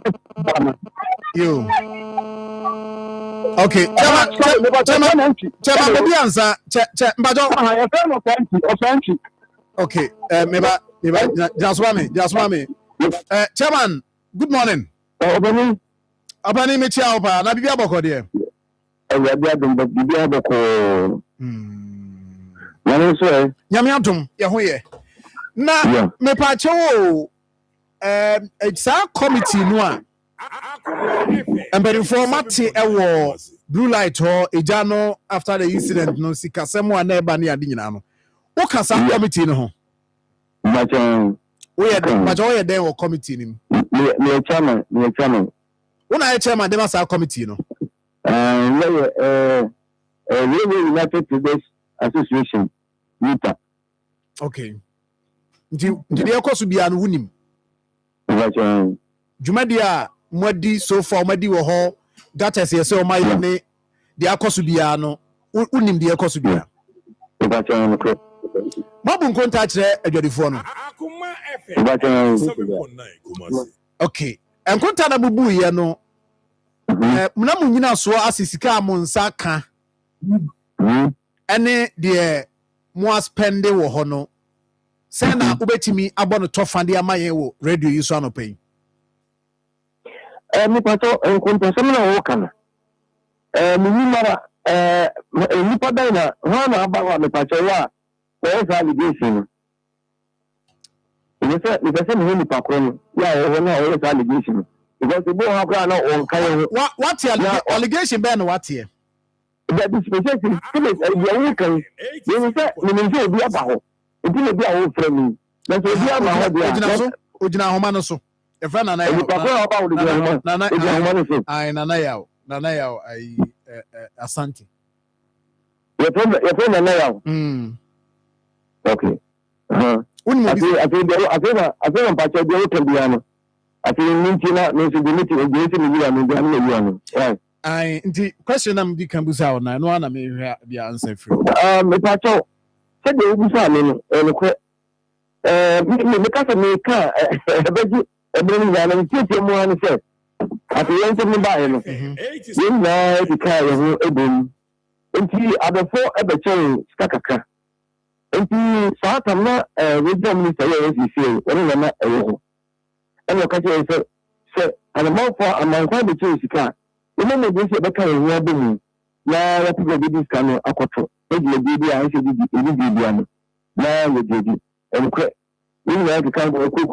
Speaker 1: you okay chama bi ansa che mbajo
Speaker 2: ya fe mo fancy
Speaker 1: okay meba jaswa me chairman good morning obani me chia opa na bibia boko de
Speaker 2: ya bia dum bibia boko na so
Speaker 1: nyame atom ye ho ye na me pa chewo sa committee no a embedding mate ewo blue light ho ejano after the incident no sikasemo na eba ne ade nyina no wo kasa committee no ho wo ye den wo committee ni
Speaker 2: me chairman
Speaker 1: wo na chairman de masa committee no
Speaker 2: United Traders Association UTA
Speaker 1: okay nti de ekoso bia no wunim jumadi a mwadi so far mwadi wo ho gates yese o maye ne de akoso bia no wunim de ekoso bia mabu nkonta kire adwadifo no
Speaker 4: Akoma FM 7.9
Speaker 1: okay enkonta na bubu ye no muna munyina so asisika amonsa ka ene de mo spende wo ho no say na ubetimi abono tofande amaye wo radio yi so anopai
Speaker 2: mi pato enkonta semna wo kana mi mara ni pada na wana abawa me pato wa o sa allegation ni se ni pakro ya o na o sa allegation because the boy ha na on kai
Speaker 1: what allegation be na what here
Speaker 2: that this specific you we can you say ni obi abaho nti na bi a wo frɛ mi na so bi ama ho dia
Speaker 1: ogina homa no so e fra na na ya ai asante
Speaker 2: ye from na ya okay ati pa che dia o bia no ati minti na no so dimiti o gesi ni bia no bia no right
Speaker 1: ai nti question am di kan busa na no na me hwɛ bia answer free
Speaker 2: me pa che se de ubusa me no enko me ka se me ka beji ebere ni ya na tete mu an se At the end of the Bible, you know, the car is a boom. Until other 4 ever change, Skakaka. Until Satana, with them, Mr. Yes, you when you're not a little. And your country said, and a month for a month, I change the car. Remember this, the car is not booming. Now, what people did this kind of aquato. Maybe a baby, I said, you now you did it. And quit. You know, the kind of quick,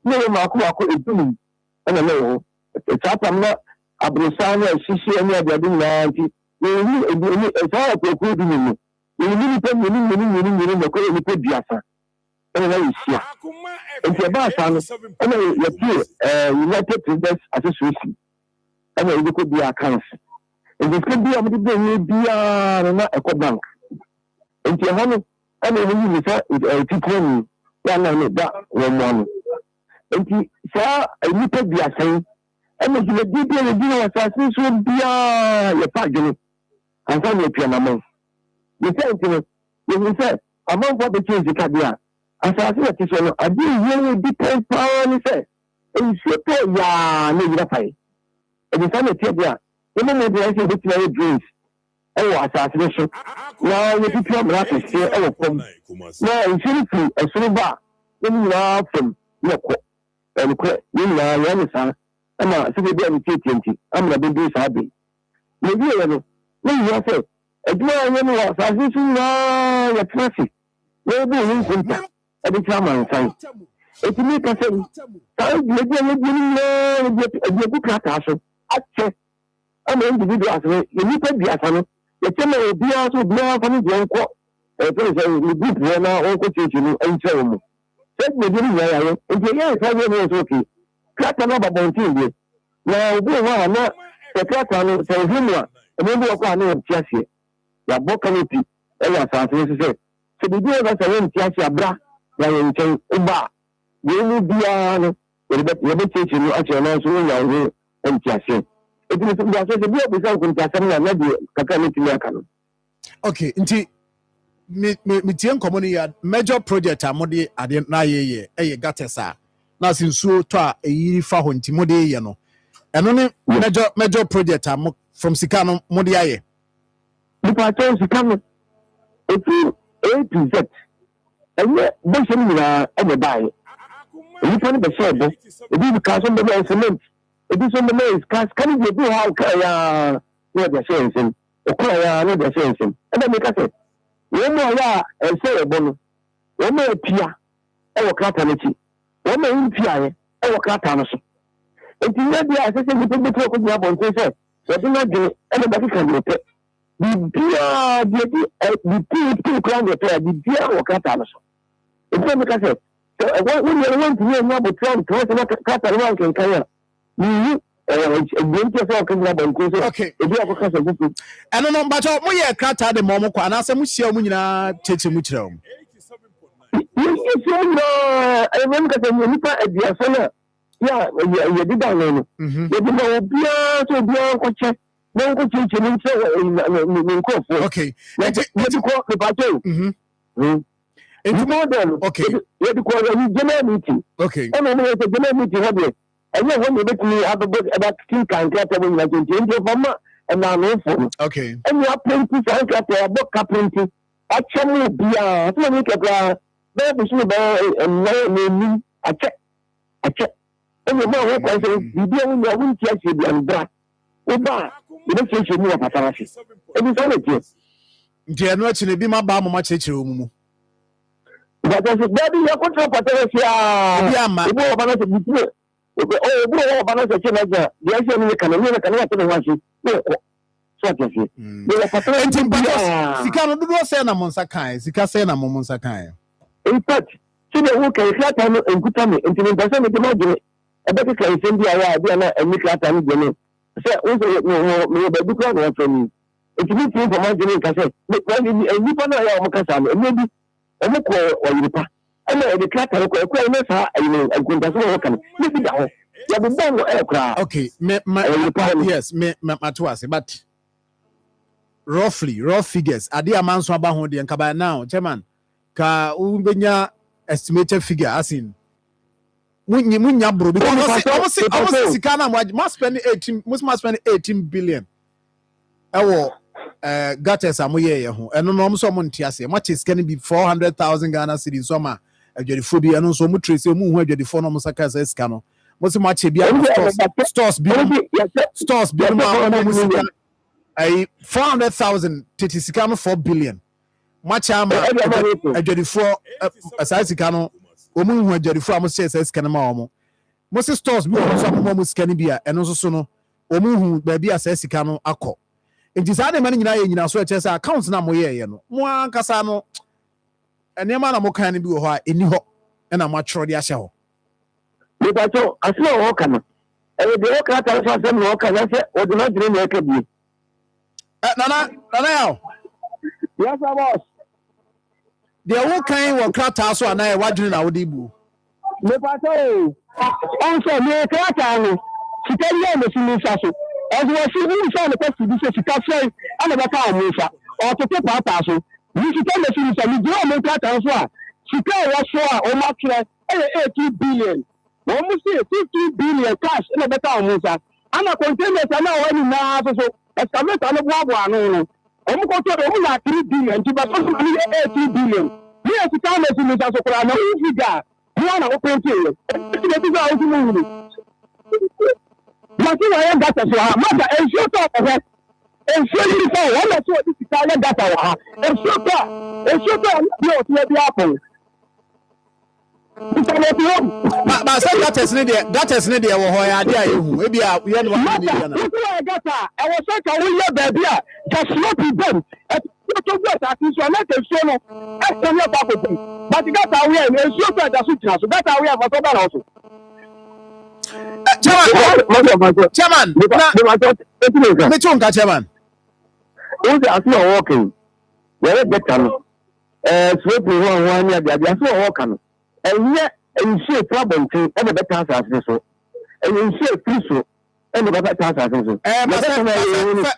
Speaker 2: no, Marco is doing. And I know. It's up. I'm not a Brusana, Shishi, and the other 90. It's all a good in you. Really pay the Biasa. And I know it's it's about and you United Traders Association. And it could be a council. And this could be a bit of bank. And your honey, I mean, you said it's that one money. And he saw a little Biasa. And if you did a deal of assassination, would be a pageant. And some of your mamma. You said to me, you said, among what the change the caviar. As I said, I did really depend power and say, and you say, yeah, maybe the fight. And the son of Tabia, the moment I said, it's very dreams. Oh, assassination. Now you become like a share of them. Now, in Philippines, a silver, when you are from Yoko, and quit, you know, Yanisa. I'm not saying that I'm not doing happy. Maybe I say, a girl was a classic. Maybe you think at the time I say, it's me person. You good castle. I'm an individual. You need to be a son. The channel will be also blow from the uncle. A person will be there now, uncle teaching and tell me. Take me getting there, and the young family is okay. Cut another bounty. Now, we are not the Catalan, so him, and then we are not Chassis. The Bocanity, and as I said, so the deal that I went Chassis, bra, like in Uba. We will be on the teaching at your nose and Chassis. It is the deal without Chassis and maybe Cacanity.
Speaker 1: Okay, until Mitian Commonia, major project, Amodi, I didn't know ye, Gatesa. Now, since so to a year for Timodi, you know. And only major project from Sikano Modiaye.
Speaker 2: If I tell Sikano, it's A to Z. And yet, basically, everybody. You can't be said, it is because somebody else cement. It is somebody else, because can you do how the sense him, or cry the sense him. And then make us say, one more and say a bonus, one more Pia, or Catanity, one more Pia, or Catanity. And to let the assistant with the talk of the above, they said, what do not do anybody can do it. The two crown repair, the dear or Catalan. It's not because I said, so when you want to hear about Trump, Catalan can carry you.
Speaker 1: Okay. I don't know, but we are cut out the moment, and I said, Monsieur Munina, Chichi Muchum.
Speaker 2: I remember the Asana. Yeah, you did that. You did not be so beyond no good teaching in Kofu.
Speaker 1: Okay.
Speaker 2: Let you call the battle. It's more than
Speaker 1: okay.
Speaker 2: You call a general meeting.
Speaker 1: Okay.
Speaker 2: And then it's a general meeting. And then when you make me have a book about King and Catherine, like in your mama and now no phone.
Speaker 1: Okay.
Speaker 2: And you are playing to find a book printing. Actually, be a make a baby and I check. And you know what I say, you don't know who cares you and black. Oba, you don't change your new Patarashi. It is all it is.
Speaker 1: General be my bam much room.
Speaker 2: But I said, Daddy, you're going to Patarashi. Yeah, my boy, oh, boy, Banasa Chinaja, the Asian can watch it. So I say, you are Patarashi.
Speaker 1: Sikano do not send a Monsakai, Sikasena Monsakai.
Speaker 2: In fact, she will carry flat and good time until it doesn't imagine. I bet it can send the idea and make that time again. Say, also, no, but look at from me. It's me to for my general cassette. But when you put a Mocassan, and maybe a look or you pass. I know the cat and I couldn't welcome. Maybe down. You have done aircraft.
Speaker 1: Okay, yes, Matuase, but rough figures. Are the amounts of Bahodi and Cabana now, Chairman? Ka Ubenya estimated figure as in munya bro because almost sikana must spend 18 billion ewo gutters amoye ye ho eno no so mo ntiase much is can be 400,000 Ghana cedis so ma adwadifo bi eno so mo trace mu hu adwadifo no mo saka sa sika no mo se much bi stores bi mo sika 400,000 titi sika no 4 billion much ama adwadifo sa sika no omu hu adwadifo am se sa sika no ma omo mo se stores bi so mo sika no bia eno so no omu hu ba bia sa sika no akọ nti saa de man nyina ye nyina so eche say account na mo ye no mo ankasa no enema na mo kan ne bi wo ho a eni ho na mo atworo de ahye ho
Speaker 2: me ba to aslo ho kan e de o ka ta so asem no kan se o de na dire na ka bi
Speaker 1: nana yaw
Speaker 2: yes boss
Speaker 1: de wo kan wo krata so ana e wadwene na wo de bu
Speaker 2: me ba to on so me krata no sitari ya me sinu sa so as we see we say the person be say sika free ana ba ka o fa o to pe papa so we sika me sinu sa mi do o me krata so a sika wa so a o ma kire 80 billion o mu say 50 billion cash ana ba ka o fa ana containers ana o ni na so excavator no bo anu no o mu ko to o mu na 3 billion ti ba so ni 80 billion ni sika me sinu sa so kura na o figa ni ana o penti e ti be za o mu ni Mati wa ya data so ha mata ensure to ko ensure ni so won na so di ka ya data wa ha ensure to bi o ti bi apple
Speaker 1: ba say data ni de wo ho ya de ayehu e bia ye no wa ni na
Speaker 2: wa data e wo say ka wo ye ba bia just not be them e to go ta ti so na te so no e so ni ba ko but data we ensure to da so tina so data we fa so ba na so Chairman, me chunga chairman. Who's aslo walking? Where get can sweep one ya dia so walking. And yet in share problem to every better as so. And in share free so and the better as so.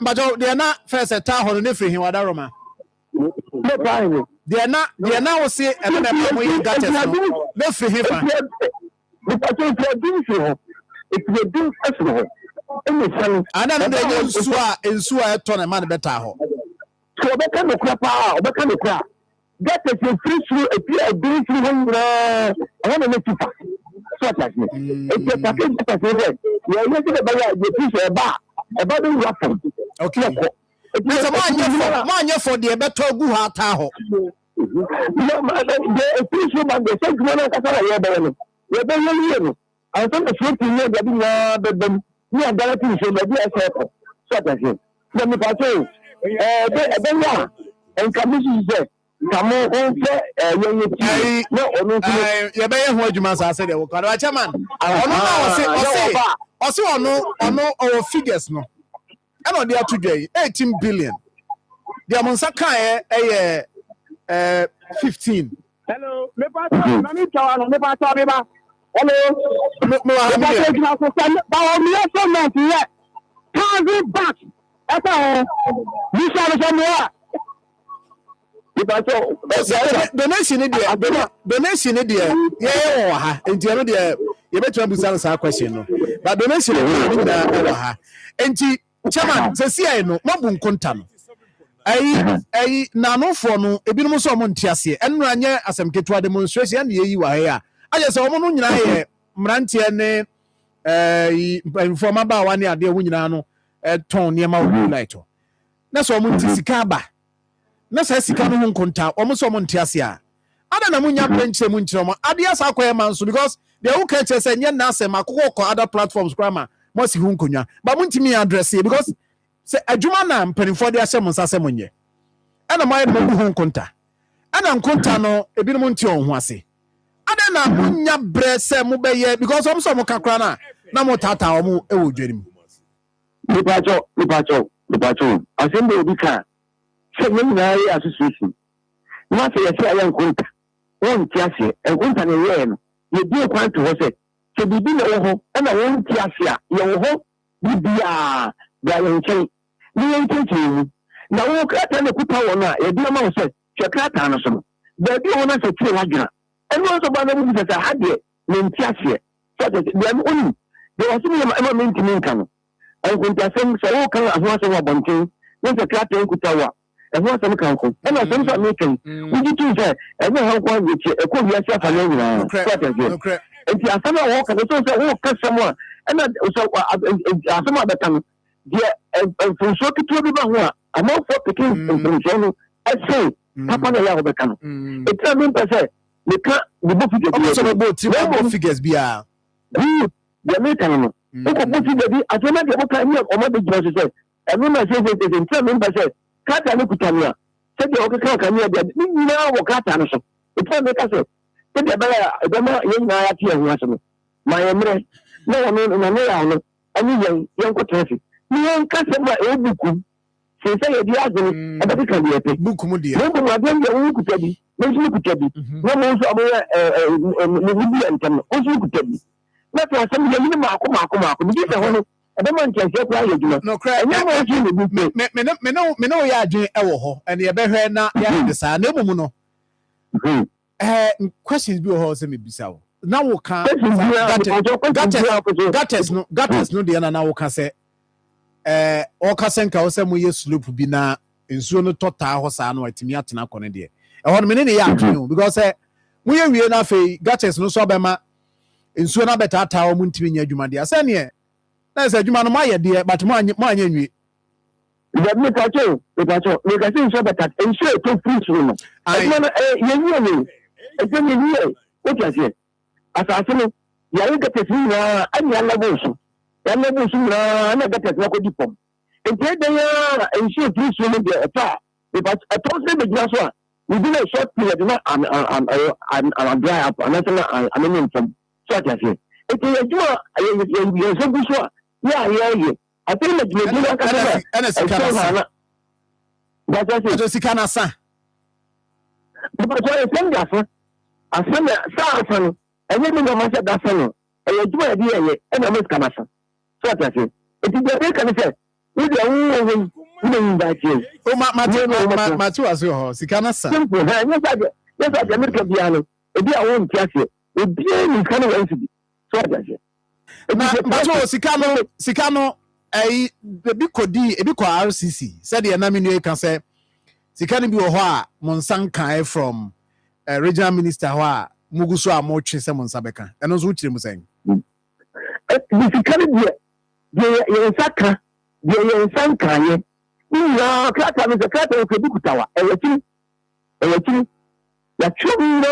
Speaker 1: But they are not first at town on free him what Roma.
Speaker 2: No problem.
Speaker 1: They are not say and then we got it. Let's free him.
Speaker 2: It will do personal. And
Speaker 1: then they ensure a ton of man better.
Speaker 2: So they can crap out, they can crap. That is a free through a big 300. I want to make you pass. So that's me. It's a package that I said. We are using the piece of bar, about the weapon.
Speaker 1: Okay. It's a man for the better go out.
Speaker 2: No, the official man, the same one as I have. I think the first thing that we are we are directing so that we are so that's it. Let me pass you. Then and commission said, come on, no,
Speaker 1: you better hold you must say the chairman. Also, no, our figures no. I know they are today 18 billion. The Monsaka 15.
Speaker 2: Hello, me pass me hello.
Speaker 1: No, donation there. Yeah, and you know there. You better answer that question no. But donation there. And chairman, say I know. Mabun konta no. Ai na no for no. Ebinom so mo ntiase. Enu anye asem ketua demonstration na yi wa here. I just want to know Mrantia ne informa ba wani ade wo nyina no ton niema wo light. Na so mo ntisika ba. Na sa sika no nkonta, o mo so mo ntiase a. Ada na munya benche mu nkyere mo. Ade asa akoye manso because they who can say nya na asem akoko other platforms grama mo si hu nkonwa. Ba mo ntimi address because say adwuma na mpanifo de ahye mo nsase mo nye. Ana mo mo hu nkonta. Ana nkonta no ebinom nti on ho ase. Adana munya brese mu beye because so mo kakra na mo tata omu e wo dwanim
Speaker 2: lipacho asembe obika se nyina yi association na se ye se ayan konta won tiase en konta ne ye no ye bi kwan to ho se bibi na wo ho na won tiase a ye wo ho bibia ga ye nchen ni ye nchen na wo krata ne kuta wo na ye bi ma wo se che krata no so ba bi wo na se tire wadwena. And also, by the way, that I had the Nentiasia, so that the only there was some maintaining can and when the same so can as much as one when the cat in Kutawa and what some can come and as some making we did to say and how one which a could be a self and and the Asama walk and also walk someone and so some other time the from so to be I'm not for picking from I say Papa na ya obeka no it tell me say the book
Speaker 1: figures be a
Speaker 2: the mekan no ko book figure bi atoma de book ni o ma be jiro say e no na say say tell me say kata ni kutania say de o ka kan ni de ni na wo kata no so it tell me say say de ba ma yen na ya tie ho aso no ma ye mre na no na ya no ani yen ko traffic ni yen ka se ma e buku se say di azuni e be kan di epe
Speaker 1: book mu dia
Speaker 2: no ma dem de wo kutabi no su kutabi no mo so abo ni bi entam no su kutabi na to asem ye ni ma ko ni se ho no e be man chese kwa ye djuma
Speaker 1: no cry me no ya adwen e wo ho ene ye be hwe na ya de sa na emu no questions bi ho se me bisa wo na wo kan gates no de na wo kan se o ka senka wo se mo ye slope bi na nsuo no tota ho sa na watimi atena kone de e ho no me ne ya adwen because mo ye wie na fe gates no so be ma nsuo na beta ata wo ntimi nya adwuma de asa ne na se adwuma no ma ye de but mo anya nwie
Speaker 2: ya me ka cho me ka sin so beta nsuo to free so no adwuma no ye nwie ni e je ni nwie o ti ase asase no ya ye gates ni na anya la bo so ya la bo so na gates na ko di pom enti de ya nsuo free so no de eta because atos ne be gina so a within a short period na I'm dry up and I'm in from so that say it is you so good so yeah I think that you do that
Speaker 1: ana sikana
Speaker 2: but I say
Speaker 1: sikana sa
Speaker 2: but so send that asana sa asana and you know much that asana and you do idea and I'm sikana sa so that say it is the can say we the
Speaker 1: o ma tu aso ho sikana sa
Speaker 2: simple yes I make a piano e bi awon tiase e bi ni kan wa nsi so that say
Speaker 1: ma tu sikano ai bi kodi e bi ko RCC said the na menu kan say sikano bi wo ho a monsan kan from regional minister ho a muguso a mo twe se monsa beka eno so kire mu sen
Speaker 2: sikano bi ye saka bi ye sankan ye no kata mi kata ko bikutawa ewachiri ya chuno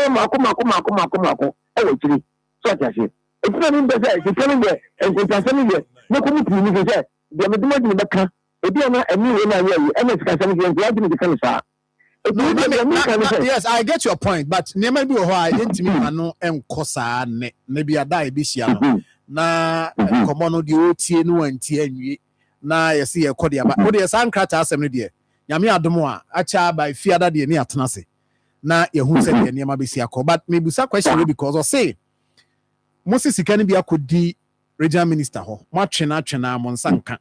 Speaker 2: mako ewachiri so tiase ekuna mi bese ekuna mi enkontanse mi ye no ko mi tini mi se de me dimo dimo beka ebi na emi we na ye ena sikasa mi ye ya dimo kan sa
Speaker 1: yes I get your point but never bi ho a yentimi ano enkosa ne bi ada e bi hia no na komo no de otie no antie anwie na yesi ye kodi aba wo de sankrata asem no de nyame adom a acha by fiada de ni atena se na ye hu se de niam abesi akọ but me busa question because o say Moses sikani bi akodi regional minister ho mo atwena mo nsanka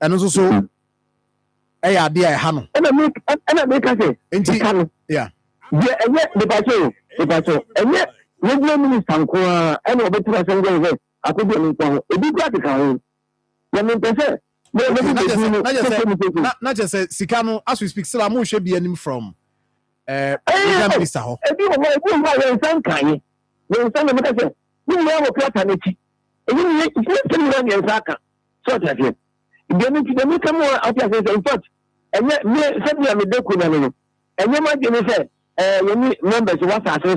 Speaker 1: eno so eya de e ha no
Speaker 2: ena me ka se
Speaker 1: enti yeah
Speaker 2: ye enye de pacho enye regional minister ko ena obetira se ngwe akodi ni ko ebi kwa ka ho ya me pese
Speaker 1: not just sikano as we speak still am hwe bi anim from regional minister ho
Speaker 2: ebi wo ye sanka ye me ka se ni wo plata na chi ebi ni se ni na ye sanka so that ye de me come out as in fact enye me se bi am de ku na no enye ma de me se ye ni members wa sa so ye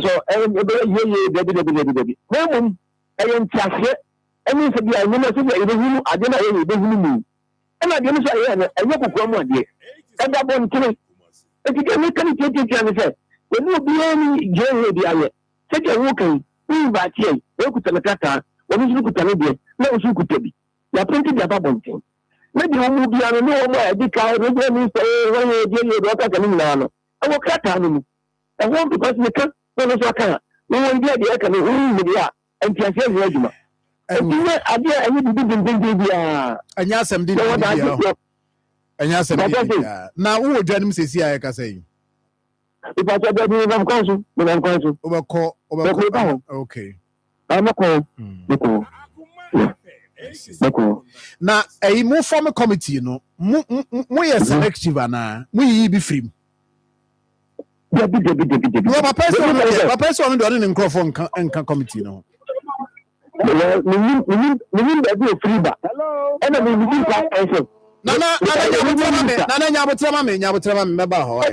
Speaker 2: de no mum eyen tiase eni se bi enye ma se bi ebe hunu ade na ye ebe hunu mu ena de no so ye enye kokoro mu ade e da bon kini e ti me kan ti me se we no bi ni je he bi aye se ke wo kan ni ba ti e ku tele kata wo ni su ku tele bi na wo su ku tebi ya printi bi aba bon tin na di wo bi ano no mo e di ka ro je ni se wo ye je ye do ka kan ni na no e wo kata no mu e wo because me kan no so kan wo ndi ade e kan wo ni dia en ti ase ye aduma ene ade ayi bi bia
Speaker 1: anya asem di anya asem di na wo dwanim sesi aye ka say
Speaker 2: ipa to be ni na kwansu
Speaker 1: obeko okay na mo form committee no mo yes selective ana mo yi bi free the person do on microphone kan committee no Nana nyabotrama me meba ho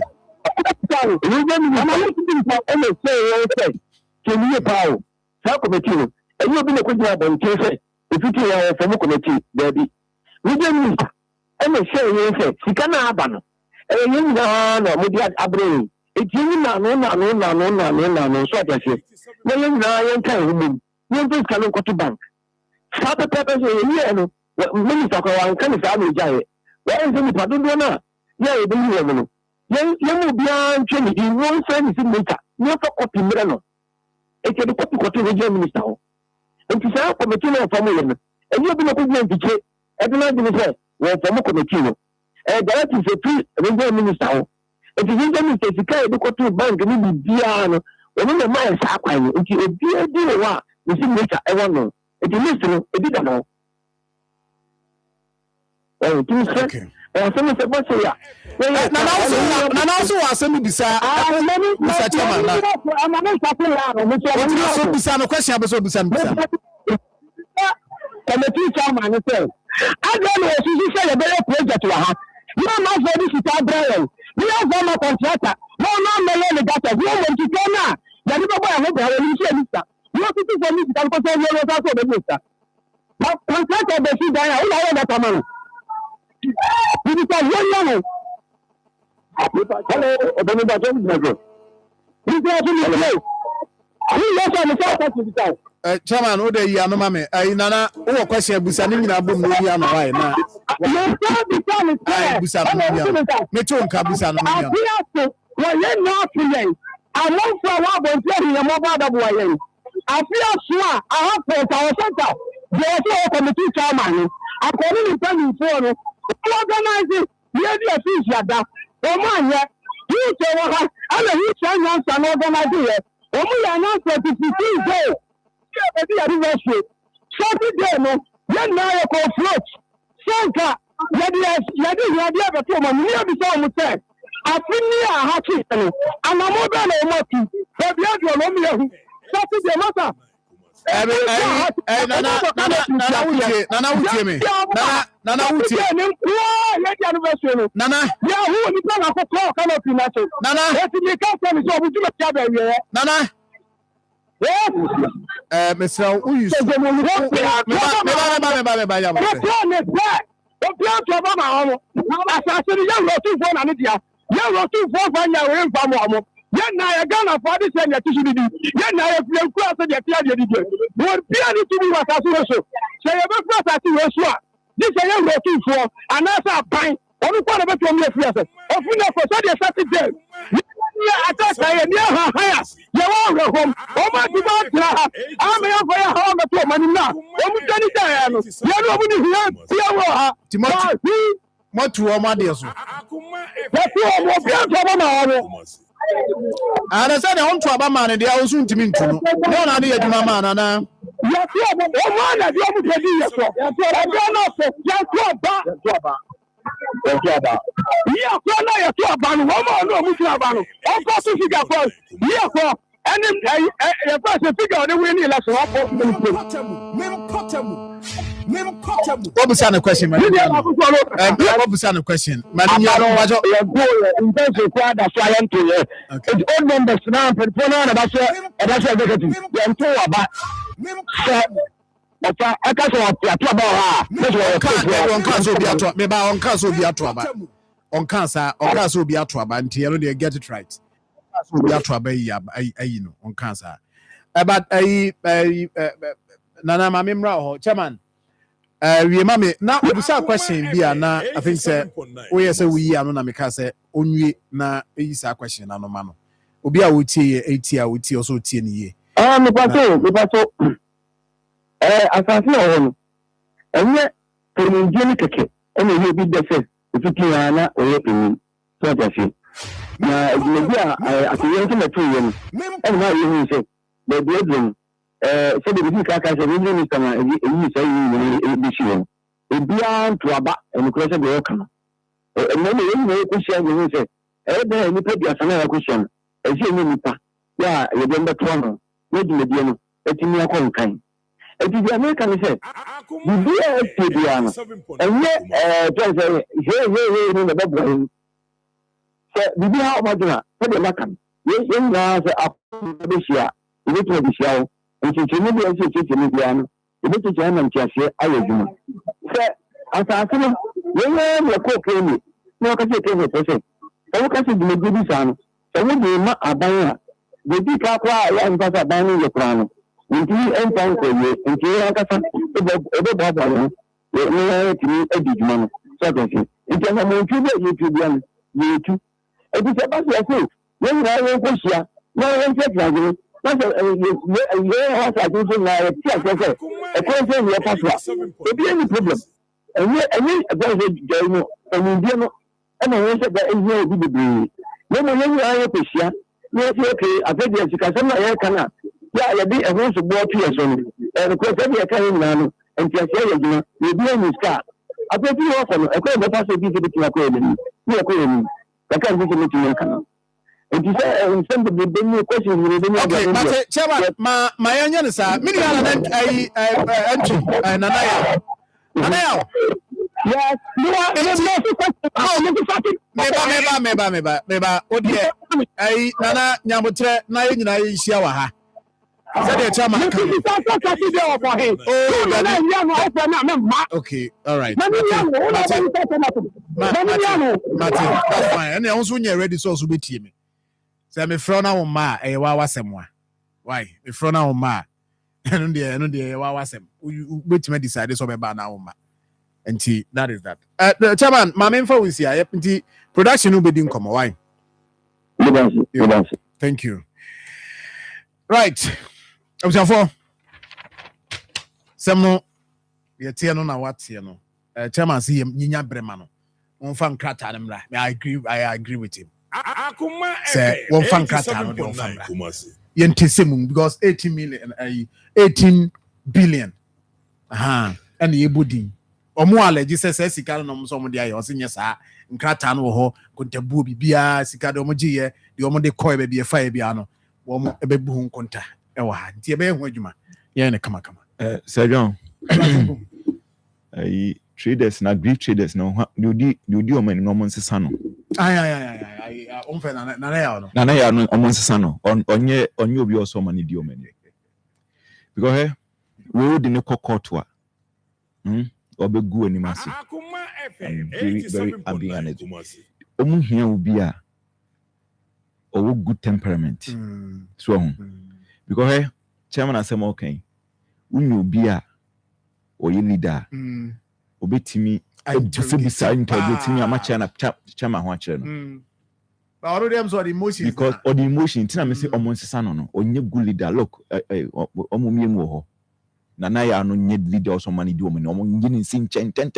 Speaker 1: minister ko wan kan sa me jaye wa en se padu do na ya e bi wo no ye mu bia ntwe ni di won se ni signature ni fa copy mire no e ke copy region minister ho enti sa committee no fa mo ye no e ni obi no ko gbe ntiche e bi na di se wo fa mo committee no e direct se tu region minister ho enti region minister sika e bi ko tu bank ni bi bia no o no ma sa kwan ni enti obi e di wa ni signature e wo no enti list no e bi da no. Okay. Nana also was send bisa. Mr. Chairman. So bisa no question abeso bisa. Committee chairman say, I don't know if you say a better project to ha. You are not for this to Brian. You are for my contractor. No me data. You want to go now. You never buy a hotel you say this. You want to for me to come to your house for the minister. But contractor be see there. Who are that man? Hello, Chairman, o de ya no mame. Nana, o question busa ni nyina bom no ya no why na. Busa no ya. Me to nka busa no ya. Wa ye no afien. Amon for wa bon play ya mo ba da bo ye. Afia so a ha for center. Dey so committee chairman. Akoni ni plan for no. Organizing the office yada. Omanya, you say what I mean, you can organize it. Omu 15 days. Yeah, anniversary. Saturday no, then now you go float. Sanka, yadi but to man, near the same say. Afinia haki no. And I'm more than a moti. But you have your own Saturday matter. Nana uche me. Nana uche. Nana. Yeah, who ni plan akoko kana finacho. Nana. Eti mi ka se mi so obuju me tia be we. Nana. Mr. Uyu. Me ya. O plan to ba ma hono. Asase ni ya rotu fo na ni dia. Ya rotu fo fa nya we mfa mo amo. Yen na ya Ghana for this year to should be. Yen na ya fian ku ase de tia de di. Won pia ni to be wakaso so. Se ye be fura ase we so a. This year rotu fo anasa pan. Onu kwa na be to me fia se. Ofu na for so de Saturday. Ni ataka ye ni ha ha. Ye wa re hom. O ma ti ba tra ha. Ame ya for ya ha ma to mani na. O mu tani da ya no. Ye no mu ni hia. Ye wo ha. Timothy. Motu o ma de so. Motu o mo bia to ba ma wo. Ana say na onto aba man dey awosu ntimi ntuno. No na dey adwuma man na. Ya ti o mo na dey o mu pedi ye so. Ya ti o na so. Ya ti oba. Ya ko na ya ti oba no mo no mu ti oba no. O ko so figure for. Ya ko any e first figure dey win election o ko. What was the question, man? What was the question? Man, you go in terms of what the flying to you. It's all numbers now, but for now, that's executive. You're too about. I can't say on cancer be at trouble until you get it right. Be at trouble, you know, on cancer. But Nana Mamimra, Chairman. We mame na obusa question bia na I think say we say we anu na meka say onwie na eyisa question na no ma no obi a wotie eti a wotie also tie ne ye me pato asase o ho enye penje ni keke ene ye bi de se fiti na oye peni so jase na ye bia atiye nti na tuye no ene na ye hu se be be dum
Speaker 2: so the big car can say we need some you say you be sure e bia to aba and cross the work no and then you question you say be ni pe dia sana question e say ni nipa ya ye dem be to no we di media no etimi akon kan eti di America ni say the BSP bia no and just say hey no be boy so the bia o maduna pe de makan ye na say akon be shia we to be shia nti chini bi ese chini bi ano ebi to chana ntiase ayo dwuma se asase no ye ko kemi no ka se kemi pese o ka se dwuma bi sa no se wo de ma aban a de bi ka kwa ya nta sa aban no ye kra no nti entan ko ye nti ya ka sa ebe ba ba no ye tini edi dwuma no so ka se nti na mo nti be ye tu bi ano ye tu ebi se ba se se ye na ye ko sia na ye se tra That's a problem. Okay,
Speaker 1: but Chairman, my onion sir, many entry Nanaya. Yes, meba. Oh dear, Nana Yamutre, Naya Shiawa. Okay, all right. That's fine. And also when you're ready, so be team. Say me frona o ma e wa wasemwa. Why? Me frona o ma. No dey wa wasem. You wait me decide so be ba na o ma. Enti that is that. The chairman, my main for we see enti production will be din come why? Thank you. Right. Observe. Semno ye tie no na what tie no. Chairman see nyinya brema no. Won fa nkrata ne mra. I agree with him. Say one fan krata no dey fan yentesemu because 18 billion and the ebodi omo allergy say sika no so mo dey ayo se nye saa nkrata no ho kontabu bibia sika de omo giye de omo de koy be be fa e bia no wo mo ebebu hu konta e wa ha nti e be hu adwuma ye ne kama
Speaker 5: Sir John traders na grief traders no di omo ni no mo nsesa no
Speaker 1: onfe na
Speaker 5: ya no omo nsesa no onye obi oso ma ni di omo ni because we di ne kokoto a obegu animasi very ambient omo hia obi a owo good temperament so because chairman asem okay unyo obi a oyi leader obetimi bisa interview amacha na chama ho akere no
Speaker 1: but already am so the emotions
Speaker 5: because all the emotion tina me say omo nsesa no onye good leader look omo miemu ho na ya no nye leader also man di omo ni omo nyini nsin chen ten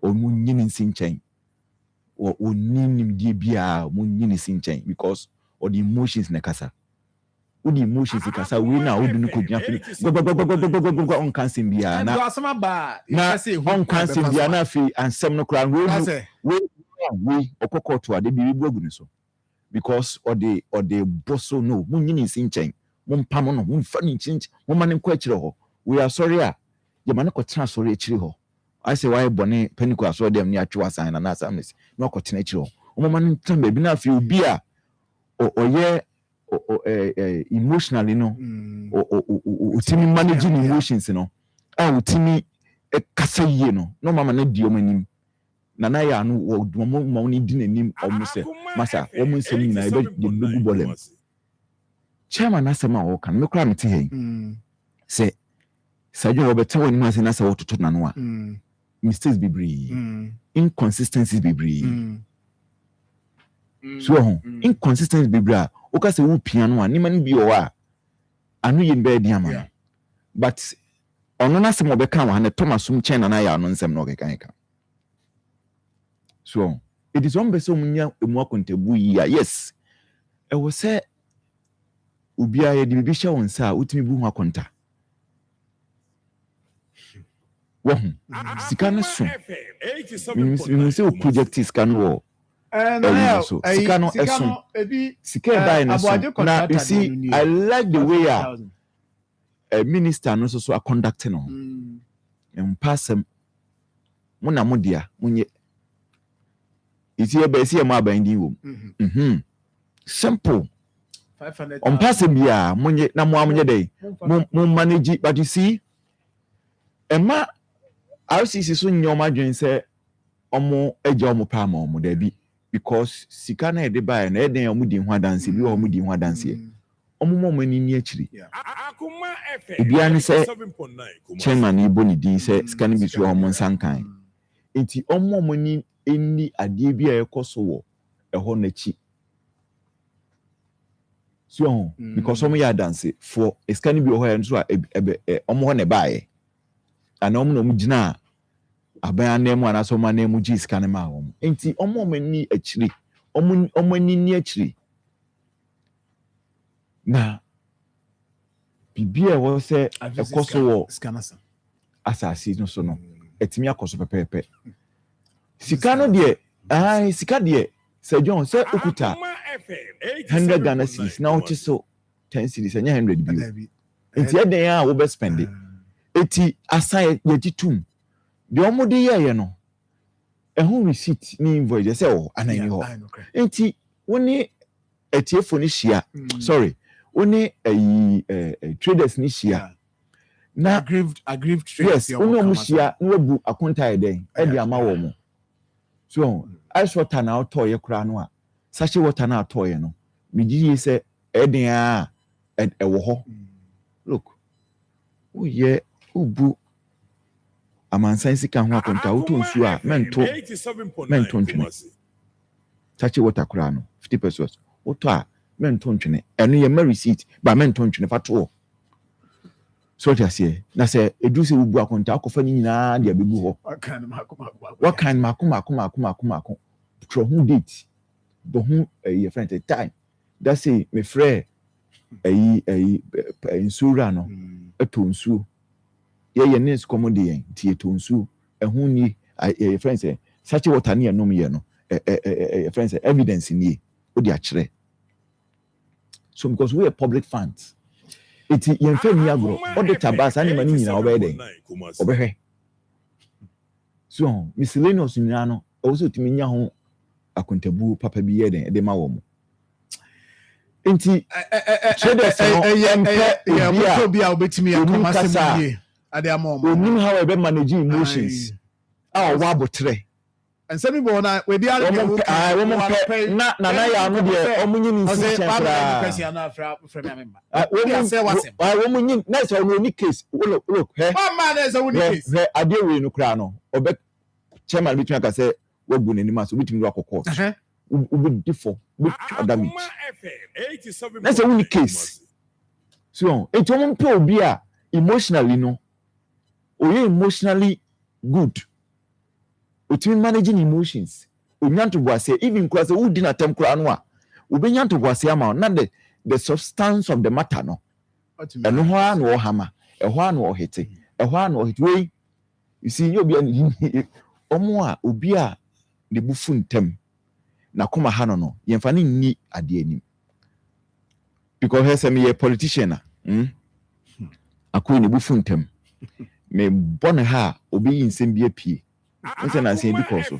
Speaker 5: omo nyini nsin chen o ninim die bia omo nyini nsin chen because all the emotions na kasa the emotions kasa we na odu ni ko gina fili go on cancel bia na
Speaker 1: asama ba
Speaker 5: on cancel bia na fi ansem no kra we okokoto ade bi bu agunu so because or the bosso no munyini nsin mo pam no mo fa ni chin mo mane ko akire ho we are sorry a ye mane ko tena sorry akire ho I say why bone panico aso dem ni atwa sign na asamness no ko tena akire ho mo mane tena bi na fi obi a oye emotionally no utimi managing emotions no utimi kasa yie no mama na di omanim na ya no mo ni di nanim omuse masa omo nsem na ebe de begu bolem chairman asema o kan me kra mete he se sajo obeta woni ma se na se wototo na no a mistakes bebree inconsistencies bebree so inconsistencies bebree o ka se wo piano a ni man bi o a anu ye be di ama but ono na se mo be kan wa na Thomasum chen na ya no nsem no kekan ka so it is on be so munya emu akontabu yi yes e wo se ubia ye de bibi hye won sa utimi bu ho akonta wo ho sika no so mi se o project sika no wo so sika no eso sika buy no so na you see I like the way a minister no so conduct no empasem mo na mo dia munye iti e be se ma abandi wo simple 500 on pass bia munye na mo amunye dey mo manage but you see ema RCC so nyoma dwen se omo eja omo pa ma omo da bi because sika na e de buy na e den omo di ho adanse bi omo di ho adanse omo mo ni akiri bia ni se chairman ibo ni din se sika ni bi so omo nsankan enti omo ni eni ade bi a ekoso wo eho na chi so because omo ya dance for sika ni bi ho ya nso a omo ho na baaye ana omo no mugina aban na mu ana so ma na mu gi sika ne ma omo enti omo ni akiri omo ni akiri na bibia wo se ekoso wo
Speaker 1: sika na sa
Speaker 5: asasi no so no etimi akoso pepepe sika no de sika de se John se okuta 100 Ghana cedis na ochi so 10 cedis anya 100 bi enti e den a wo be spend it eti asan ye titum de omo de ye no ehun receipt ni invoice se o anani ho enti woni etiefo ni hia sorry woni traders ni hia na
Speaker 1: aggrieved traders
Speaker 5: yes woni omo hia na wabu akonta e den e de ama wo mo so ice water na auto ye kura no a sachet water na auto ye no migi se eden a wo ho look o ye ubu amansan sika ho akonta auto nsu a mento ntwene sachet water kura no 50 pesos auto a mento ntwene eno ye ma receipt ba mento ntwene fato so tiase na se edu se ubu akonta akofa ni nyina de abebu ho what kind makuma through who date the who your friend at time that say me frère insura no etonsu ye nens commode yen ti etonsu ehun ni your friend say such water ni enom ye no your friend say evidence ni o di akire so because we are public funds it yen fa ni agro auditor bas ani mani nyina obede obehwe so miscellaneous nyina no also timinya ho akontabu papa bi ye den de ma wo mo enti traders
Speaker 1: no bi a obetimi Akoma semie ade amom
Speaker 5: onim how e be manage emotions wa botre
Speaker 1: ensemi bo na we dia
Speaker 5: wo na ya no de omunyi ni nsi
Speaker 1: chakra question na fra me member we dia say wasem
Speaker 5: wo munyi na so no ni case look he
Speaker 1: man na so ni case
Speaker 5: he ade we no kra no obe chairman bitumi aka say wabu nani ma so bitumi ro akokọ ubi defo with damage na say we case so it won pe obi a emotionally no oye emotionally good otimi managing emotions onyanto boase even cross who din atem kura no a obenyanto boase ama na the substance of the matter no eno ho a no hama eho a no hete eho a no hete we you see you be omo a obi a ne bufu ntem na koma ha no yemfa ne nni ade anim because he say me a politician akoi ne bufu ntem me bone ha obi yinsem bi apie nse na se bi koso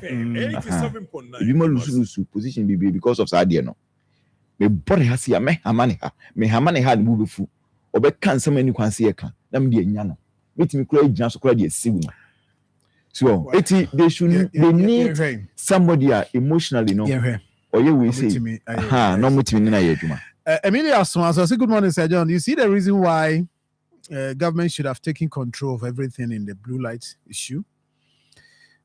Speaker 5: ebi mo lusu position bi because of ade no me bone ha sia me hamane ha ne bu befu obe kan sem ani kwanse ye kan na me de anya no metimi kura agina so kura de asiwu no so they need somebody emotionally no or you will say no mutimi na ye adwuma
Speaker 1: Emilia so say good morning Sir John. You see the reason why government should have taken control of everything in the blue light issue.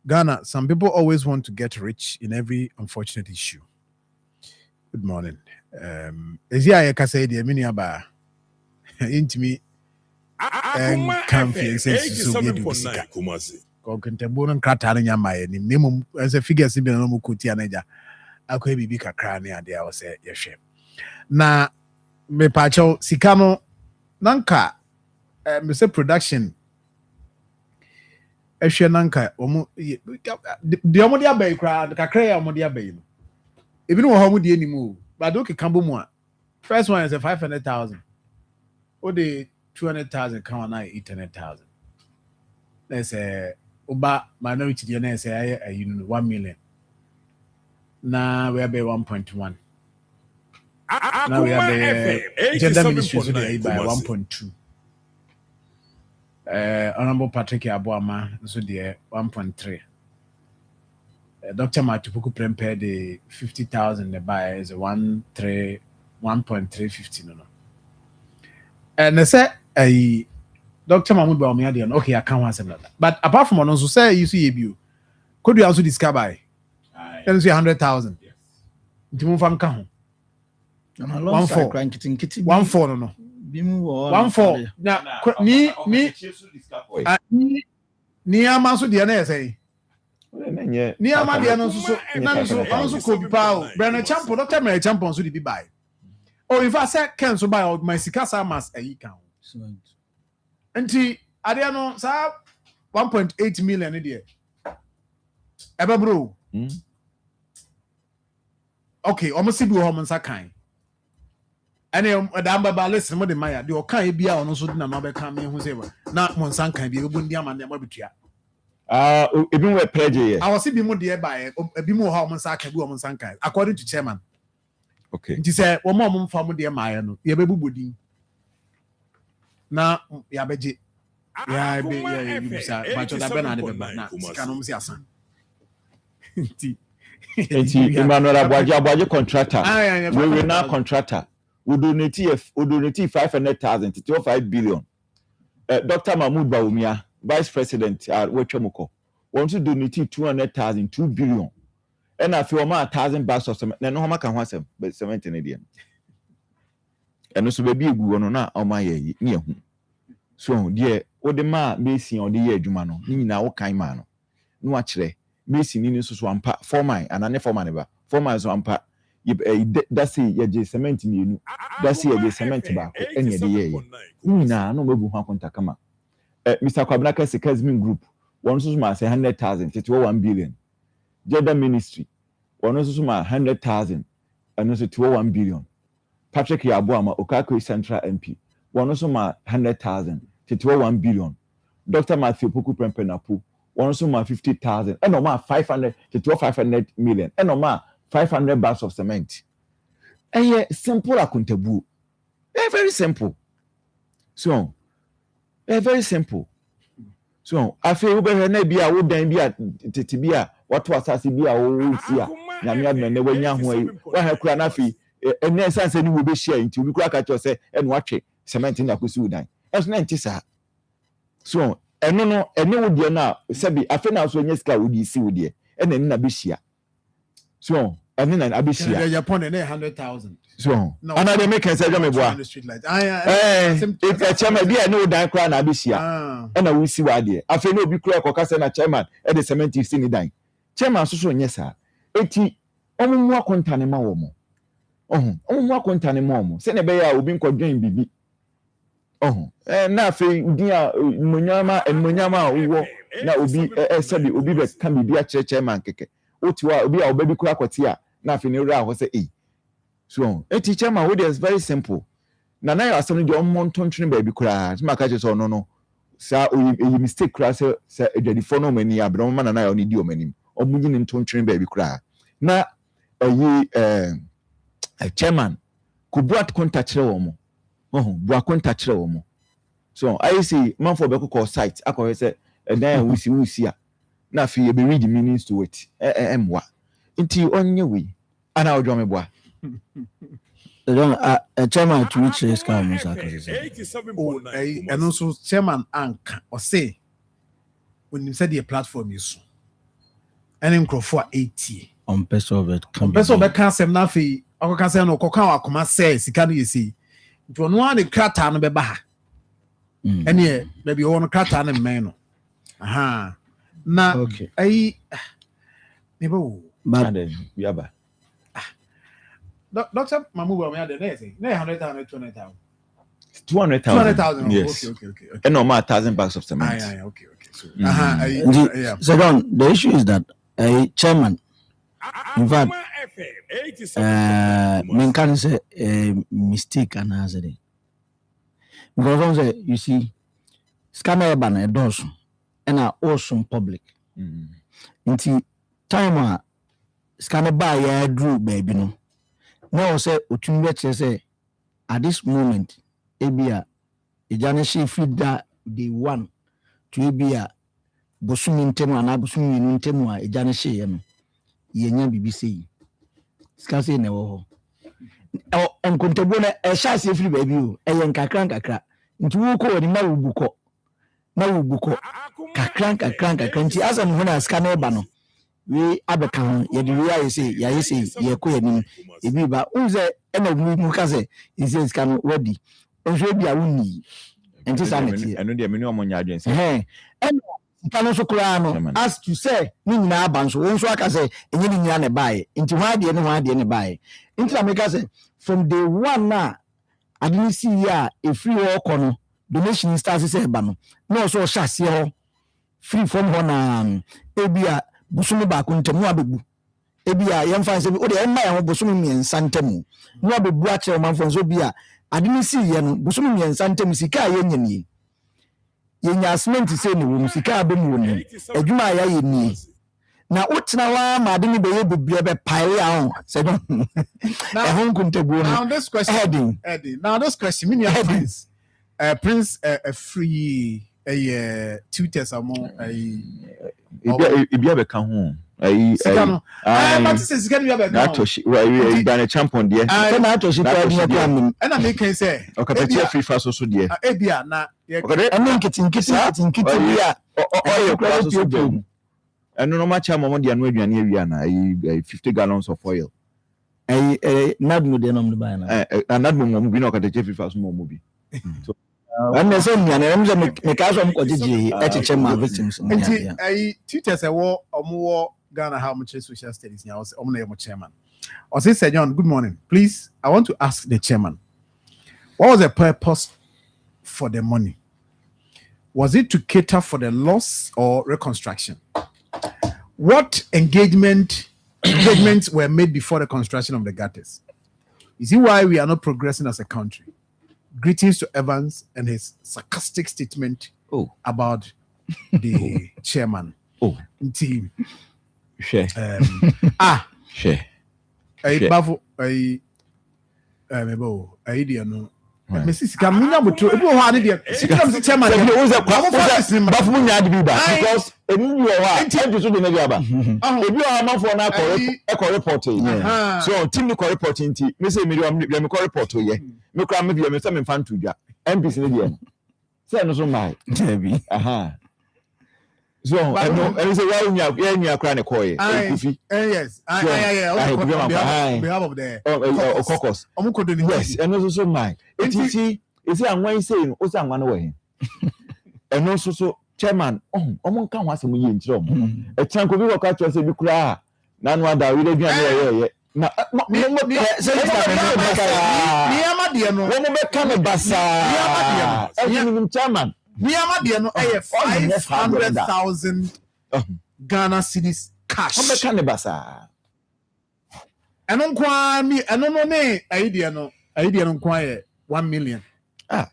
Speaker 1: Ghana, some people always want to get rich in every unfortunate issue. Good morning. Ezia ka say the Emilia ba intimi confidence so be Kumasi. Kontembona nkrata na nyama ye ni nemu as figures bi na no mukuti anaja akwa bibi kakra ne ade a wo se ye hwe na me pacho sikano nanka me say production ehwe nanka omo de omo de abai kra kakra ya omo de abai no ebi no ho mo de animu but okay kambo mu a first one is a 500,000 o de 200,000 kan na 800,000 let's say oba minority de na say 1 million na we be 1.1 now we have gender ministry so they by 1.2 honorable Patrick Abuama so there 1.3 Dr. Matupuku Prempe the 50,000 the buy is 1.350 no and they say Dr. Mahmoud Bawumia okay I can't answer that but apart from on so say you see you could you also discover by then say 100,000 yes ntimu fam ka ho 1.4 no bimu 1.4 na ni ama so de na say ni ama de no so na so ko bi pa o Brandon Champo Dr. Mary Champo so de bi buy oh if I say can so buy my sikasa mas ayi kan nti ade no sa 1.8 million e de ebe bro okay almost bi ho monsa kan ene da mbaba listen mo de maya de o kan e bia ono so de na no be kan me hu say na monsa kan bi ebu ndi ama na ma betua
Speaker 5: ebi we pledge ye
Speaker 1: I was bi mu de buy ebi mu ho monsa kan bi o monsa kan according to chairman
Speaker 5: okay
Speaker 1: nti say wo mo mfa mu de maya no ye bebubodin na ya beje ya be ya bisa ba cho da be na de be na sika no msi asan nti
Speaker 5: Emmanuel Abwaje contractor we now contractor we donate 500,000 to 5 billion Dr. Mahmoud Bawumia vice president Wechemoko want to donate 200,000 2 billion and I feel 1,000 bags of cement na no homa kan ho asem but cement ne de eno so be egu wono na o ma ye ne ehu so de o de ma mesin o de ye adwuma no ni nyina wo kan ma no no a kire mesin ni so so ampa foreman anane foreman ba foreman so ampa that say ye cement ni enu that say ye cement ba ko ene de ye ni nyina no mebu ho akonta kama Mr. Kwabnaka Sekazmin group one so ma say 100,000 to 1 billion Gender ministry one so ma 100,000 and also to 1 billion Patrick Yabuama Okako Central MP one so ma 100,000 to 1 billion Dr. Matthew Puku Prempenapu one so ma 50,000 and no ma 500 to 500 million and no ma 500 bags of cement and simple akuntabu very simple so very simple so afi wo be na bia wo dan bia tete bia wato asase bia wo sia na me adna ne wanya ho ayi wa ha kura na afi ene sanse ni wo be share nti obi kura ka cho se ene watwe cement na kosi dan eso na nti sa so eno no ene wo de na sebi afi na so nya sika wo di si wo de ene na be share so ene na abishia
Speaker 1: ya pon ene 100,000
Speaker 5: so ana dey make sense me boa chairman bia no dan kra na abishia na we si wa de afi na obi kra koka se na chairman e de cement si ni dan chairman so nye sa eti omumu akontane ma wo mo omumu akontane ma wo mo se na be ya obi nkodwen bibi na afi din a monyama wo na obi sabi obi be ka bibi a chairman keke otiwa obi a obabi kra kwati a na afi ni ra ho se so eti chairman wo is very simple na na your asem de omonto ntwene ba bi kra ma ka je so no sa oyi mistake kra se edwadifo no mani abro ma na ya oni di omani omunyi ni ntontwene ba bi kra na chairman ko buat contact re wo mo bua contact re wo mo so I see Marfo be ko site akọ se dan wusi a na fi ye be read the meanings to it emwa nti onye we ana odwo me boa
Speaker 3: chairman to which is come and
Speaker 1: also chairman anka or say when you said the platform is and nkrofo 80
Speaker 3: on person of it
Speaker 1: can sem na fi akoka se no koka Akoma say sika no yesi nti no an krata no be ba ha ene be bi won krata no men no aha na ai nebo
Speaker 5: bad yaba
Speaker 1: Doctor Mamu, we are the next. 100,000, 200,000.
Speaker 5: 200,000.
Speaker 1: 200,000.
Speaker 5: Yes.
Speaker 1: Okay.
Speaker 5: And no more 1,000 bags of cement.
Speaker 1: Okay. So,
Speaker 3: So the issue is that a chairman, in fact, men can say a mistake and answer it. Because you see, scanner ban a dose and are awesome public. Until time scanner buy a drew baby no. Now say utumbe say at this moment, ebia ejaneshi feed that the one to ebia bosumi ntemu ana bosumi ntemu a ejaneshi ye no yenya BBC ska say na wo ho enkontebo na e sha se free baby o e yen kakra nti wo ko ni na wubuko kakra nti asem ho na ska na eba no we abeka ho ye de we aye say ye ko ye nim ebi ba unze ena mu ka say is ska no ready onhwe bia woni nti sanity
Speaker 5: eno de me ni omonya adwen say
Speaker 3: Kano so kura no as to say ni nyina aba so won so aka say enye ni nyina ne bae nti ho ade ne bae nti na make say from day one na adini see ya e free wo kono donation start say eba no no so sha se ho free from ho na ebia busumu ba ko ntemu abebu ebia yemfa say o de emma ya ho busumu miensa ntemu no abebu a kire manfo so bia adini see ye no busumu miensa ntemu sika ye nyani yenya cement say ni wo sika abemu woni adwuma ya ye ni na utena wa ma de ni be ye bibia be pile ahun say don ehun kuntebu
Speaker 1: now this question Eddie now this question mean your friends prince free tutors among
Speaker 5: ibia be ka ho
Speaker 1: but this is be
Speaker 5: na toshi we gba na champion there
Speaker 3: na toshi kwa ni kwa am
Speaker 1: and I make say
Speaker 5: okatachi afrifa so there
Speaker 1: ebia na
Speaker 3: eno nkiti bia
Speaker 5: oil kwa so there eno no ma cha mama dia no aduane awia na 50 gallons of oil
Speaker 3: nadmu de no mba na
Speaker 5: nadmu mo bi na okatachi afrifa so mo bi so
Speaker 3: and say me na me me ka so mo gigi echeche ma victims
Speaker 1: nti tutors ewo omo Ghana how much social studies now omo chairman or say Sir John, good morning, please I want to ask the chairman, what was the purpose for the money? Was it to cater for the loss or reconstruction? What engagements were made before the construction of the gutters? Is it why we are not progressing as a country? Greetings to Evans and his sarcastic statement about the chairman. Team.
Speaker 5: Share.
Speaker 1: Share. Bafo no. Mrs. Kamunya butro ebi ho ade de sikam chairman
Speaker 3: wo ze bafo munya ade bi ba because enu wo ha enti so de na bi aba ebi o amafo na ko report so team ni ko report nti me say me me ko report ye me kra me bi me say me fan to dwa MPs ne de say no so mai bi so and say why you kra ne ko ye kufi
Speaker 1: yes on behalf of the
Speaker 3: caucus
Speaker 1: yes
Speaker 3: and so mai eti anwan say no o say anwan no we eno so chairman omo nka ho asem ye nkire omo e chanko bi wo ka cho say bi kura na no ada we dey duane ye na
Speaker 1: niama de no
Speaker 3: wo mo be ka me basa niama de no chairman
Speaker 1: niama de no 500,000 Ghana cedis cash
Speaker 3: wo be ka me basa
Speaker 1: eno kwa mi eno no ne aidie no kwa ye 1 million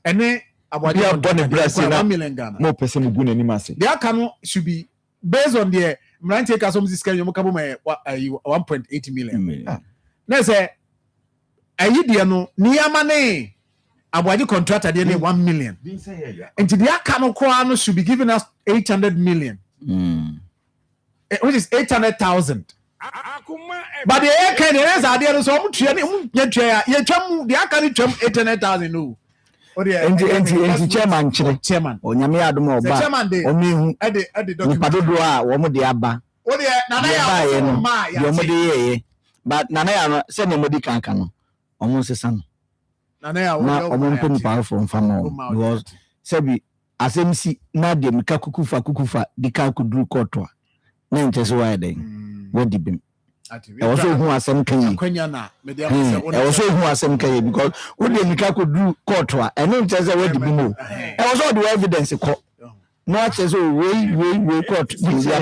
Speaker 1: ene
Speaker 3: abodi abone Brazil
Speaker 1: 1 million Ghana
Speaker 3: mo pese mu gu na ni mase
Speaker 1: the account should be based on the Mran take some this kind you kabo me 1.8 million na say aidie no niama ne abodi contractor de ne 1 million into the account kwa no should be giving us 800 million which is 800,000. But the air can are there so much ye twam the aka ni twam 800,000 no
Speaker 3: enti chairman onyame adom oba omehu nipadodo a wo mo de aba
Speaker 1: o de nana ya ma
Speaker 3: yo mo de ye but nana ya no se ne mo di kanka no omo sesa no
Speaker 1: nana ya
Speaker 3: na omo mpem power from farm because sebi asemsi na de mika kukufa dika kuduru kotwa na ntese wa den wodi bim ɛwɔ so hu asɛm kan yi ɛwɔ so hu asɛm kan yi because wo de nika ko du court a ɛno nkyɛ sɛ wadi bi mo ɛwɔ so de evidence kɔ na akyɛ sɛ wei court bi ya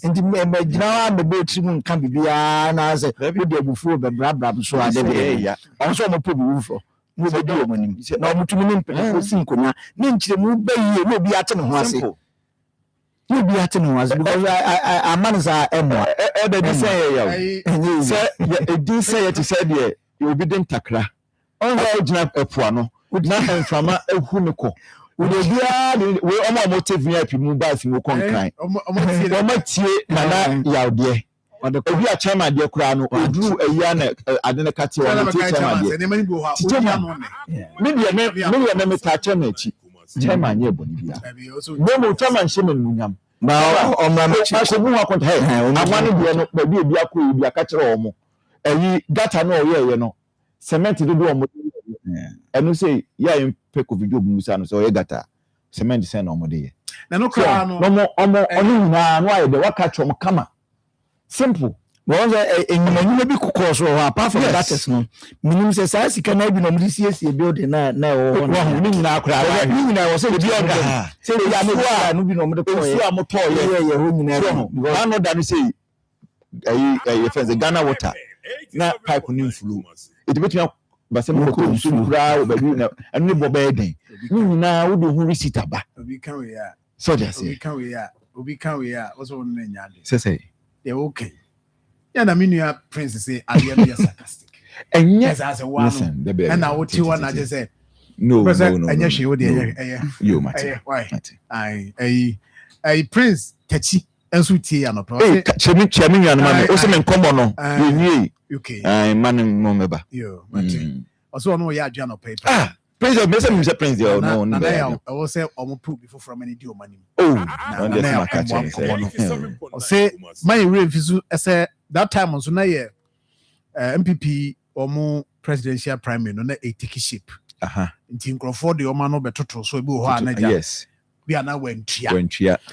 Speaker 3: nti gyina wa bɛbɛ tiri mu nka biribiara na sɛ wode abufuo bɛbrabra so ade de ɔno so ɔmɔpɔ bi wufo na wobɛdi ɔmo anim na ɔmotumi ne mpɛnɛfo si nkonnwa ne nkyerɛmu bɛyie na obi ate ne ho ase you be at no as because I manage emwa e be say yawo say e din say it said there you be den takra on go gina epoa no na enfama ehu ne ko we bia we omo VIP mu ba si mu konkan omo tie na yawde obi a chairman de kura no oduru eya na ade ne kate o chairman de me me ta chairman chi chairman ye boni bia mo chairman sheme nunyam ba omra me chi so bu akon he amane de no ba bi akọ bi aka kire omo eyi data no ye no cement de do omo enu say ya impe ko video bu musa no so ye data cement say no omo de ye na no kra no omo nyina no aye de waka chom kama simple because enyuma bi kokọ so apart from that is no minimum say say sika na bi no mo siesie building na wo ni nyina akra ni nyina wo say bi oga say ya me wa no bi no mo de ko ye mo to ye ho nyina because no da no say ayi fence Ghana water na pipe ni flow it between ba se mo ko so kura ba bi na enu bo ba den ni nyina wo de hu receipt aba obi kan we ya so just obi kan we ya wo so no nya de say yeah, okay. Yeah, na minua prince say I am just sarcastic. And yes, as a one, and I would you I just say no. And yes, you would you matter. Why? I prince Tachi and sweetie and a problem. Chairman, also in common. Okay, I man no member. You also know ya journal paper. Ah. Prince of Mr. Prince, no, I will say, I will prove before from any deal money. Oh, say, my review, I said that time on Sunday, MPP or more presidential prime minister, a ticket ship. In Team Crawford, the Omano Betoto, so yes. We are now went here.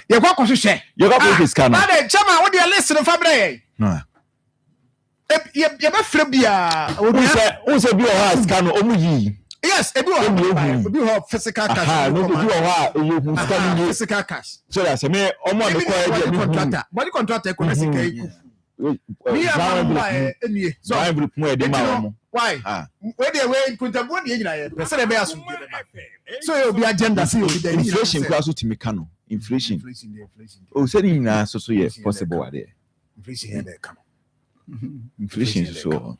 Speaker 3: You're welcome to share. You're welcome to scan. Chama, what do you listen to Fabre? No. You Flibia, who said you are scan Omuyi. Yes, ebi o physical cash. No, you scanning physical cash. So that's me. Omo me call contractor. Body contractor ko sika yi. Me am buy enie. So I will put dem am. Why? We dey we kuntabu dey nyina ye. Person dey be asu. So you be agenda see you dey inflation ko asu timi ka no. Inflation. Oh, say nyina so ye possible wa there. Inflation here dey come. Inflation so.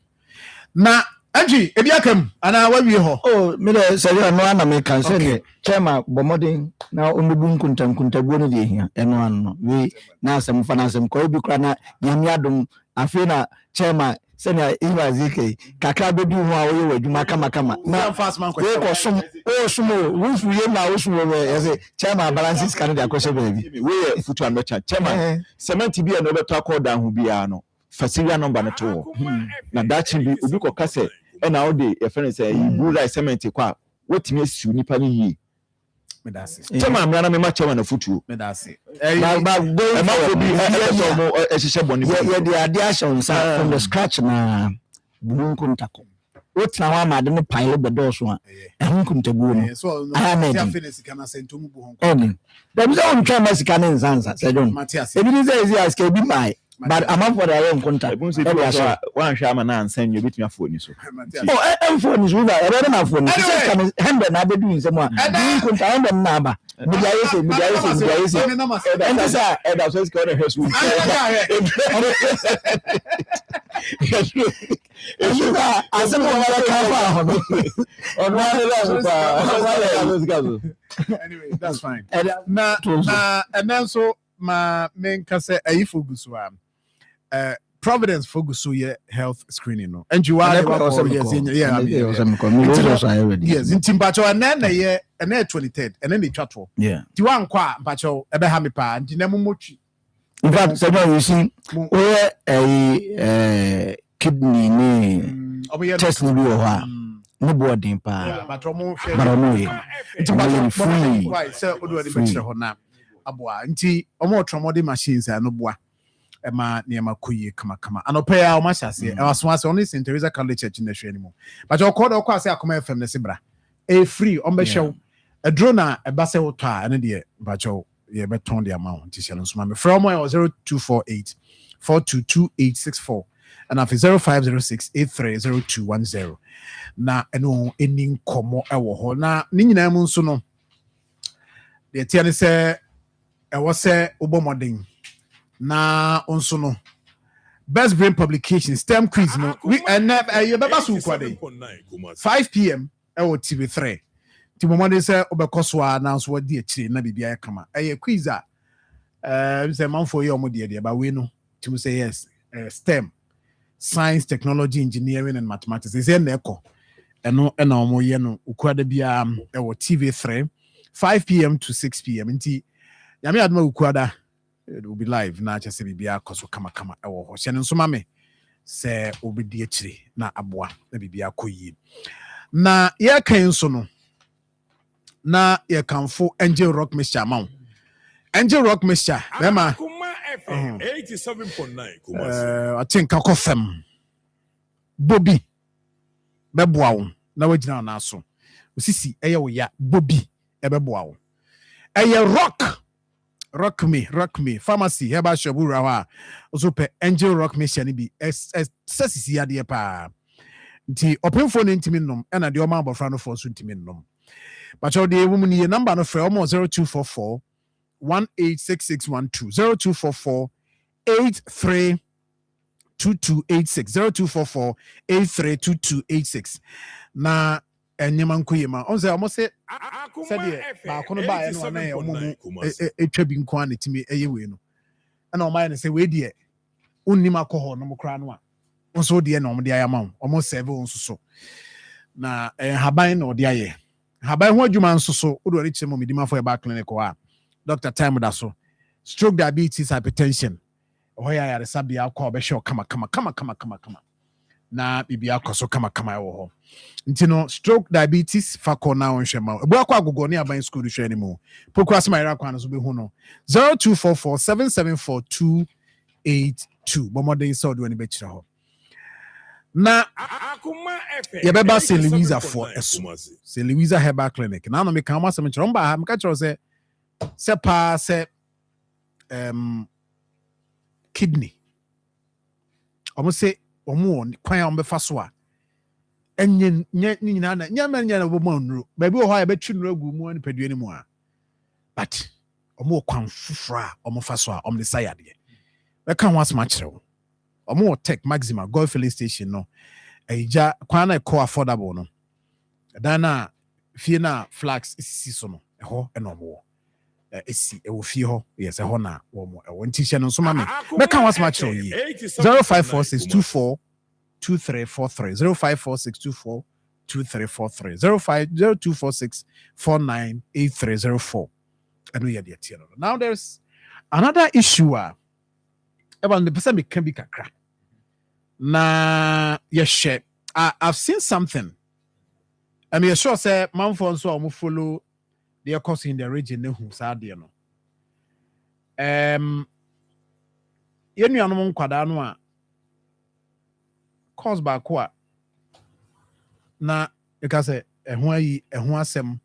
Speaker 3: Na Angie, Ebiakam, and I will be ho. Oh, Miller, say you are no one American, say, Chema, Bomoding, now only boom kuntabuni here, and one we now some fanasum, Koibukana, Yamiadum, Afina, Chema, Senya, Iwa Ziki, Kakabu, how you Makama. Now, fast man, some, who's we now, as a Chema balances Canada, baby. We foot and merchant, Chema, cement to be another talk or down who be ano. Facility number na to. Na that should be Ubuko Kase. And now the friend say you like cement kwa what makes you nipa ni yi me da se chama amra me ma chama na futu me da se ba go ma ko bi so mo ehihye boni ye the addition from the scratch na bunku ntako what na wa ma de no pile be do so a ehunku ntabu no so no finish kana sentum bu honko dem say on twa masika ne nsansa say don ebi ni say easy as ke bi mai but I'm up for their own contact. One shaman and send you with your phone. Oh, I'm phone is with a better phone. Hand and I be doing some more. And then contact them number. Mediation. And this I was going to her school. Anyway, that's fine. And then so my main case Ayifuguswa. Providence Fogusu health screening no and you are yes in Timbacho and then a 23rd and then the chatwo you want qua bacho ebehamipa and nemumochi in fact so you see where a kidney ni test ni bi ho no boarding pa but it's free why so odo dey mention ho na aboa nti omo tromode machines no boa
Speaker 1: Emma Niama Kuyi Kamakama. And Opea Mashasi, I was once only St. Teresa College Church in the show anymore. But your call, of course, I come from the Sibra. A free on the show, a drone, a basso tar, and a dear, but you beton the amount. From 0248 422 and after 0506 830210. Na eno ending komo ewo ho na ni nyina mu nso no de tie ne se ewo se obomoden na nso no best brain publication STEM quiz no we you beba so kwade 5 p.m. ewo TV3 ti momode se obekoso a na nso wadi akire na bibia kama quiz a say Marfo ye omode de ba we no ti mu say yes STEM, science, technology, engineering and mathematics is in echo. Eno omo ye no ukwada bia ewo TV3 5 p.m. to 6 p.m. nti yame adma ukwada it will be live na cha se bibia koso kama ewo ho hye nso ma me se obedi akire na aboa na bibia koyi na ye kan so no na ye kanfo Angel Rock Mixture amount Angel Rock Mixture bema
Speaker 4: 87.9
Speaker 1: I think I fem Bobby beboa wo na wagina na so osisi eye wo ya Bobby ebeboa wo eye rock me pharmacy heba shop wura wa so pe Angel Rock Mixture ni bi sasisi ya de pa nti openfo no ntimi nnom na de o ma abofra no for so ntimi nnom but o de wo mu ni number no frɛ o 0244 186612 0244 832286 0244 na enyema nkoyema on say almost say de ba kono ba e no na e omo etwa bi nko an timi eye we no na o mai ne say we de unnim akọ no mokra no a onso de na omo de ayama omo serve onso so na haban na o de aye haban ho adwuma nso so o do ri chemo medima for e ba clinic wa Dr. Time da so stroke, diabetes, hypertension. Oh yeah, ya resabi akọ be show kama na bibi akoso kama ewo ho ntino stroke, diabetes fakọ na onhwema ebu akọ agogo ne aban school hwe animo pokras my rakwa no so be hu no 0244 774282 bomodin so do ani be kira ho na ye beba St. Louisa for eso St. Louisa Herbal Clinic na no me kan masem kira mba ha me ka kira se pa se kidney omo se omo kwan a ombefa so a enye nyina na nyama bo manuro ba bi wo ha ya betwi nuro agu mu ani padua ni mu a but omo kwan fufura omo fa so a omo desire de be kan ho asma kire wo omo tech maxima golf filling station no eja kwan na ko affordable no dan na fie na flags si so no eho e no mo esi ewo fie ho yes eho na wo mo ewo ntishe no so ma me be kan was match yi 054624 2343 054624 2343 050246498304 anu ye de tie no. Now there's another issue about the person can be kakra na yes I've seen something. I mean sure say Marfo so am follow their course in the region who sad there no yenu anom nkwada no a course ba ko a na e ka say ehun ayi ehun asem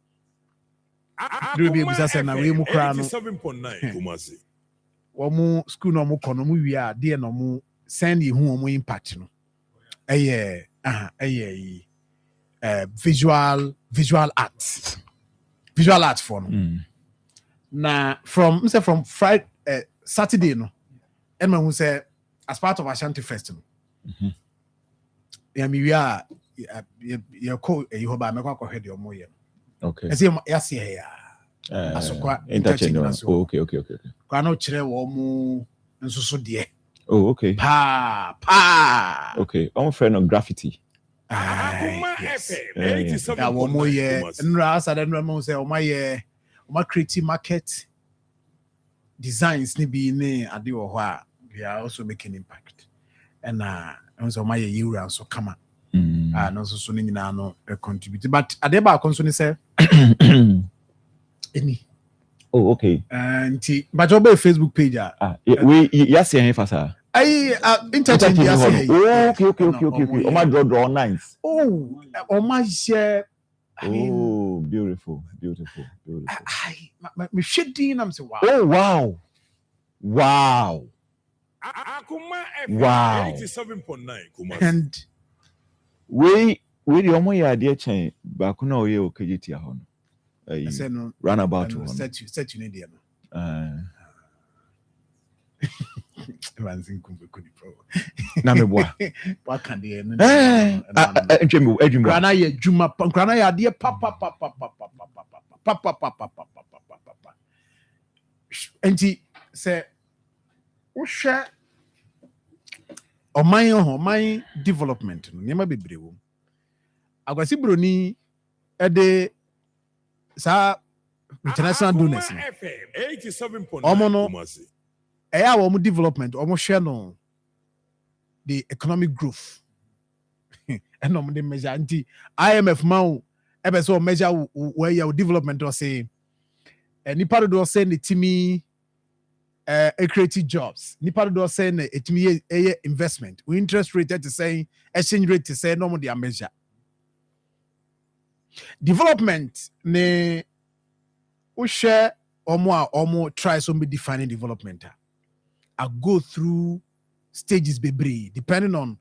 Speaker 1: do be busa say na we mu kra no
Speaker 4: 87.9 Kumasi
Speaker 1: wo mu school no mu kono mu wi a de no mu send ehun o mu impact no visual art for no na from Friday Saturday no and man who say as part of Ashanti Festival mi wi a ye ko e ho ba me kwa hwede o mo ye
Speaker 5: okay
Speaker 1: ese ya se ya asokwa
Speaker 5: interchange okay
Speaker 1: kwa no kire wo mu nsusu de
Speaker 5: okay
Speaker 1: pa
Speaker 5: okay on friend of graffiti
Speaker 4: Akoma FM 87.9
Speaker 1: wo mo ye nra asada nra mo say o ma ye o ma create market designs ni bi ne ade wo ho a we are also making impact and so my year so come no so ni nyina no contribute but ade ba kon so ni say any
Speaker 5: Oh, okay.
Speaker 1: And but your Facebook page.
Speaker 5: We yes, here fasa.
Speaker 1: Interchange.
Speaker 5: Okay. Oh my draw nice.
Speaker 1: Oh my share.
Speaker 5: Oh, beautiful.
Speaker 1: Me shedding. I'm saying wow.
Speaker 5: Oh wow.
Speaker 4: Akoma
Speaker 5: Wow.
Speaker 4: 87.9
Speaker 1: And
Speaker 5: we the omo ya de chen ba ku na oye okejiti aho no. Runabout one.
Speaker 1: Set you need there.
Speaker 5: Na me boa.
Speaker 1: What can they?
Speaker 5: Grana
Speaker 1: ye juma grana ya de papa. Enti say wo hwe oman development no nyema bebre wo agwasi broni ede sa international donors no
Speaker 4: 87.9
Speaker 1: eya wo development omo hwe no the economic growth and no de measure anti IMF ma ebe so measure where your development or say nipa do say ne timi creative jobs nipa do say ne etimi investment we interest rate to say exchange rate to say no more their measure development ne we share omo try some be defining development I go through stages bebre depending on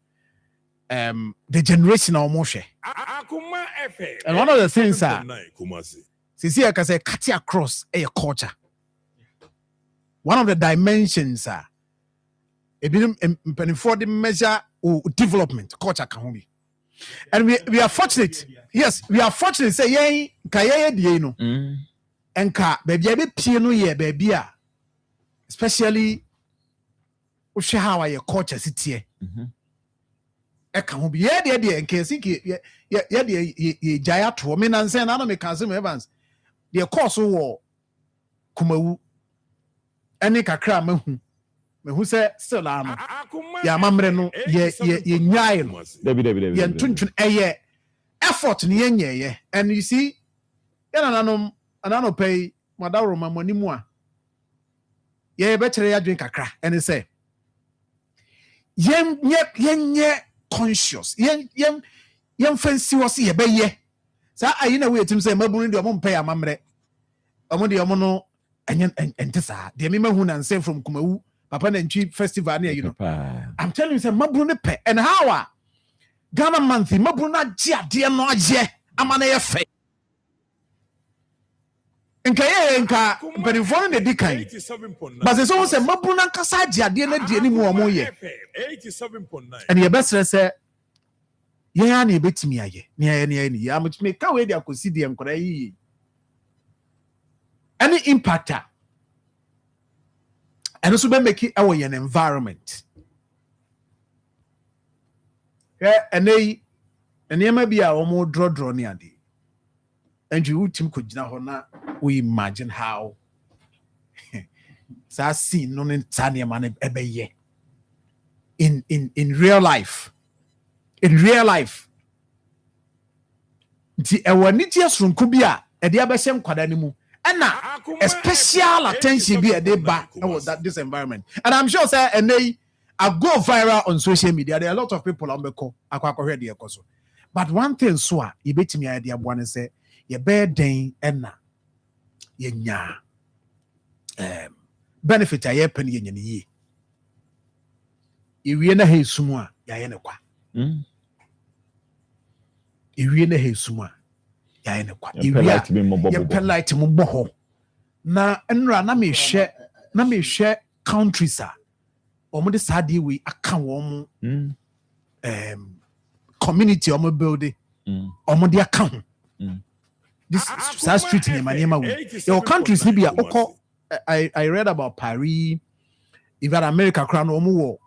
Speaker 1: the generation omo share and one of the things see I can say cut across a culture. One of the dimensions are for the measure of development culture can be. And we are fortunate. Yes, we are fortunate say yey kaya die no. Enka baby pie no ye baby a especially wo hwe how your culture sitie. E ka ho bi ye de enka siki ye de jaya to me nan say na no me kan se me Evans. The course wo kumawu ene kakra mehu se still am ya mamre no ye nyae no
Speaker 5: David
Speaker 1: ye tuntun eye effort ne yenye and you see yana nanom pay madawro mamani mu a ye be kire ya dwen kakra ene se yenye conscious yen fancy was ye be ye sa ayi na we etim say mabunu de omo mpay amamre omo de omo no ente sa de me mahu na nse from Kumawu papa na ntwi festival na you know I'm telling you say mabunu ne pe and how Ghana month mabunu na je ade no aje amana ye fe nka perifone ne dikan but say so say mabunu na kasa je ade na die ni mu omo ye 87.9 and ye best say ya na ebetimi aye ni ya mutime ka we dia kosi de nkora yi any impactor and also be make it our environment and ema bi a omo draw ni ade and you team ko gina ho na we imagine how sa scene no ntane ma na ebeye in real life the ewaniti asrunku bi a ede abesem kwada ni mu and a special attention be a day back was that this environment and I'm sure say and I go viral on social media. There are a lot of people on the call akwa the ekoso but one thing so a you betimi idea one say ye be den na ye nya benefit aye pen ye nya ni ewie na he sumu a ya ye ne kwa ewie na he sumu a ya ye ne kwa ewie polite mo boho na enra na me hwe countries a omo de sade we aka wo community omo build omo de aka ho this street in Maniema we your countries ni bia I read about Paris even America crown omo wo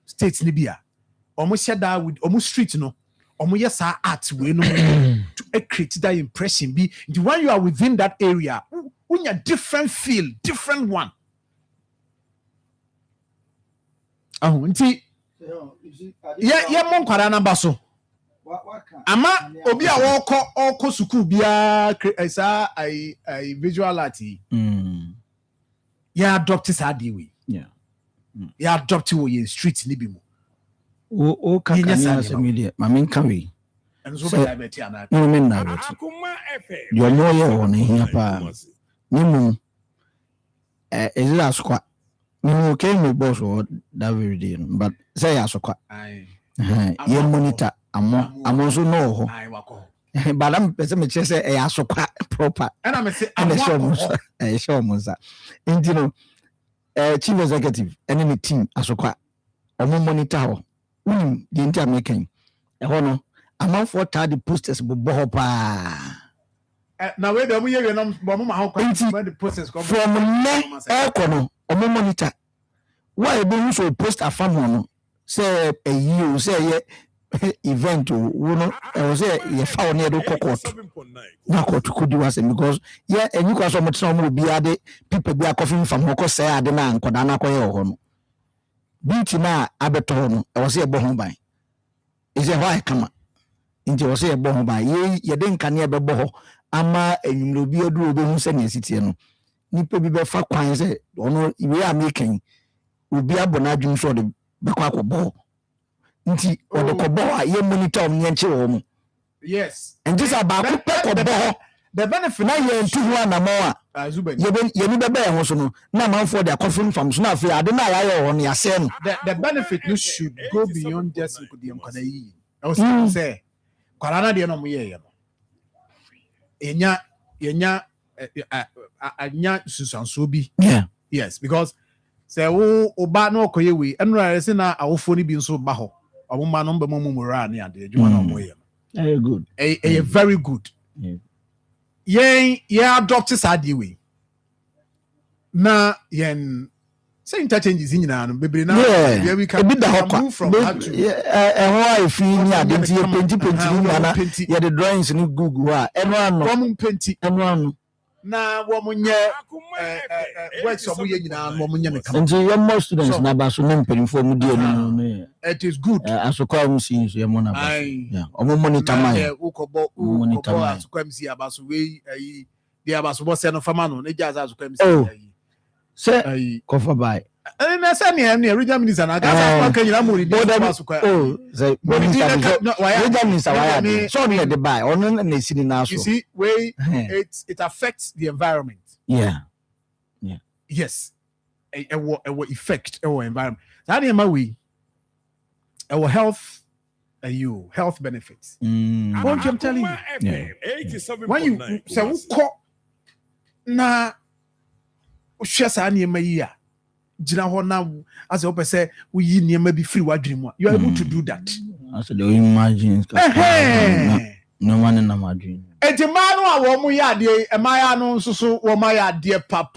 Speaker 1: states ni bia omo share with omo street no omo yesa art we no to create that impression be when you are within that area when you different feel different one nti ye mon kwara na baso ama obi a woko suku bia esa I visual art Yeah, adopt is hard way.
Speaker 3: Yeah.
Speaker 1: Yeah, adopt we in street ni bi mu.
Speaker 3: O kakanya se media. Mama nka we.
Speaker 1: And so diabetes and that.
Speaker 3: No men na beti. Yo mo ye ho ne hia pa. Ni mu is it asokwa. Ni mu ke me boss o that very day but say asokwa. Ye monitor amo so no ho. But I'm person me say e asokwa proper.
Speaker 1: And I say
Speaker 3: show mo sa. You know chief executive and the team asokwa omo monitor ho. The entire making a hono amount for the posters boho pa
Speaker 1: now where the we when the posters come
Speaker 3: from me kono omo monitor why be so post a fan no say a you say event no say ye fa on do court na court could do as because yeah and you cause so much no be ade people be a coffee from ho say ade na nkoda na koye ho no binti na abeto no e wo se ebo ho ban e se why kama nti wo se ebo ho ban ye de nkane ebebo ho ama enyumlo bi odu obo hu se ne sitie no nipa bi be fa kwan se ono iwe american obi abona adwum so de be kwa kobo nti o de kobo a ye monitor om nye nche wo mu
Speaker 1: yes
Speaker 3: and this about kobo the benefit na ye ntu ho anamo a ye ni bebe ho so no na manfo de akofin fam so na afi ade na ya ho no ya se no
Speaker 1: the benefit no should go beyond just nkodi nkona yi I was say kwara de no mo ye no enya anya susanso bi yes because say wo oba na okoye we enura se na awofo ni bi nso ba ho omuma no mbe mo mura na ade adwuma na mo ye
Speaker 3: very good
Speaker 1: very good yeah adopt sadi we na yen say interchanges nyina no bebre na
Speaker 3: yeah
Speaker 1: we can move from that to
Speaker 3: how fi ni ade ti penti na ya the drawings ni google a eno ano
Speaker 1: from penti
Speaker 3: eno ano
Speaker 1: na wo munye works of ye nyina no wo munye ne kama
Speaker 3: nti your more students na ba so no mpelifo mu die no
Speaker 1: it is good
Speaker 3: asokwa mu si so ye mo na ba yeah omo monitor man
Speaker 1: ukobo asokwa mu si aba so we dey aba so bo se no fama no ne jaza asokwa mu si
Speaker 3: say cover by
Speaker 1: na say ne regional minister na ga sa kan nyina mo read asokwa
Speaker 3: say regional minister why so ne dey buy ono na si ni na so
Speaker 1: you see way it affects the environment
Speaker 3: yeah
Speaker 1: yes a effect our environment that is my way our health health benefits what I'm telling you when you say na share sa niema yi a gina ho na as you say we yi niema bi free wadwene you are able to do that
Speaker 3: as you imagine no one na madwene
Speaker 1: enti ma no a wo mo ya ade e ma ya no nso so wo ma ya ade pa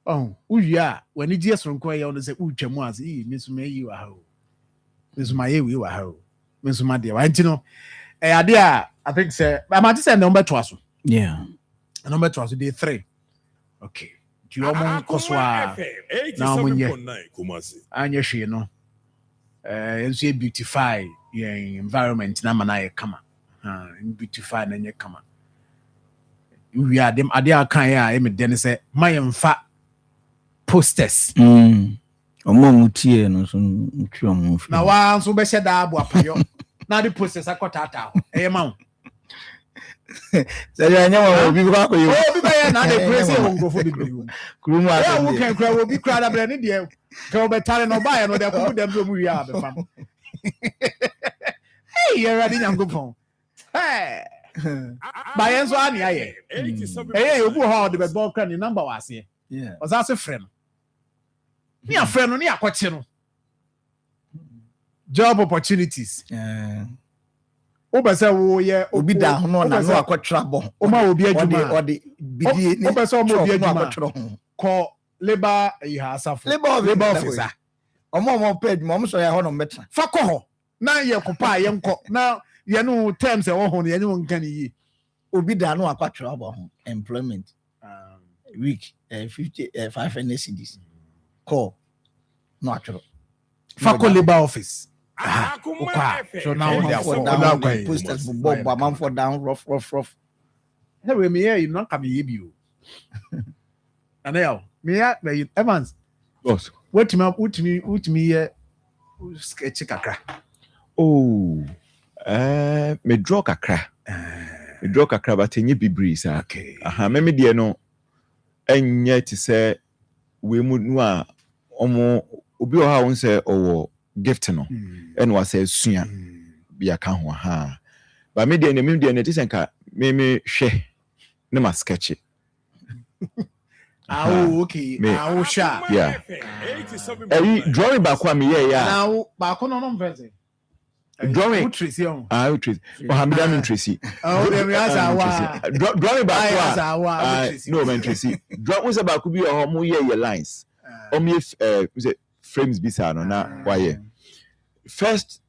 Speaker 1: oh uya when you just ronko ya on say utwamu as mesuma yi wa ha o mesuma ye wi wa ha o mesuma de wa enti no ade a I think say am I say number 2 aso
Speaker 3: yeah
Speaker 1: number 2 aso day 3 okay do you want koswa na munye anya hwe no enso beautify your environment na mana ye kama beautify na nye kama we are them ade akan ya me den say mayemfa posters
Speaker 3: omo mutie no so ntwe omo fi
Speaker 1: na wa nso be hye da abo apayo na the posters akotata ho ma
Speaker 3: say ya nyawa obi kwa ko yo
Speaker 1: obi be na dey praise ho ngofo bibiri wo
Speaker 3: kurumu
Speaker 1: ata wo kan kra wo bi kra da bre ne de ka obetare no ba ya no de ko dem do mu wi a be fam hey you ready nyangopon hey ba yen so ani aye obu ho de be bo kra ni number wa ase
Speaker 3: yeah
Speaker 1: o za se frem ni a frem no ni akoche no job opportunities obese wo ye
Speaker 3: obi da ho no na no akotwra bo
Speaker 1: o ma obi adwuma
Speaker 3: o de bidie ni
Speaker 1: obese o ma obi adwuma ko labor asafo
Speaker 3: labor officer omo page mo so ya ho no metra
Speaker 1: fa ko ho na ye kopa ye nko na ye no terms e wo ho ye no nkan yi
Speaker 3: obi da no akotwra bo ho employment week 5 NCDs call no atwro
Speaker 1: fa ko labor office
Speaker 3: so now we are for down posters bob man for down rough
Speaker 1: Hey, me here, you not come here, you. And now, me Evans.
Speaker 5: Boss.
Speaker 1: What me sketch kakra.
Speaker 5: Oh, me draw kakra. Me draw kakra, but any be sir.
Speaker 1: Okay.
Speaker 5: Me dear no. And yet to say we would know obi o ha won say owo gift no and was say sua bi aka ho ha ba me dear ne ti senka me hwe ne ma sketch
Speaker 1: Okay. Sha.
Speaker 5: Yeah. Drawing back one me yeah.
Speaker 1: Now back on verse.
Speaker 5: Drawing.
Speaker 1: Tracy on.
Speaker 5: Tracy. Mohammedan Tracy.
Speaker 1: Oh, there are
Speaker 5: drawing back one. No man Tracy. Draw was about could be a homo your lines. Frames bisa no na why. First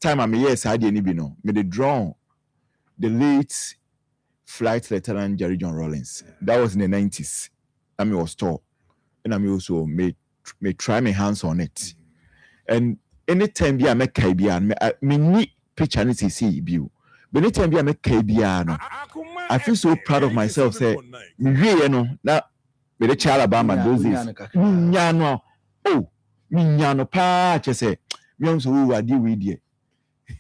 Speaker 5: time I'm here side any be no. Me the draw the late Flight Lieutenant Jerry John Rawlings. That was in the 90s. I was taught. And I also may try my hands on it. And anytime I make KBR, me need picture and see view. But anytime I make KBR, I feel so proud of myself. Say, you know, now with the child Alabama those days. Nyano, oh, nyano pa, just say, me also who are deal with you.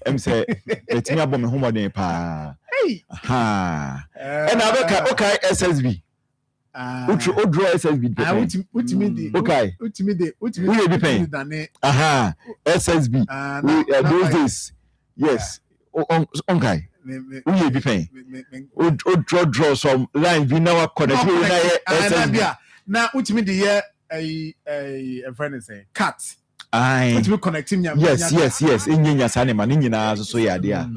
Speaker 5: I'm say, it's me about my home pa. Ha. And I okay SSB. What draw SSB?
Speaker 1: What me
Speaker 5: okay.
Speaker 1: What me
Speaker 5: be paying? SSB. Those days. Yes. Okay. We be paying. Draw some lines. We now connect.
Speaker 1: Now, what me the year a friend say cat.
Speaker 5: Aye.
Speaker 1: What me connecting?
Speaker 5: Yes. Inyinya sane man. Inyinya so ya dia.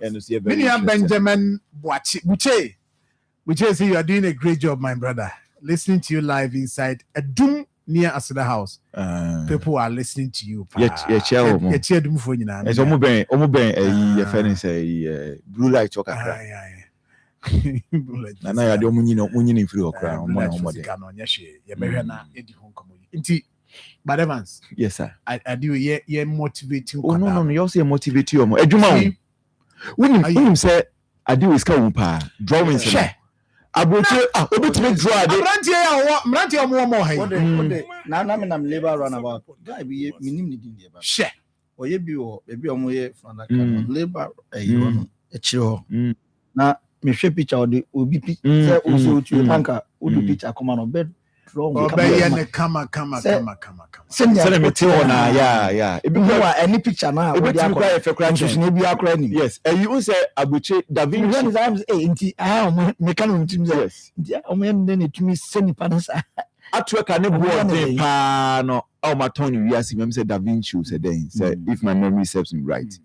Speaker 1: Benjamin Buche say you are doing a great job, my brother. Listening to you live inside a doom near Asada House. People are listening to you.
Speaker 5: Blue light chocolate. Na ya de omunyi free okra.
Speaker 1: But Evans.
Speaker 5: Yes, sir.
Speaker 1: I do ye motivating.
Speaker 5: Oh no, you also motivate you. Ejuma. When say I do is come pa drawings. Abuche obetime draw de.
Speaker 1: Mrantie omo ha.
Speaker 3: Na me nam labor runabout. Guy be minim ni din ba.
Speaker 1: She.
Speaker 3: Oye bi o ebi omo ye from that labor no e chire ho. Na me hwe picture obi say oso tu tanka odu picture Akoma no bed draw
Speaker 1: kama.
Speaker 5: Send me tell na yeah.
Speaker 3: Ebi wa any picture na
Speaker 5: obi akwa efekra
Speaker 3: na ebi akra ni.
Speaker 5: Yes. You say Abuche Da Vinci.
Speaker 3: When times nti me kan ntim yes. Nti omo em ne tumi seni pa no sa.
Speaker 5: Atweka ne board dey pa no. Oh my Tony we ask him say Da Vinci say then say if my memory serves me right.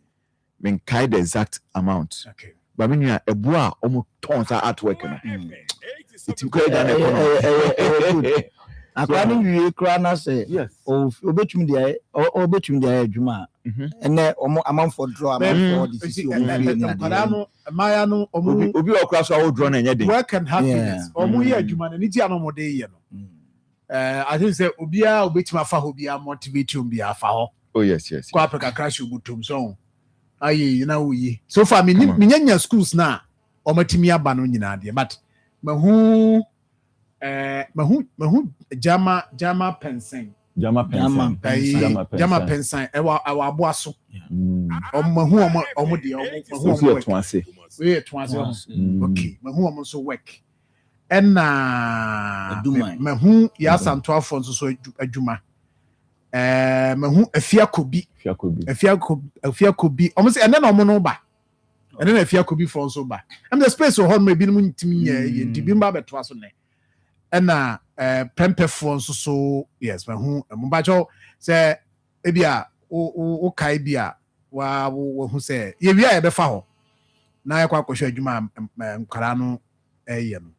Speaker 5: Men kai the exact amount.
Speaker 1: Okay.
Speaker 5: But when you are a boy almost tons are artwork no. It's great than
Speaker 3: Akwani wie kra na say
Speaker 5: yes.
Speaker 3: Obetumi dey adwuma. Ene omo amanfo draw amanfo the sisi omo
Speaker 1: Maya no omo
Speaker 5: obi okra so awo draw na enye den.
Speaker 1: Work and happiness. Omo ye adwuma na ni ti ano mo dey ye no. I think say obia obetuma fa ho bia motivate you bia fa ho.
Speaker 5: Oh yes.
Speaker 1: Kwa Africa crash obutum so. Aye na wo yi. So far me nyanya schools na omatimi aba no nyina de but mahu Jama Pensen ewa aboaso mahu de we twanse okay mahu omo so work na mahu ya santo afo so adwuma mahu afiakobi omo se ene na omo no ba ene na afiakobi for so ba am the space ho no ebi no ntimi ye dibi mba beto aso ne ena pempefo nso so yes mahu mbajo say ebia o kai bia wa hu say ye wi a be fa ho na yakwa kwahwe adwuma nkara no eye no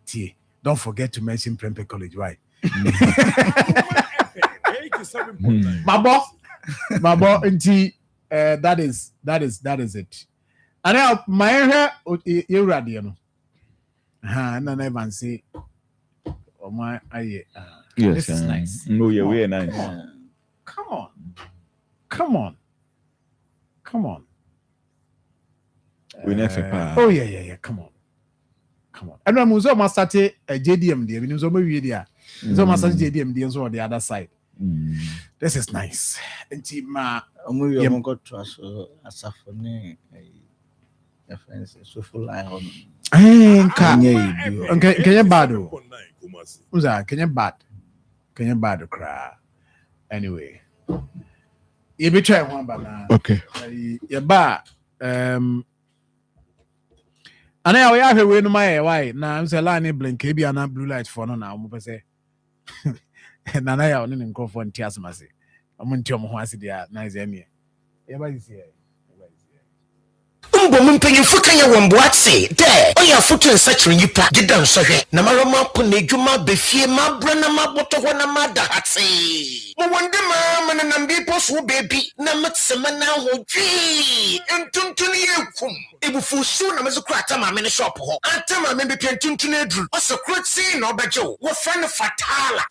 Speaker 1: tie don't forget to mention Prempeh College right Babo nti that is it and my hair you radio no na never say oh my yes, this is nice.
Speaker 5: No, yeah, we're nice.
Speaker 1: Come on.
Speaker 5: We never.
Speaker 1: Oh yeah. Come on. And I'm also started a JDM there. I'm also JDM there on the other side. This is nice. And ma,
Speaker 3: I'm going to trust Asafone. So full line on.
Speaker 1: Can you bad? Can you bad cry? Anyway, you be trying one banana.
Speaker 5: Okay.
Speaker 1: You bad. And now we have a way no my why. Now I'm saying line blink. Maybe an blue light for no now. I'm say. And I have no microphone. Tias masi. I'm going to tell you what nice emi. Everybody's here.
Speaker 11: Umbo mpanyimfo kan ye womboatse de oya foto nsakire nyipa gidan sohwe na maroma po na adwuma befie mabra na maboto ho na mada hatse mo wonde ma na mbi poso baby na matsema na hodwi entuntun yekum ebufu su na mezo krata ma me ne shop ho atama me be pentuntun edru osokroti na obejo wo friend fatala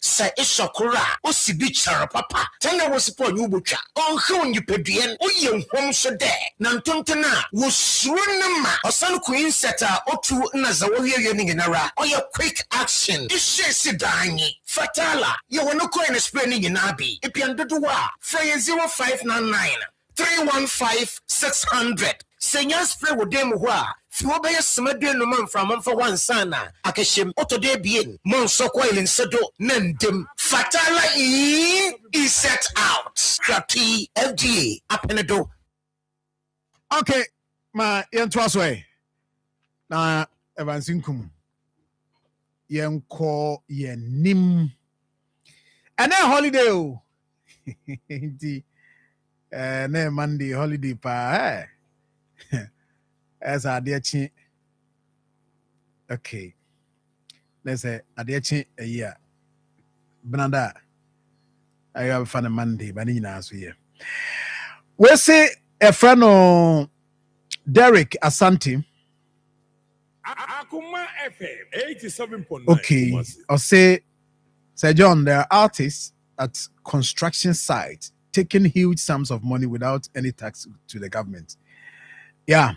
Speaker 11: sa isokura osibi chara papa tanga wo sipo nyubotwa onhwe nyipaduen oye nhom so de na ntontona wo surunma osan queen seta otu na zawowie ni ginara oye quick action ishesi danyi fatala ye wono coin spray ni ginabi epiandodo wa free 0599 315 600 senya spray wo dem ho a fi wo be smade no man from for one sana akeshem otode bien mon sokwa ilinsedo nandem fatala is set out krati FDA apenedo.
Speaker 1: Okay, ma yentwaswe na evansinkum yenko yenim and then holiday o inti na Monday holiday pa as adechi. Okay, let's say adechi a year Branda I have fun on Monday but ni na so here we say a friend of Derek Asante.
Speaker 4: Akoma FM 87.9.
Speaker 1: Okay, I'll say, Sir John, there are artists at construction sites taking huge sums of money without any tax to the government. Yeah.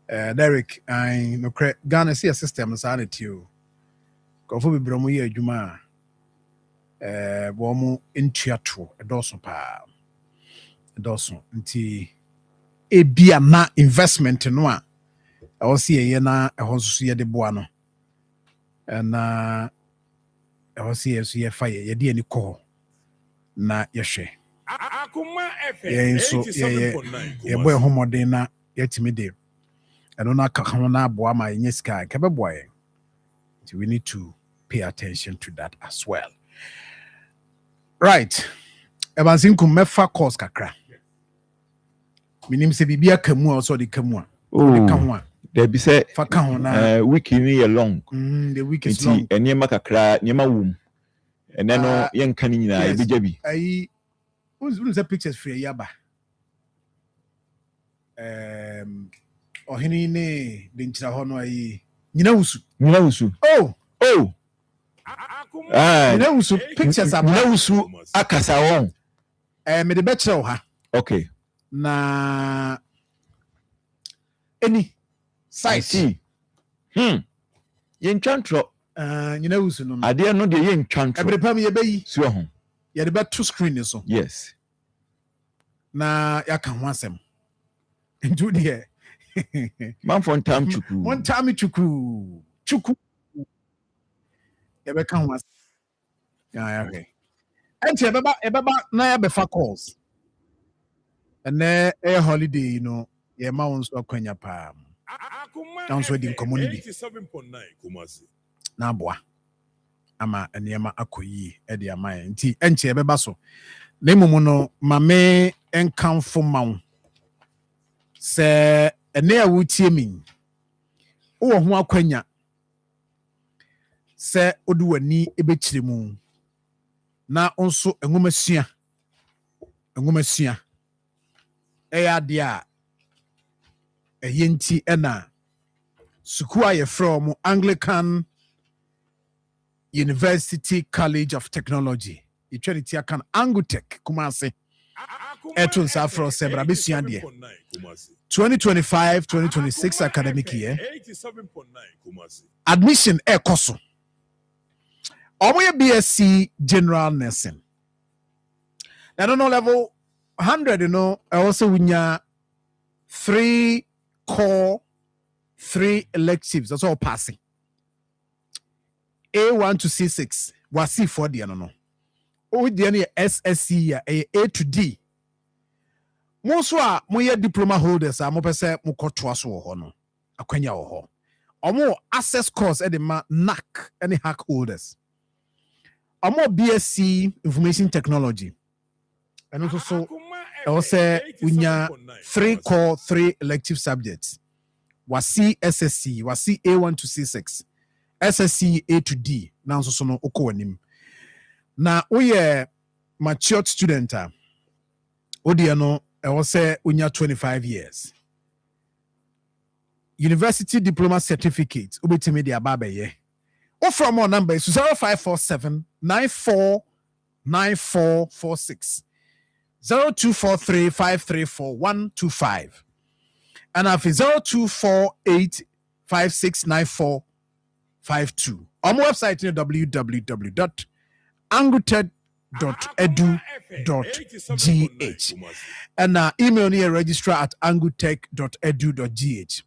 Speaker 1: Derek, I know Ghana see a system sanity you. Go for Bromo ye Juma. Womu in theatre, a dozen pa. Doso nti ebia na investment no a o se ye na ho so ye de boa no na o se ye so ye fa ye de ani ko na ye hwe
Speaker 4: Akoma FM 87.9
Speaker 1: ye boy homodin na ye timi de eno na ka ho na boa ma ye sika ka be boa ye. So we need to pay attention to that as well. Right. Ebansinkum mefa course kakra. Minim se bibia kamu also the kamu. Oh,
Speaker 5: there be say
Speaker 1: fa ka ho na
Speaker 5: week ni long.
Speaker 1: The week is long.
Speaker 5: Enema kakra, nyema wum. Ene no yenka ni nyina ebija bi.
Speaker 1: Ai who's the pictures free yaba. Ohini ne de nchira ho no ai nyina wusu. Oh. Nyina wusu pictures aba.
Speaker 5: Nyina wusu akasa won.
Speaker 1: Me de betche ha.
Speaker 5: Okay.
Speaker 1: Na any site
Speaker 5: yen twantro
Speaker 1: nyina wusu no
Speaker 5: ade no de yen twantro
Speaker 1: every time ye bayi
Speaker 5: so ho
Speaker 1: ye de bet to screen so
Speaker 5: yes
Speaker 1: na ya kan ho asem ntu de
Speaker 5: man for time chuku
Speaker 1: one time chuku ye be kan ho asem ya okay enti e beba na ya be fa calls and a holiday, you know, yeah, mounts or Quenya Pam. Down so in community
Speaker 4: 87.9 Kumasi.
Speaker 1: Nabwa. Ama and Yama Akoyi, Edia Mai, T. Enche Bebaso. Nemono, Mame, and come for Mount. Say, a near wood teaming. Oh, Hua Quenya. Say, Odu a ni ebetrimu. Na also a womasia. Eya dia yenti ena sukua ye from Anglican University College of Technology. Itweriti akan Angutech Kumase. Etun Safro Sebra Bisiandie 2025-2026 academic year. Admission Koso. Omoye BSc General Nursing. I don't know level 100, I also win 3 core, 3 electives. That's all passing. A1 to C6 was C4 the no. O the SSC A to D. Most wa moye diploma holders are mo pese mo kotoa so ho no. Akwanya wo ho. Omo access course e de ma NAC any hack holders. Omo BSc Information Technology. And also I will say unya 3 core, 3 elective subjects. Was C SSC, was C A1 to C6. SSC A to D. Now so no okowanim. Na we matured student. Odiano, I will say unya 25 years. University diploma certificate. Ubitimi di ababe ye. O from our number is 0547 949446. 0243-534-125. And if it's 0248-569452. On my website, www.anguted.edu.gh. And email me registrar at angutech.edu.gh.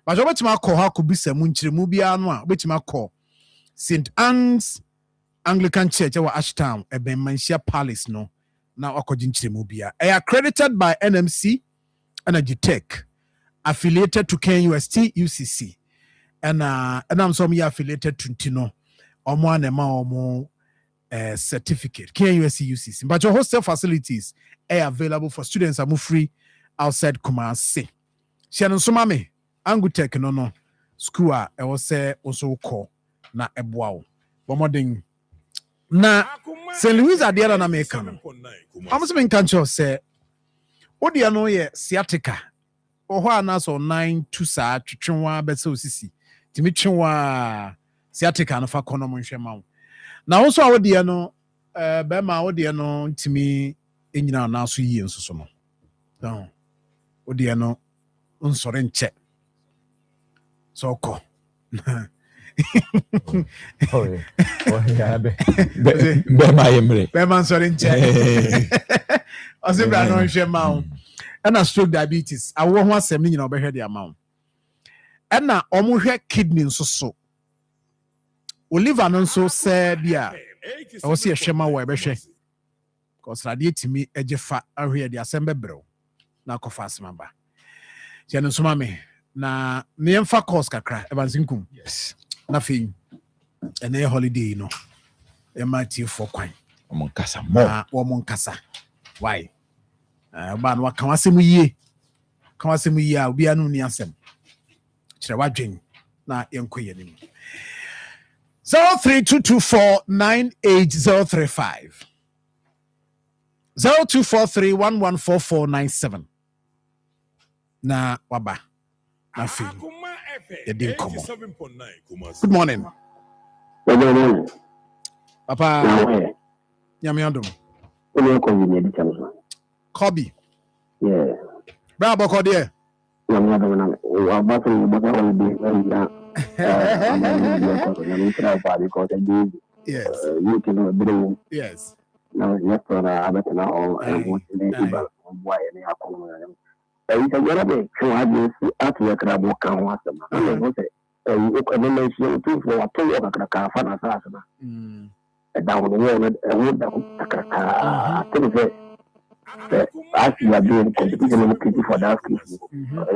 Speaker 1: But what my call how could be some munchimubia, which my call St. Anne's Anglican Church, our Ashtown, a Benmanshire Palace, no. Now Mubia. Accredited by NMC Energy Tech, affiliated to KUST UCC, and I'm some affiliated to Tino or more certificate KUST UCC. But your hostel facilities are available for students are free outside Kumasi. Shannon Sumame Angutech no school I was say also call na ebwao. Bomoding. Na St. Louis are the other American. I must be conscious, say, what do you know ye sciatica? Or what nas or 9 to sa chunwa beso sisi. Timichunwa sciatica no fa kono shema. Now also what do you know? Bema what do you know to me in your now so ye so no. No. What do you know? Unsoren check. So ko.
Speaker 8: Oh yeah. Bema yemre.
Speaker 1: Bema sorry nche. Osebra no hwe ma. And a stroke diabetes. I want 1 you know be the amount. And na omo hwe kidney so. Oliver no so say bia. I was here shema wo be hwe. Cause radiate me ejefa ahwe the asembe bro. Na kofa asmaba. Je no so ma me. Na nemfa course kakra ebansinkum.
Speaker 5: Yes.
Speaker 1: Nothing. And a holiday, no. A mighty for quine.
Speaker 5: Omonkasa more.
Speaker 1: Womonkasa. Why? Ban what can I say ye? Can I say we are no niasem? Chawajin. Na yankoyanim. 0322498035. 0243114497. Na waba. Nothing. Good morning.
Speaker 2: Good morning.
Speaker 1: Papa. Yamiandum. Kobe.
Speaker 2: Yeah.
Speaker 1: Bravo, Kodia. Yes. Yes.
Speaker 2: Now, let's go you can get a bit to have you at your crab walk on once a month. You can make you two for a 2 of a cracker. Down the wall, a wood down a cracker. As you are doing competition for that,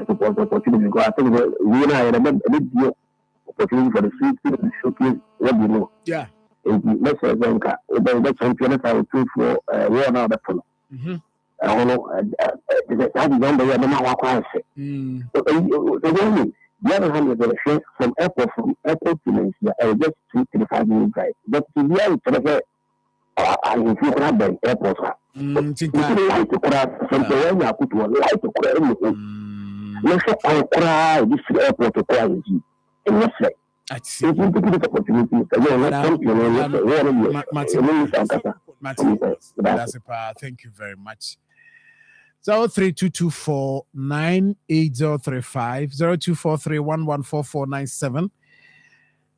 Speaker 2: suppose opportunity to go. I think we and I remember a big opportunity for the street to showcase what you know.
Speaker 1: Yeah.
Speaker 2: Let's say, the champion I would choose for one other fellow. I don't know. That is on the way. No matter the other hand is the share from airport to Malaysia. Just 3-5 minutes drive. But to be able to get, I feel grab the airport. Like to grab from the way I put one light to grab anything. Let's cry this airport to cry with you. And let's say, it's a good opportunity.
Speaker 1: Thank you very much. 0322498035 0243114497.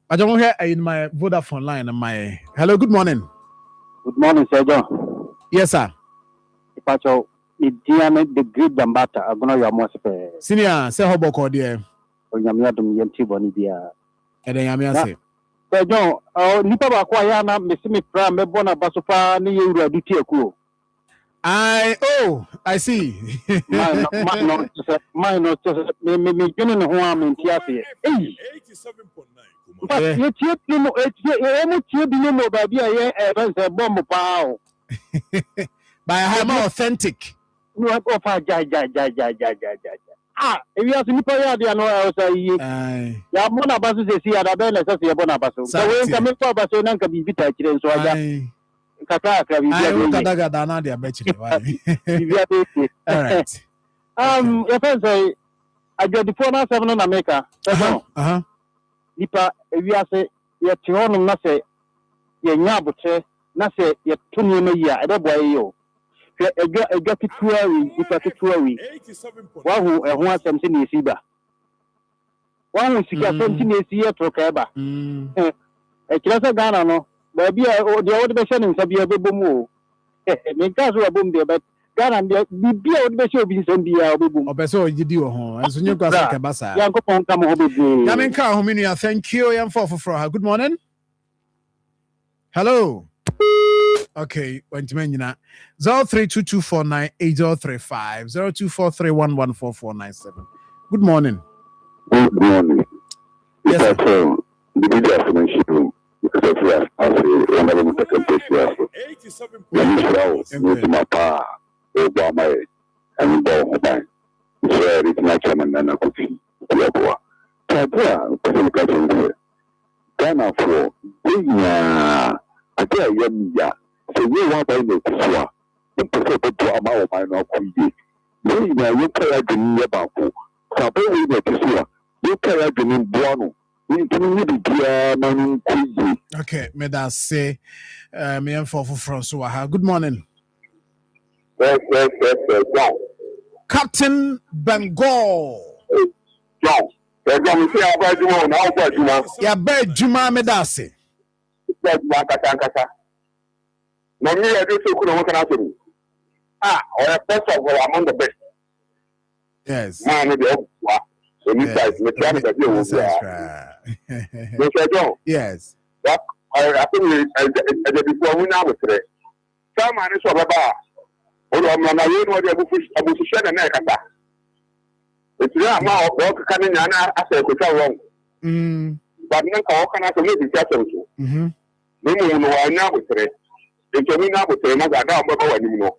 Speaker 1: I don't hear in my Vodafone line. Hello, good morning.
Speaker 12: Good morning, Sir John.
Speaker 1: Yes, sir.
Speaker 12: Pacho, the great Dambata, I'm going to your most
Speaker 1: senior. Say how about dear?
Speaker 12: Onyamia dum yenti boni dia.
Speaker 1: Eden yamia say.
Speaker 12: Sir John, nipa ba kwa ya na mesi me pra me bona basofa ne yewura duti ekuo.
Speaker 1: I see.
Speaker 12: My no me jeno ne ho amenti ase. 87.9. Ye tie no mo tie bi no mo ba bia ye ben se bomb pa o.
Speaker 1: By how authentic.
Speaker 12: No go fa ja. If you have to pay the annual say, ya bona basu se si ada bele se ya bona basu. So we come for basu nan ka bi bita kire so aja. Kata akra bi bia.
Speaker 1: Ai kadaga dana dia bechi why. All right.
Speaker 12: If I say I get the 497 na America. Nipa we are say ye ti honum na say ye nya botre na say ye tuni ma ya ade boy yo. Ega kituawi nipa kituawi wahu eho asem se na esiba wahu sika asem se na esi etroka eba kira se Ghana no ba bia de wo de be hye nsa bia bebom o me ka so abom de but Ghana bia bia wo de be hye obi nsem bia obebom
Speaker 1: obeso ogidi wo ho enso nyu kwasa ka basa
Speaker 12: ya nkopon ka mo ho bebre
Speaker 1: ya men ka ho minu ya thank you yam for good morning. Hello. Okay, went to menina 0322498035 0243114497. Good morning.
Speaker 2: Good morning.
Speaker 1: Yes, sir.
Speaker 2: The video information because of that, I say, one of them take a picture. My pa, Obama, and Obama. It's very natural and I could see. Ghana for I tell you, so you want to make sure the person to amount of my you carry the new bank. So we make sure you carry the new one.
Speaker 1: Okay, may that say me and for so good morning.
Speaker 2: Yes.
Speaker 1: Captain Bengal.
Speaker 2: John,
Speaker 1: yeah, bed Juma me that say.
Speaker 2: No, me, I do so good. What can I do? Or a best of all among the best.
Speaker 1: Yes.
Speaker 2: Man, so you guys,
Speaker 1: yes.
Speaker 2: I think before we now with it. Some man is over. Or I'm not what they will share the neck. It's not now work coming and I say, wrong. But no, how can I make it just also? No, I know with it. It's only now with another number anymore.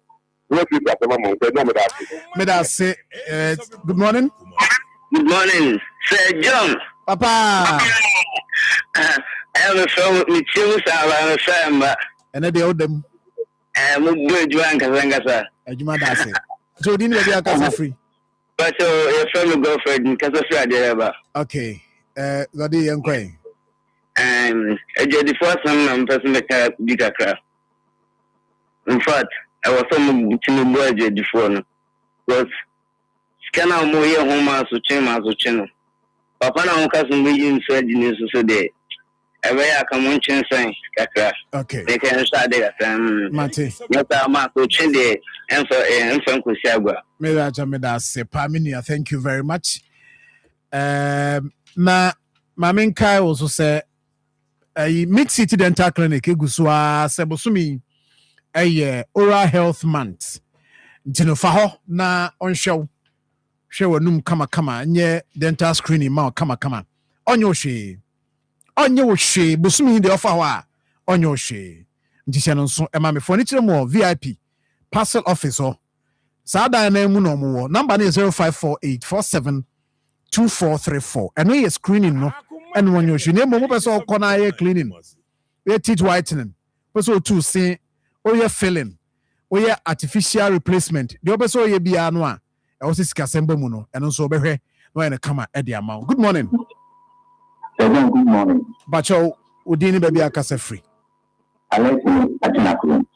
Speaker 1: Say, good morning.
Speaker 13: Good morning, Sir John.
Speaker 1: Papa.
Speaker 13: I have a phone with you, Sir.
Speaker 1: And I owe them.
Speaker 13: I'm a good drunk, sir.
Speaker 1: So didn't you be free?
Speaker 13: But your friend go for it because of your
Speaker 1: okay. Got the young quay.
Speaker 13: The first one, I'm person make a bigger crowd. In fact, I was some between the before because scanner more here home as to channel. Papa now has some million said in this so day. A way I come on chance
Speaker 1: okay.
Speaker 13: They can start there.
Speaker 1: Mate.
Speaker 13: Not a mark to change the answer Kusagua.
Speaker 1: May I say, Paminia, thank you very much. Na Mamin Kai also say a Mid City Dental Clinic, Guswa, Sebosumi, a oral health month. Ntino faho na on show num kama nye dental screening ma kama onyo she busumi de offer wa onyo she ntise no so e ma me foni kire mo VIP parcel office ho sa da na mu no mo number na 0548472434 eno ye screening no eno onyo she na mo person ko na ye cleaning ye teeth whitening person to see o ye filling oye artificial replacement the obeso oye bia no a e wo sika semba mu no eno so obehwe no ene kama e de amount. Good morning.
Speaker 2: Good morning.
Speaker 1: Bacho udini baby akasa free.
Speaker 2: Alex Achinakrum.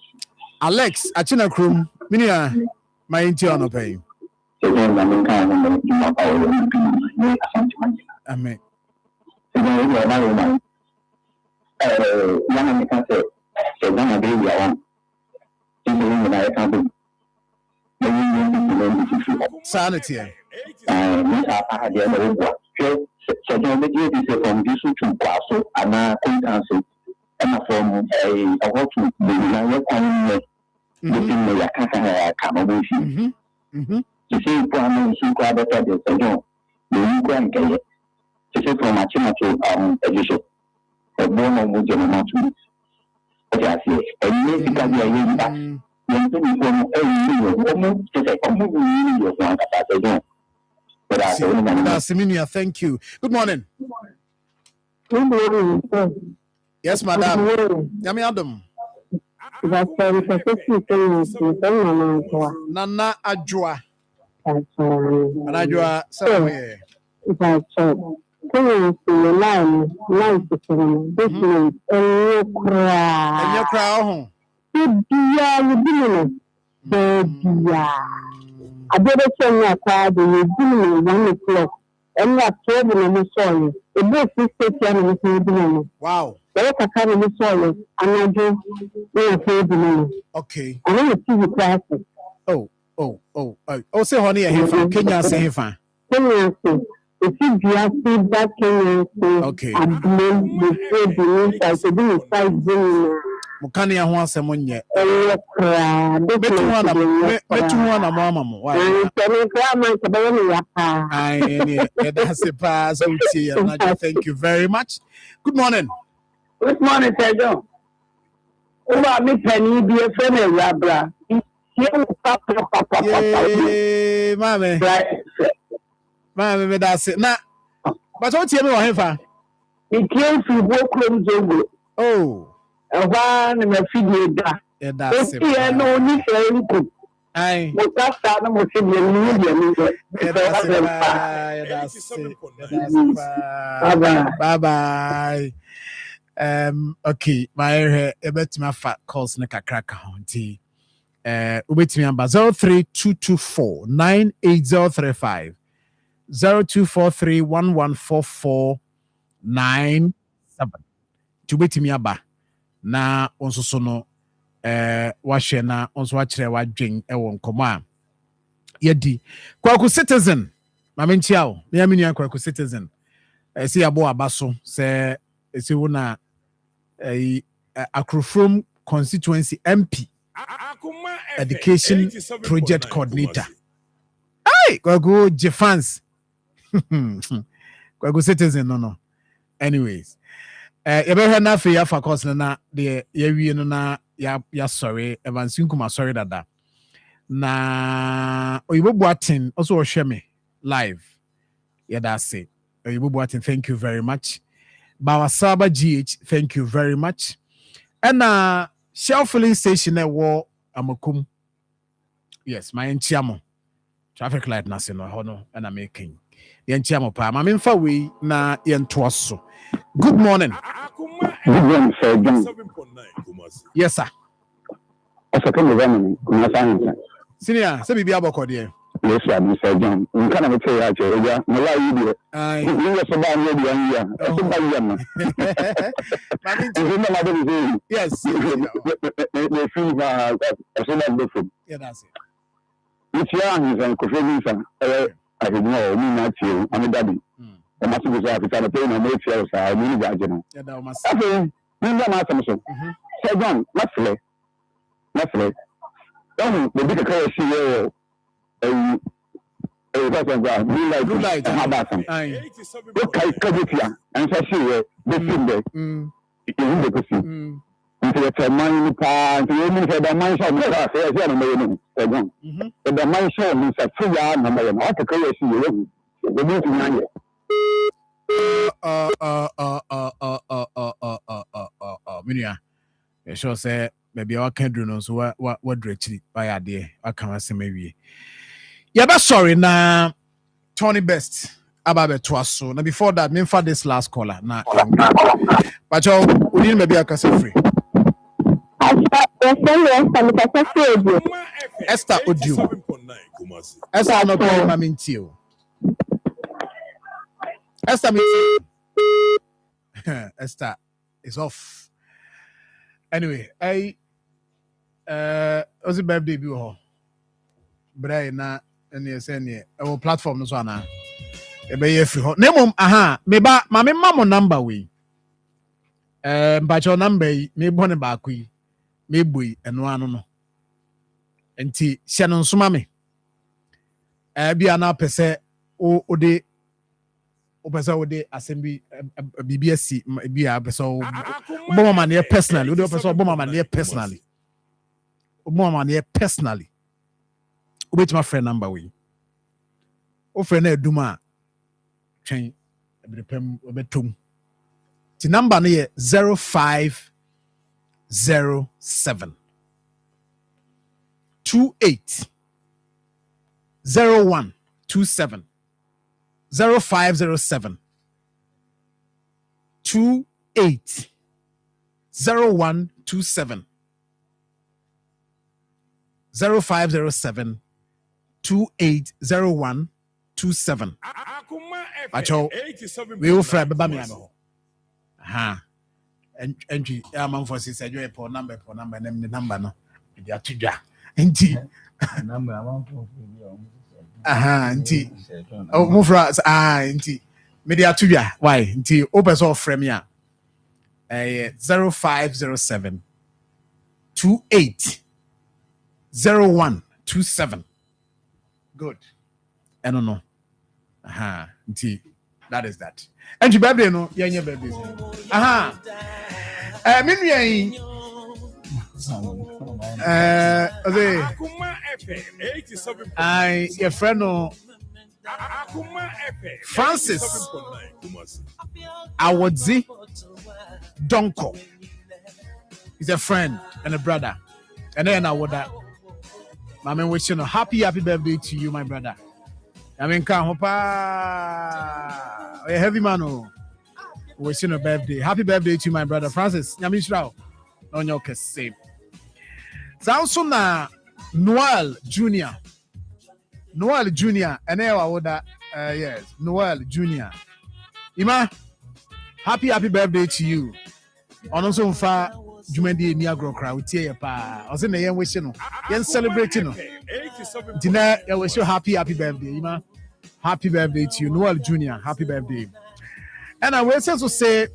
Speaker 1: Alex Achinakrum minia My intio pay. Amen. Sanity. Thank you. Good morning.
Speaker 14: Good morning.
Speaker 1: Yes, madam. Yami Adam. Nana Ajua. Ajua. Sorry. Wow. Okay. Oh, say honey, Kenya say okay. Mukani ya huwa semonye. Metu wana mama mo. Thank you very much. Good morning.
Speaker 14: Good morning, Tejo. Uba mi penny be a friend of Rabra.
Speaker 1: Yay, mame. Mame, that's it. Now, but what you know, Hefa?
Speaker 14: He came to walk from Zongo.
Speaker 1: Oh.
Speaker 14: A one and a figure.
Speaker 1: That's it.
Speaker 14: No need for anything.
Speaker 1: Aye.
Speaker 14: But that's not much in the media.
Speaker 1: Bye bye. Okay, my my fat calls na kakraka honti. Wait me number 03224 98035 0243114497. To wait me aba na onso so no wahwe na onso akire wadwen ewo nkoma yedi kwaku citizen mamentia o me aminu kwaku citizen si abo abaso se esi wona Akrofrom constituency MP education project coordinator. Hey, go Jefans. Go citizen no. Anyways, you better na fe ya course na de ya wi no na ya sorry Evansin kuma sorry dada. Na oyibo Boatin also share me live. Yeah, that's it. Oyibo Boatin, thank you very much. Bawasaba GH, thank you very much. And Shell filling station at war Amakum. Yes, my enchiamo. Traffic light national hono and I'm making the enchiamo pa. I'm in far way na yentuaso. Good morning.
Speaker 2: Good morning, sir.
Speaker 1: Yes, sir. Senior, say bibi aboko there.
Speaker 2: Yes, sir, Mr. John. You can't say that, yeah. No lie, you do. You were so bad,
Speaker 1: yes.
Speaker 2: The film,
Speaker 1: yeah, that's it.
Speaker 2: It's young, and Kofi, I don't know, me not you, I'm a daddy. I must be sorry, I'm a pain, I'm a child, I mean, I don't know.
Speaker 1: Yeah, that was
Speaker 2: okay. You know, my son. So, John, let's play. Don't the bigger color see blue light. How about some? Okay, Kabutia, and so she the film there. You will see. Into a money part, you mean the mind shall not have a million. The mind shall means a 2 yard number and what the color see you. The new
Speaker 1: Minia. I sure say maybe I can't do no so what directly by idea. I can't say maybe. Yeah, but sorry now. Tony Best about Twaso. Now before that, me for this last caller. Now, but you didn't maybe I can say free. Esther Audio. Esther no pay mama ntio. Esther me Esther is off. Anyway, was it birthday bi ho. Bray na ene say ne e platform no so ana. E be ye free ho. Nemom aha, me ba ma me mamo number we. But your number me bone ba ku yi. Me boy eno anu no. Enti hye no nsoma me. Bia na pese o de assembly BBSC bia pese o bomama na personally o de pese o bomama na personally. O bomama na personally. O bet my friend number we. O friend na eduma twen ebrepem obetom. The number na 0507 28 0127 0507 28 0127 0507 280127. Acho we will fry baba me amo. Aha. Entry man for say your number name the number no. They are tudwa. Enti number am for aha enti oh move enti me dey atudwa why enti open so frame ya 0507 28 0127. Good. I don't know. Aha enti that is that. Enti birthday no yenye birthday. Aha me your friend Francis Awodzi Donko. He's a friend and a brother. And then I would that. I mean, wishing a happy birthday to you, my brother. I mean, come hopa a heavy man. Wishing a birthday. Happy birthday to my brother Francis. Nyamishrao. On your same. Also na Noel Jr. And I would yes, Noel Jr. Ima, happy birthday to you. On also fa Jumedi ni agro crowd with you pa. I was in the young wishing yen celebrating. Dinner I wish you happy birthday, Ima. Happy birthday to you, Noel Jr. Happy birthday. And I will also say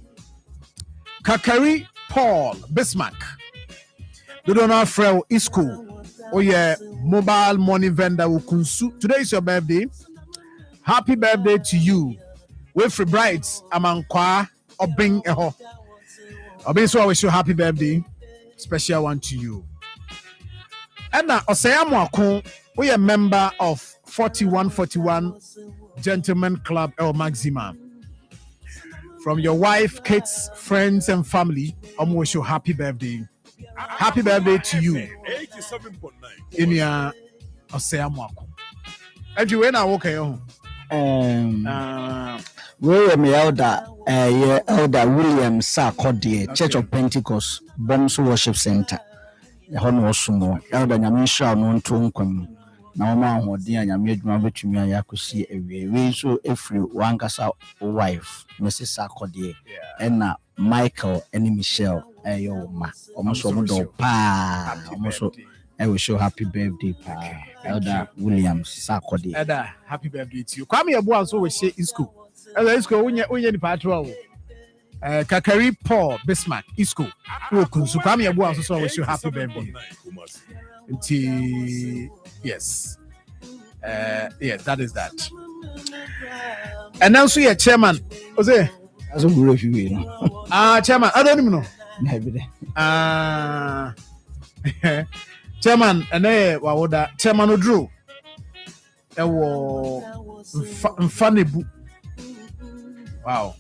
Speaker 1: Kakari Paul Bismarck. You don't know Frel Isco. Oh yeah, mobile money vendor Ukunsu. Today is your birthday. Happy birthday to you. With free brides, Amankwa Obing Eho. Obing, so I wish you happy birthday. Special one to you. And now Osayamwako, we are member of 4141 Gentlemen Club El Maxima. From your wife, kids, friends, and family, I wish you happy birthday. Happy birthday to you. In your Oseamwako. And you when I walk home.
Speaker 3: We are elder William Sarkodie, Church of Pentecost, Bombs Worship Center. The Honor Sumo, Elder Yamisha, non Tunkum. Now, man, what dear Yamid to me, I could see a way so every one cassa wife, Mrs. Sarkodie, and Michael and Michelle. Almost I wish you happy birthday, Elder William Sarkodie.
Speaker 1: Elder, happy birthday to you. Come here, boy, so we say in school. Elder, in school, when you're the patrol. Kakari Paul Bismarck, Isco. So come here, boy, so I wish you happy birthday. Yes. Yes, that is that. And now, so your chairman, Jose.
Speaker 3: As a review,
Speaker 1: chairman, I don't even know. Chairman, and what chairman Odro. Funny book. Wow.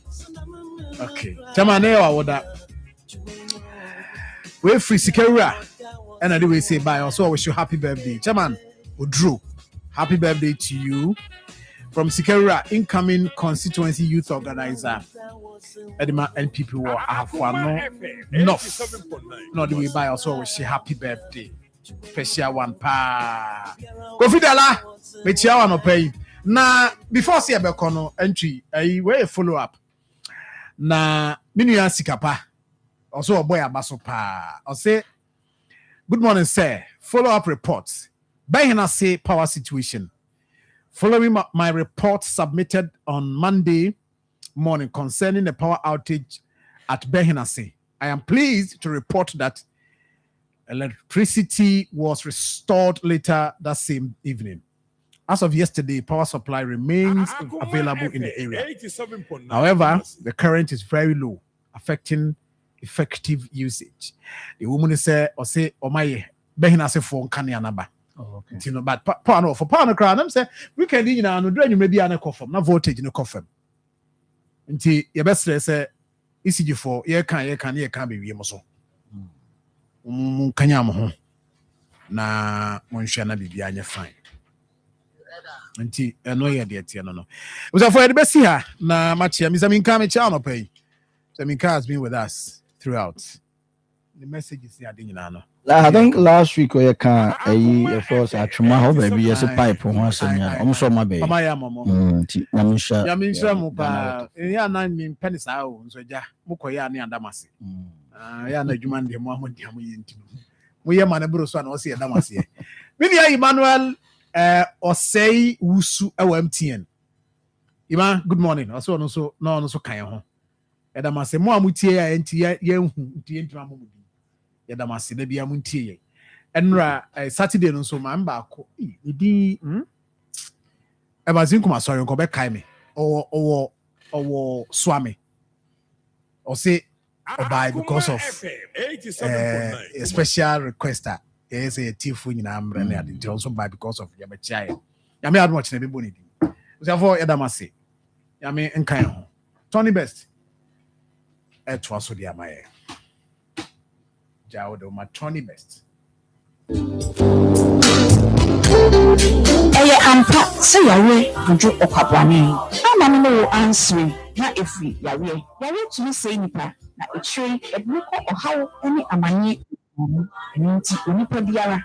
Speaker 1: Okay. Chairman, what that? We're free Sikera. And I do say bye. Also, I wish you happy birthday. Chairman Odro. Happy birthday to you. From Sikera, incoming constituency youth organizer. Edema and people who are for no enough. No, the way by also wish you happy birthday. special one pa. Kofi Dala, metia one opay. Na before see abekono entry, we follow up. Na minu sikapa. Also a boy abaso pa. I say good morning, sir. Follow up reports. Say power situation. Following my report submitted on Monday morning concerning the power outage at Behinase, I am pleased to report that electricity was restored later that same evening. As of yesterday, power supply remains available in the area. However, the current is very low, affecting effective usage. The woman said, or say, "Oh my, Behinase for Kanianaba." Okay. You know, but for power crowd, I'm saying we can do no drain you maybe an confirm, no voltage in a confirm. Until your best say ECG for ye can be we so. Kanyam na monshana bibia fine. Until no ye dear no. Was for the best here na machia mizamin kame channel pay. Zaminka has been with us throughout. The message is here no.
Speaker 3: I think last week we can a first at Truma baby as a pipe once and almost my baby.
Speaker 1: Yamisha Mupa, ya 9 mean pennies out, so ja, Mukoya and Damasi. Yana Juman de Mohammed Yamu. We are Manabros and Ossia Damasi. Maybe Emmanuel or say Wusu OMTN. Ima, good morning. Also, no, so kind. Edamase, Moamutia and Tia Yen Tientramu. Yadamasi de bia muntie enra Saturday no so man ba ko idi Ebazin kuma sorry ko be kai me o swami or say buy because of a special requester is a tifu nyina ambre na ade also buy because of yabechai ya me admo chine be boni di so for Yadamasi ya me nkan ho Tony Best to aso dia maye Jawdo my Tony Best.
Speaker 15: Ampa say yawe buju okwabwane. Ama no answering na efi yawe. Yawe tumi say nipa na etire edmuko ohawo ene amanye. Enti onipa biara.